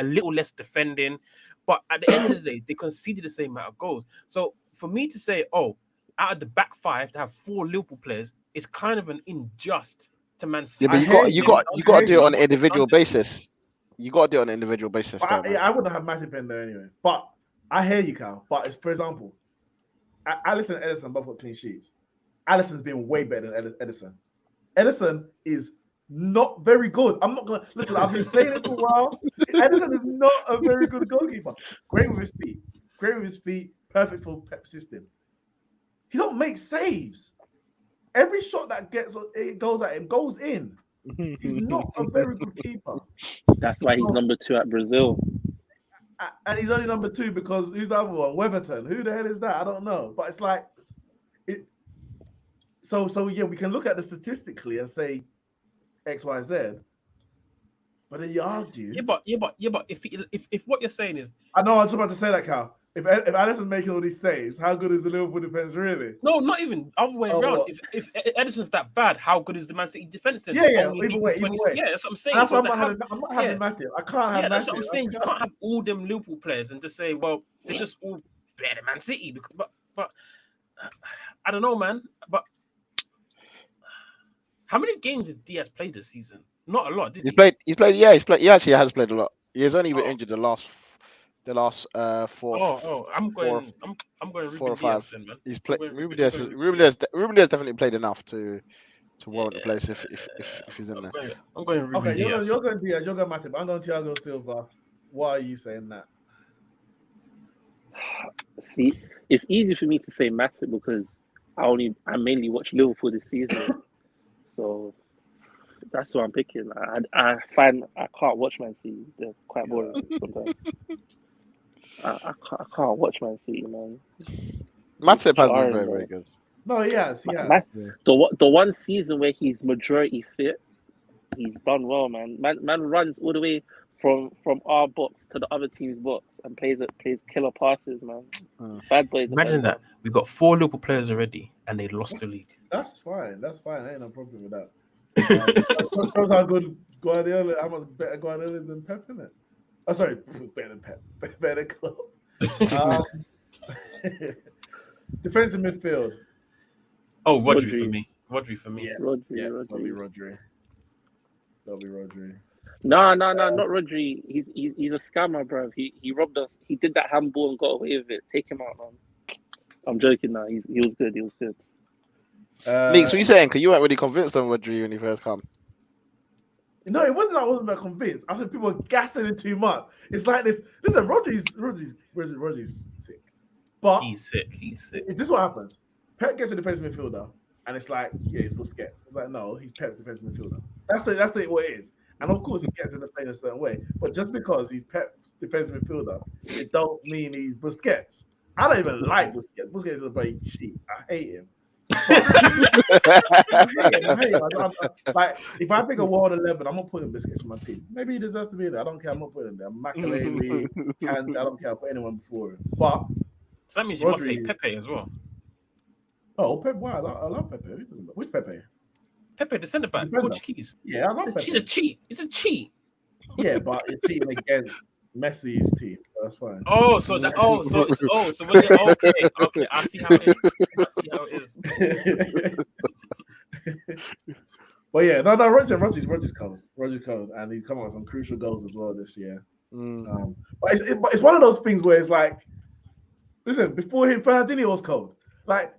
little less defending. But at the end of the day, they conceded the same amount of goals. So for me to say, oh, out of the back five to have 4 Liverpool players is kind of an unjust to Man City. Yeah, but you got to do it on an individual basis. You got to do it on an individual basis. I wouldn't have Matip in there anyway. But I hear you, Cal. But it's, for example, Alisson and Ederson both got clean sheets. Alisson's been way better than Ederson. Ederson is not very good. I'm not gonna listen. I've been saying it for a while. Ederson is not a very good goalkeeper. Great with his feet. Perfect for Pep's system. He don't make saves. Every shot that goes at him goes in. He's not a very good keeper. That's why he's number 2 at Brazil. And he's only number 2 because who's the other one? Weatherton. Who the hell is that? I don't know. But it's like So yeah, we can look at the statistically and say X, Y, Z. But then you argue. Yeah, but if what you're saying is, I know I was about to say that, Cal. If Ederson's making all these saves, how good is the Liverpool defense really? No, not even other way around. What? If Ederson's that bad, how good is the Man City defense then? Yeah, either way. Yeah, that's what I'm saying. That's why I'm not having Matip. I can't have Matip. That's what I'm saying. You can't have all them Liverpool players and just say, well, they're just all better than Man City. But I don't know, man. But how many games did Diaz play this season? Not a lot, did he? He's played. He actually has played a lot. He has only been injured the last 4. I'm going 4 or 5. Then, man. He's played. Ruben Diaz definitely played enough to warrant the place if he's in there. I'm going Ruben Diaz. You're going Diaz. You're going Matip. I'm going Thiago Silva. Why are you saying that? See, it's easy for me to say Matip because I mainly watch Liverpool this season, so that's what I'm picking. I find I can't watch Man City. They're quite boring sometimes. I can't watch Man City, man. Matip has been very, very good. No, he has. The one season where he's majority fit, he's done well, man. Man runs all the way from our box to the other team's box and plays killer passes, man. Bad boy. Imagine that. We've got 4 Liverpool players already and they lost the league. That's fine. I ain't no problem with that. Shows how good Guardiola, how much better Guardiola is than Pep, isn't it? Oh, sorry, better than Pep, better than Klopp. Defensive midfield. Oh, Rodri for me. Yeah, Rodri. That'll be Rodri. No, not Rodri. He's a scammer, bro. He robbed us. He did that handball and got away with it. Take him out, man. I'm joking now. He was good. Neeks, what are you saying? Because you weren't really convinced on Rodri when he first come. No, it wasn't. I wasn't that convinced. I think people were gassing him too much. It's like this. Listen, Rodri's sick. But he's sick. This is what happens. Pep gets a defensive midfielder, and it's like, yeah, he's Busquets. It's like, no, he's Pep's defensive midfielder. That's what it is. And of course, he gets in the play in a certain way. But just because he's Pep's defensive midfielder, it don't mean he's Busquets. I don't even like Busquets. Busquets is a very cheap. I hate him. I hate him. Like, if I pick a World 11, I'm not putting Busquets in my team. Maybe he deserves to be there. I don't care. I'm not putting him there. Makelele, I don't care. I'll put anyone before him. But so that means you must take Pepe as well. Oh, Pepe! Wow, I love Pepe. Which Pepe? Pepe, the centre back, Portuguese. Yeah, I love Pepe. He's a cheat. It's a cheat. Yeah, but you're cheating against Messi's team. So that's fine. So when you're okay. I see how it is. But yeah, no, Rodri's cold. Rodri's cold, and he's come up with some crucial goals as well this year. But it's one of those things where it's like, listen, before him, Fernandinho was cold. Like,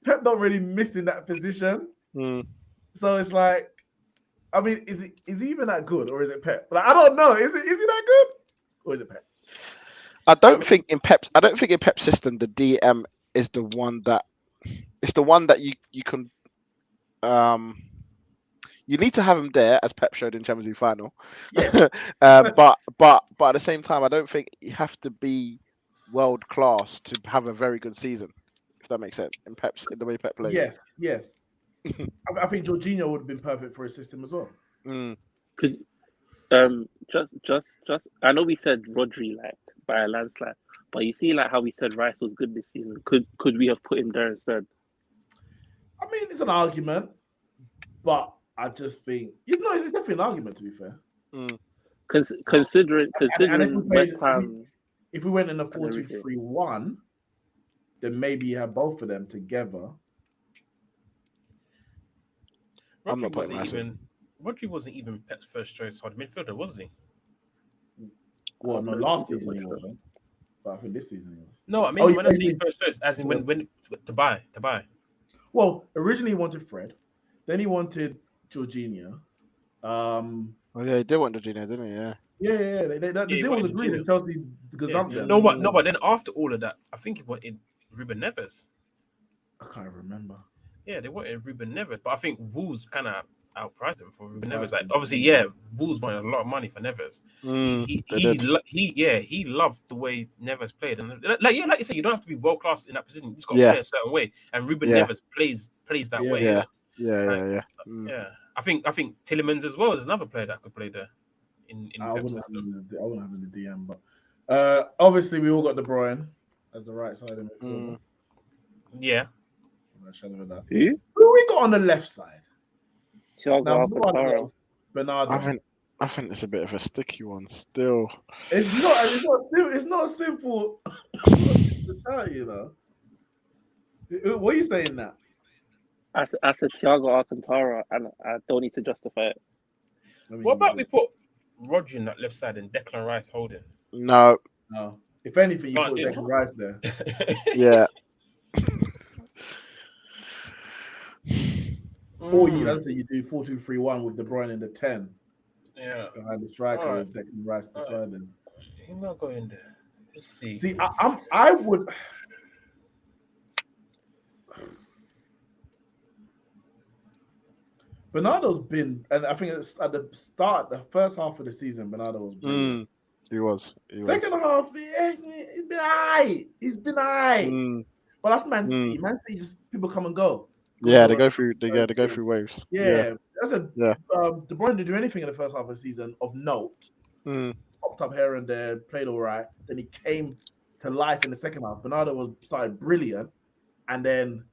Pep not really missing that position. So it's like, I mean, is he even that good, or is it Pep? Like, I don't know. Is he that good, or is it Pep? I don't think in Pep's system the DM is the one that you can you need to have him there, as Pep showed in Champions League final. Yeah. But at the same time, I don't think you have to be world class to have a very good season. If that makes sense, in the way Pep plays. Yes. I think Jorginho would have been perfect for his system as well. Could just I know we said Rodri like by a landslide, but you see like how we said Rice was good this season. Could we have put him there instead? I mean, it's an argument, but I just think it's definitely an argument, to be fair. Considering and West Ham, if we went in a 4-2-3-1, then maybe you have both of them together. Rodri wasn't even Pep's first choice hard midfielder, was he? Well, no, last season he wasn't, but I think this season he was. No, I mean when I say first choice, as in when to buy. Well, originally he wanted Fred, then he wanted Jorginho. Oh yeah, he did want Jorginho, didn't he? Yeah. Yeah. The deal was agreed in Chelsea. But then after all of that, I think he wanted Ruben Neves. I can't remember. Yeah, they wanted Ruben Neves, but I think Wolves kind of outpriced him for Ruben Neves. Like obviously, Wolves wanted a lot of money for Neves. He loved the way Neves played, and like you said, you don't have to be world class in that position. You just got to play a certain way, and Ruben Neves plays that way. Yeah. I think Tielemans as well is another player that could play there. I wouldn't have him in the DM, but obviously we all got De Bruyne as the right side of midfield. Yeah. Who we got on the left side? Thiago Bernardo. I think it's a bit of a sticky one still. It's not simple to tell, you know. What are you saying now? I said Thiago Alcantara, and I don't need to justify it. What about we put Rodri on that left side and Declan Rice holding? No. If anything, you put Declan Rice there. Yeah. Or you do 4-2-3-1 with De Bruyne in the 10. Yeah. Behind the striker with Declan Rice beside him. He's not going there. Let's see. See, I would. Bernardo's been, and I think it's at the start, the first half of the season, Bernardo was brilliant. He was. Second half, he's been alright. But that's Man City. Man City, just people come and go. They go through waves. That's De Bruyne didn't do anything in the first half of the season of note. Popped up here and there, played all right. Then he came to life in the second half. Bernardo started brilliant, and then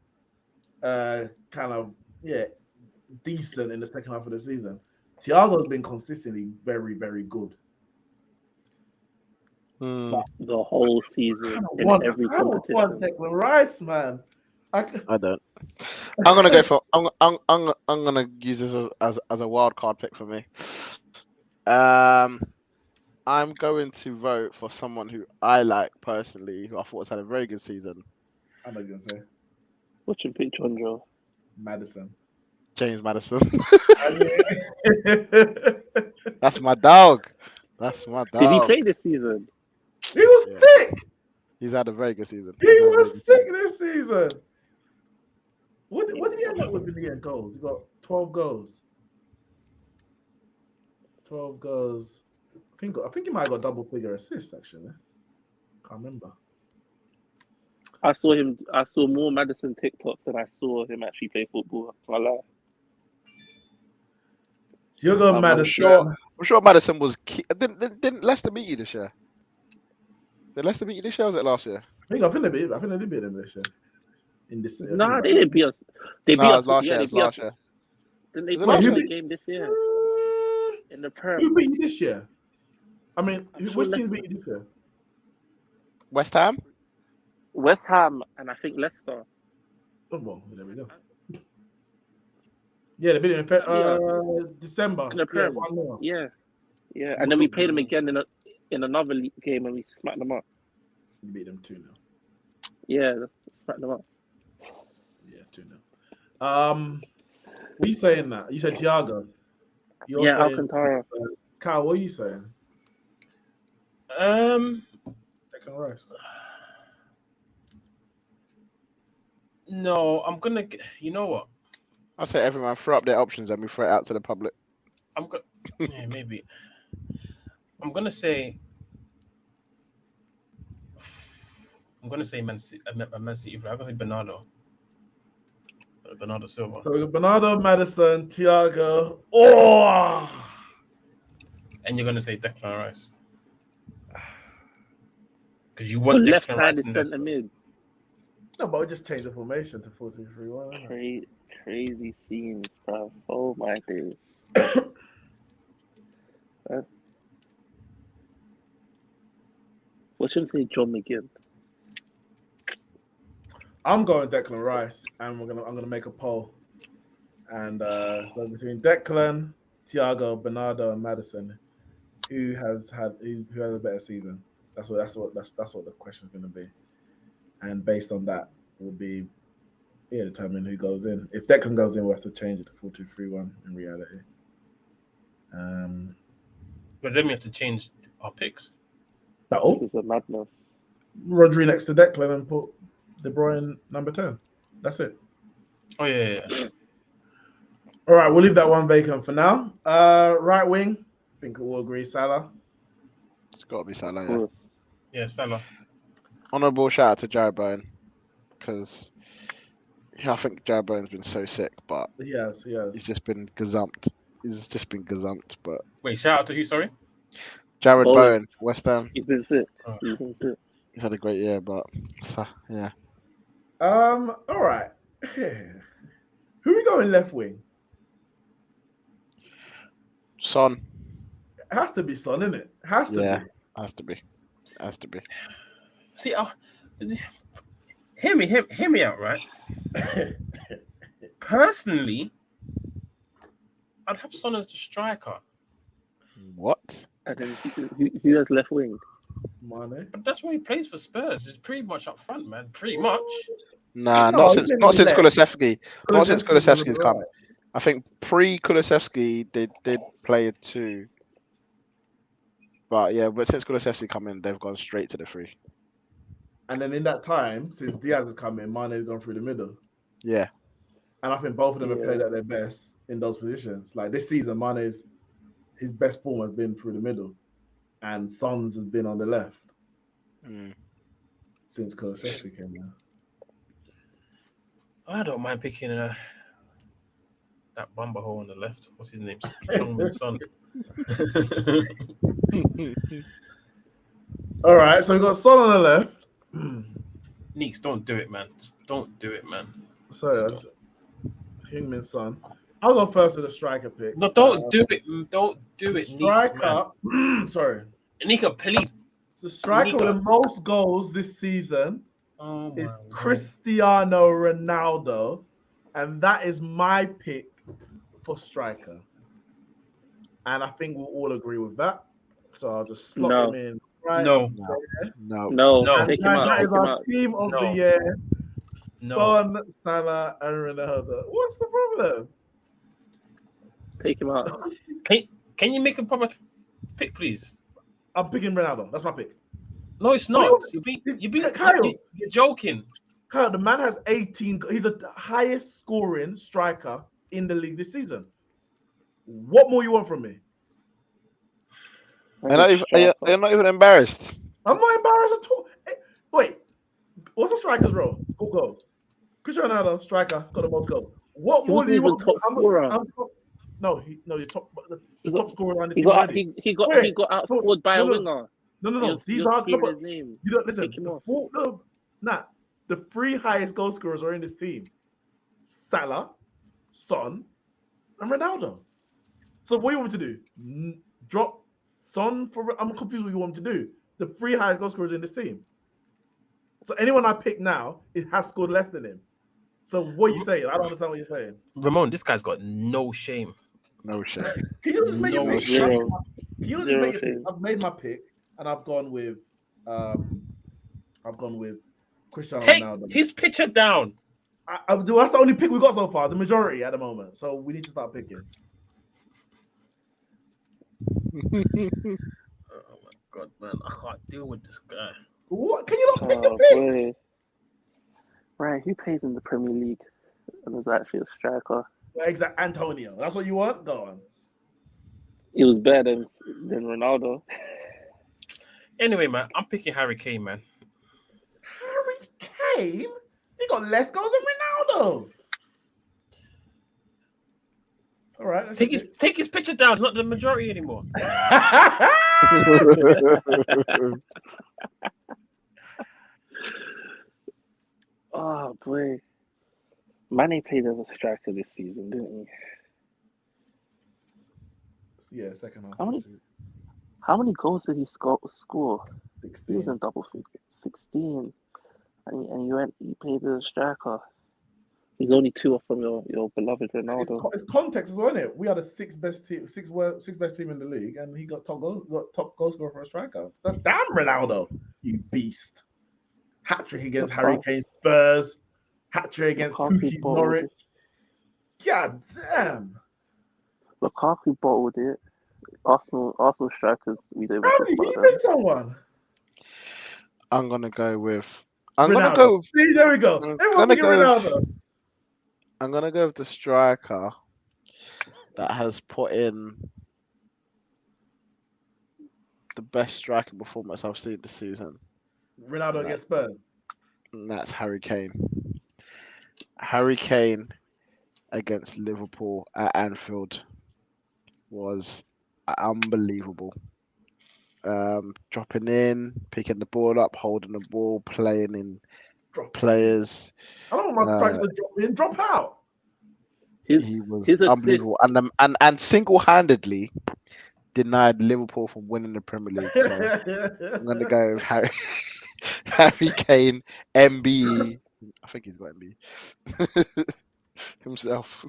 decent in the second half of the season. Thiago's been consistently very, very good. The whole season in every competition. I want Declan Rice, man. I don't. I'm gonna go for. I'm gonna use this as a wild card pick for me. I'm going to vote for someone who I like personally, who I thought has had a very good season. I'm not gonna say. What's your pick, John? Madison. James Madison. That's my dog. Did he play this season? He was sick. He's had a very good season. He was sick this season. What did he end up with in the end goals? He got 12 goals. 12 goals. I think he might have got double figure assists actually. Can't remember. I saw more Madison TikToks than I saw him actually play football. I lie. So you're going Madison. I'm sure Madison was key. Didn't Leicester beat you this year? Did Leicester beat you this year or was it last year? I think they did beat them this year. No, they didn't beat us. They beat us last year. Last year. Didn't they beat us in the game this year? In the Prem. Who beat you this year? I mean, which team beat you this year? West Ham, and I think Leicester. Oh, well, there we go. Yeah, they beat it in December. In the Prem. Yeah. And then we played them again in another league game and we smacked them up. You beat them 2-0. Yeah, smacked them up. Yeah, 2-0. What are you saying that? You said Thiago. Alcantara. Kyle, what are you saying? Declan Rice. No, I'm gonna. You know what? I say everyone throw up their options and we throw it out to the public. Maybe. I'm gonna say. I'm gonna say Man City, but I'm gonna say Bernardo. Bernardo Silva. So we got Bernardo, Maddison, Thiago. Oh, And you're gonna say Declan Rice. Because you For want left Declan Rice sided in this. centre mid. no, but we just changed the formation to 4-2-3-1. Crazy scenes, bro. Oh my days. What should I say, John McGinn? I'm going Declan Rice, and I'm gonna make a poll, and so between Declan, Thiago, Bernardo, and Maddison, who has a better season? That's what the question's gonna be, and based on that will be determine who goes in. If Declan goes in, we'll have to change it to 4-2-3-1 in reality. But then we have to change our picks. This is a madness. Rodri next to Declan and put De Bruyne number 10. That's it. Oh yeah. All right, we'll leave that one vacant for now. Right wing, I think we'll agree Salah. It's got to be Salah. Cool. Yeah, Salah. Honourable shout out to Jared Bowen because I think Jared Bowen's been so sick, but He has. he's just been gazumped. But Wait, shout out to who? Sorry. Jared Bowen, West Ham. He's been sick. Oh. He's had a great year, but yeah. All right. Who are we going left wing? Son. It has to be Son, isn't it? Has to be. Has to be. See, hear me out, right? Personally, I'd have Son as the striker. What? And then who has left wing? Mane. But that's why he plays for Spurs. It's pretty much up front, man. Pretty much. Nah, No, not since Kulusevski. Not since Kulusevski's Kulusevski's come. I think pre-Kulusevski they did play it too. But since Kulusevski come in, they've gone straight to the free. And then in that time, since Diaz has come in, Mane's gone through the middle. Yeah. And I think both of them have played at their best in those positions. Like this season, his best form has been through the middle. And Son's has been on the left since Kulusevski came in. I don't mind picking that bumper hole on the left. What's his name? Youngman's Son. All right, so we've got Son on the left. Neeks, don't do it, man. Just don't do it, man. Sorry, Heung-min Son. I'll go first with the striker pick. No, don't do it. Don't do it, Striker. Neeks, sorry. Nika, please. The striker with the most goals this season is God. Cristiano Ronaldo, and that is my pick for striker. And I think we'll all agree with that. So I'll just slot him in. Right? No. Take him out. That is our team of the year. No. Son, Salah, and Ronaldo. What's the problem? Take him out. Can you make a proper pick, please? I'm picking Ronaldo. That's my pick. No, it's not. Kyle. You're joking. Kyle, the man has 18. He's the highest scoring striker in the league this season. What more you want from me? You're not even embarrassed. I'm not embarrassed at all. Wait, what's the striker's role? Who goals? Cristiano Ronaldo, striker, got the most goals. What more do you want? Top scorer. You're top scorer on the He team. got outscored by a winger. No. These are his name. You don't listen. The three highest goal scorers are in this team: Salah, Son, and Ronaldo. So what do you want me to do? Drop Son for? I'm confused what you want me to do. The three highest goal scorers in this team. So anyone I pick now, it has scored less than him. So what are you saying? I don't understand what you're saying. Ramon, this guy's got no shame. No shame. Can you just make your pick? Zero. Can you just make a pick? I've made my pick, and I've gone with Cristiano Ronaldo. His picture down. That's the only pick we got so far. The majority at the moment. So we need to start picking. Oh my god, man! I can't deal with this guy. What? Can you not pick your picks? Boy. Right, who plays in the Premier League and is actually a striker? Exactly, Antonio. That's what you want? Go on. He was better than Ronaldo. Anyway, man, I'm picking Harry Kane, man. Kane? He got less goals than Ronaldo. All right. Take his picture down. It's not the majority anymore. Oh boy, Mane played as a striker this season, didn't he? Yeah, second half. How many goals did he score? 16. He was in double figures. 16, and he played as a striker. He's only 2 off from your beloved Ronaldo. It's context as well, isn't it? We are the sixth best team in the league, and he got top goal scorer for a striker. Damn Ronaldo, you beast! Hat-trick against Harry Kane Spurs. Hat-trick against Pookie Norwich. God damn! Lukaku bottled it. Arsenal strikers, we don't. How did he beat someone? I'm gonna go with. See, there we go. Everyone's thinking Ronaldo. I'm gonna go with the striker that has put in the best striking performance I've seen this season. Ronaldo against Spurs. And that's Harry Kane. Harry Kane against Liverpool at Anfield was unbelievable. Dropping in, picking the ball up, holding the ball, playing in players. I don't want my strikers to drop in, drop out. He was unbelievable, and single-handedly denied Liverpool from winning the Premier League. So I'm gonna go with Harry Kane, MBE. I think he's got MBE himself.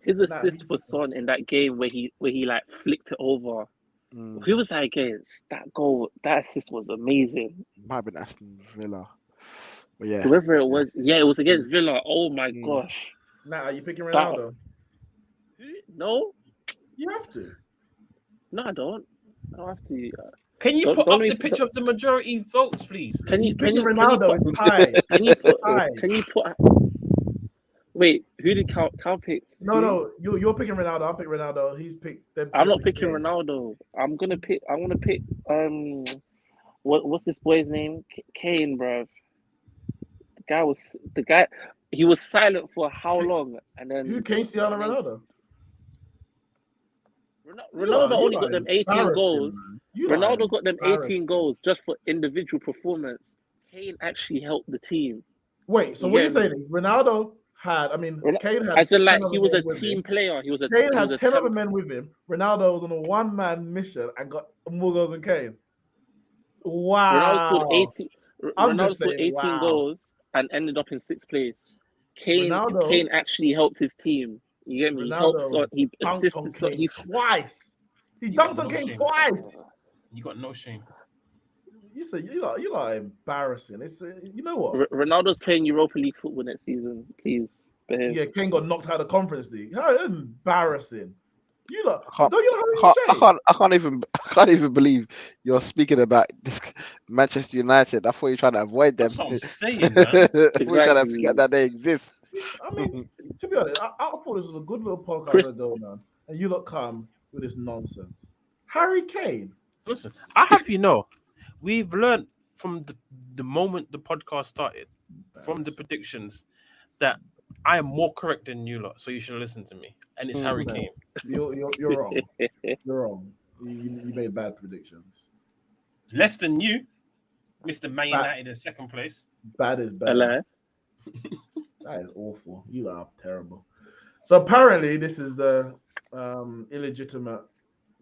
His assist for Son in that game where he like flicked it over. Who was that against? That goal, that assist was amazing. Might have been Aston Villa. But yeah. Whoever it was, it was against Villa. Oh my gosh. Now, are you picking Ronaldo? No. You have to. No, I don't. I don't have to. Can you put up the picture of the majority votes, please? Can you Ronaldo? Can you put? Wait, who did Cal pick? No, you're picking Ronaldo. I'll pick Ronaldo. He's picked. I'm not picking Ronaldo. I want to pick. What's this boy's name? Kane, bruv. The guy. He was silent for how long? And then who came to Ronaldo? Ronaldo only got them 18 goals. Ronaldo got them 18 goals just for individual performance. Kane actually helped the team. Wait, so what you're saying is Ronaldo had, Kane had. As in, like, he was a team player. Kane had 10 other men with him. Ronaldo was on a one-man mission and got more goals than Kane. Wow. Ronaldo scored 18 goals and ended up in 6th place. Kane actually helped his team. You get me? He assisted. Twice. He dunked on Kane twice. You got no shame. You are embarrassing. It's you know what? Ronaldo's playing Europa League football next season. Please behave. Yeah, Kane got knocked out of the Conference League. How embarrassing! I can't even believe you're speaking about this Manchester United. I thought you're trying to avoid them. That's what I'm saying, man. We're trying to forget that they exist. To be honest, I thought this was a good little podcast man, and you lot come with this nonsense. Harry Kane. Listen, I have we've learned from the moment the podcast started, from the predictions, that I am more correct than you lot, so you should listen to me. And it's Harry Kane. You're wrong. You're wrong. You made bad predictions. Less than you, Mr. Man United in 2nd place. Bad is bad. Hello. That is awful. You are terrible. So apparently, this is the illegitimate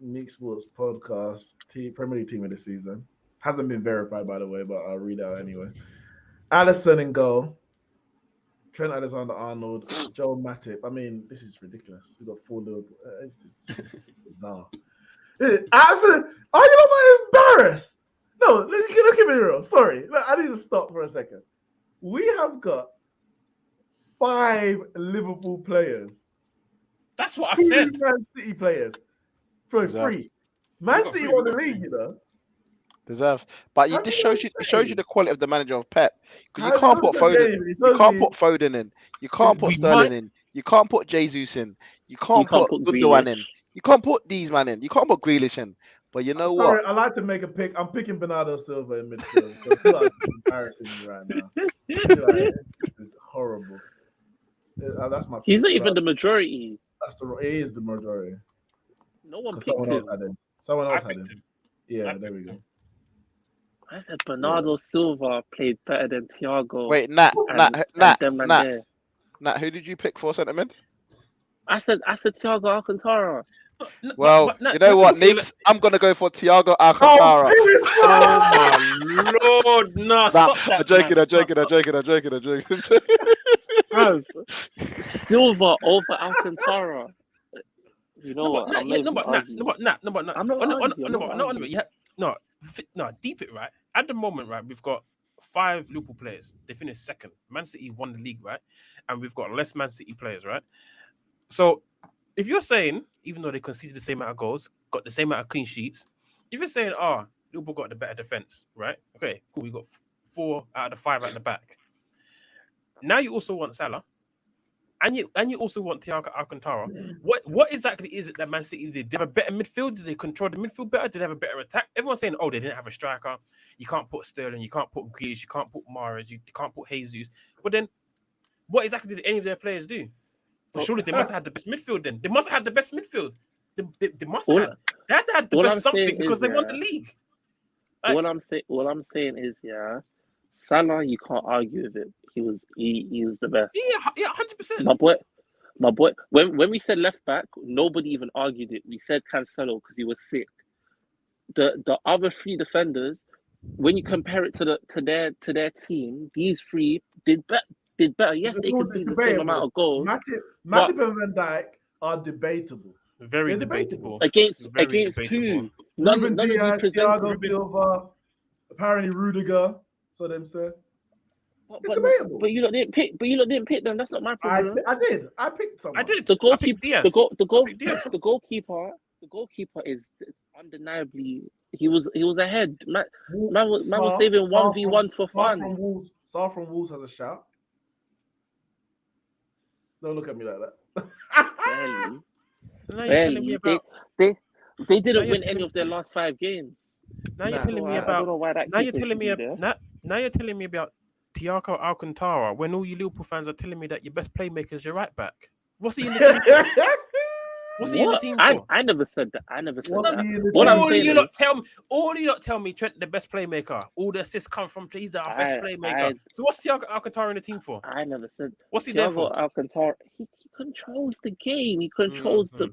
Neeks Sports podcast Premier League team of the season. Hasn't been verified, by the way, but I'll read out anyway. Alisson in goal. Trent Alexander-Arnold. Joe Matip. This is ridiculous. We've got 4 Liverpool. It's just bizarre. Alisson, are you not embarrassed? No, let's get me real. Sorry. I need to stop for a second. We have got 5 Liverpool players. That's what I said. 2 Man City players. For 3. Man City won the league, Deserves, but it shows you the quality of the manager of Pep. Because you can't put Foden. You can't put Foden in. You can't put Sterling in. You can't put Jesus in. You can't put Gundogan in. You can't put these man in. You can't put Grealish in. But you know Sorry, what? I like to make a pick. I'm picking Bernardo Silva in midfield. I feel like it's embarrassing me right now. I feel like this is horrible. That's my. He's not pick, even right? the majority. He is the majority. No one Because picked someone else him. had him. Someone I else had picked him. him. Yeah, there we go. I said Bernardo Silva played better than Thiago. Wait, Nat, who did you pick for centre mid? I said Thiago Alcantara. Well, you know what, Neeks? I'm gonna go for Thiago Alcantara. Oh my lord! No, stop that. I'm joking. Bro, Silva over Alcantara. You know what? I'm not arguing. No, deep it, right? At the moment, right, we've got 5 Liverpool players. They finished second. Man City won the league, right? And we've got less Man City players, right? So if you're saying, even though they conceded the same amount of goals, got the same amount of clean sheets, if you're saying, Liverpool got the better defense, right? Okay, cool. We got 4 out of the 5 at the back. Now you also want Salah, and you also want Thiago Alcantara. What exactly is it that Man City did? Did they have a better midfield? Did they control the midfield better? Did they have a better attack? Everyone's saying, they didn't have a striker. You can't put Sterling. You can't put Grealish. You can't put Mahrez. You can't put Jesus. But then, what exactly did any of their players do? Well, surely they must have had the best midfield then. They must have had the best midfield. They must have had. They had to have the best something because they won the league. Like, what I'm saying is, Salah, you can't argue with it. He was the best. Yeah, 100%. My boy. When we said left back, nobody even argued it. We said Cancelo because he was sick. The other 3 defenders, when you compare it to their team, these 3 did better. Yes, they conceded the same amount of goals. Matip and Van Dijk are debatable. Very debatable. Against debatable. 2. None of you presented. Thiago Silva, apparently Rudiger. So them say. It's debatable. But you lot didn't pick them. That's not my problem. I did. I picked someone. I did. The goalkeeper. The goalkeeper is undeniably. He was ahead. Man was saving 1v1s for fun. Sar from Wolves has a shout. Don't look at me like that. Barely. They didn't win any of their last 5 games. Now you're telling me about. Now you're telling me about Thiago Alcantara when all you Liverpool fans are telling me that your best playmaker is your right back. What's he in the team for? What's he in the team for? I never said that. that. All you not tell me Trent the best playmaker. All the assists come from he's our best playmaker. So what's Thiago Alcantara in the team for? I never said. What's he there for? Alcantara, he controls the game. He controls the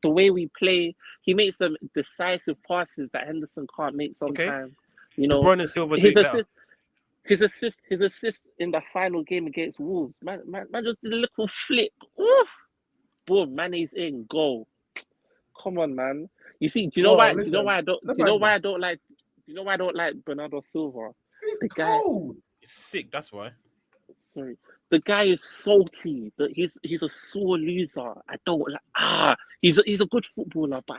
way we play. He makes some decisive passes that Henderson can't make sometimes. You know, De Bruyne and Silva do better. His assist in the final game against Wolves. Man just did a little flip. Oof. Boom, Mane's in, goal. Come on, man. You see, do you know why I don't like Bernardo Silva? He's cold. He's sick, that's why. Sorry. The guy is salty. He's a sore loser. I don't like he's a good footballer, but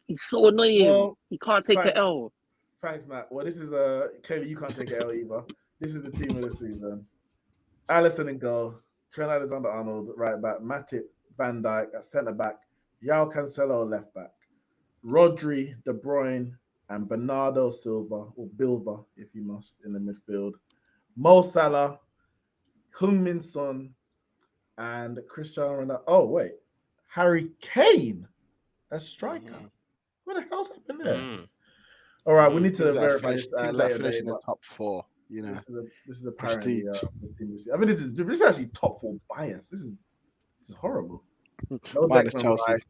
he's so annoying. Well, he can't take an L. Thanks, Matt. Well, this is clearly you can't take an L either. This is the team of the season. Alisson in goal, Trent Alexander-Arnold right back, Matip, Van Dijk at centre back, João Cancelo left back, Rodri, De Bruyne, and Bernardo Silva or Bilva, if you must, in the midfield. Mo Salah, Heung-min Son, and Cristiano Ronaldo. Oh wait, Harry Kane as striker. What the hell's happened there? All right, we need to verify this later. Finish in the top 4. You know, this is apparently I mean, this is actually top 4 bias. This is horrible. No minus Chelsea.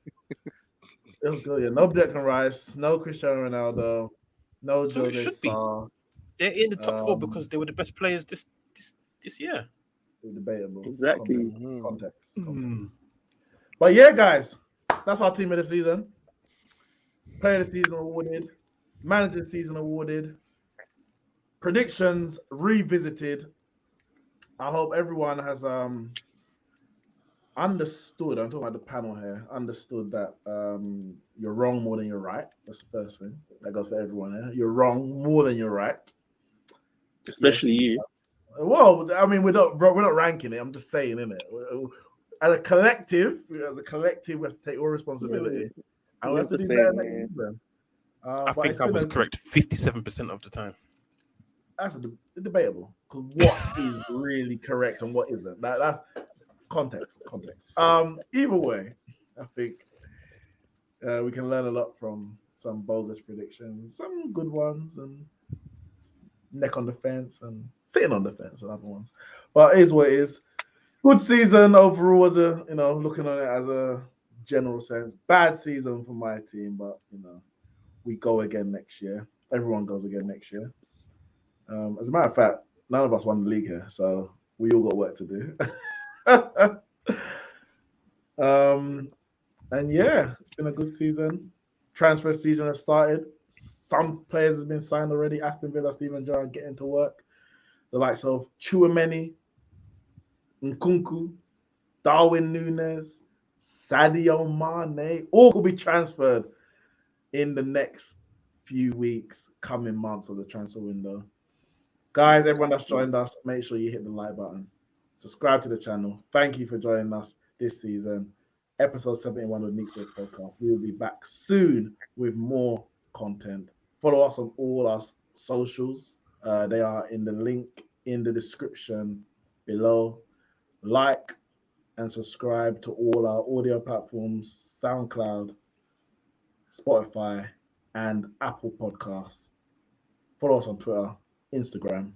It was good. Yeah, no Declan Rice, no Cristiano Ronaldo, no Jose Sarr. They're in the top 4 because they were the best players this year. Debatable. Exactly. Context. But yeah, guys, that's our team of the season. Player of the season awarded. Manager of the season awarded. Predictions revisited. I hope everyone has understood. I'm talking about the panel here. Understood that you're wrong more than you're right. That's the first thing. That goes for everyone here. You're wrong more than you're right. Especially you. Well, I mean, we're not ranking it. I'm just saying, innit? As a collective, we have to take all responsibility. And we have to do 100%, better next yeah. season. I think I was correct 57% of the time. That's debatable. Because what is really correct and what isn't? That context. Either way, I think we can learn a lot from some bogus predictions, some good ones, and neck on the fence and sitting on the fence and other ones. But it is what it is. Good season overall, as a looking on it as a general sense. Bad season for my team, but we go again next year. Everyone goes again next year. As a matter of fact, none of us won the league here, so we all got work to do. And yeah, it's been a good season. Transfer season has started. Some players have been signed already. Aston Villa, Steven Gerrard getting to work. The likes of Chouameni, Nkunku, Darwin Núñez, Sadio Mane, all will be transferred in the next few weeks, coming months of the transfer window. Guys, everyone that's joined us, make sure you hit the like button. Subscribe to the channel. Thank you for joining us this season. Episode 71 of the Neeks Sports Podcast. We will be back soon with more content. Follow us on all our socials. They are in the link in the description below. Like and subscribe to all our audio platforms, SoundCloud, Spotify, and Apple Podcasts. Follow us on Twitter, Instagram,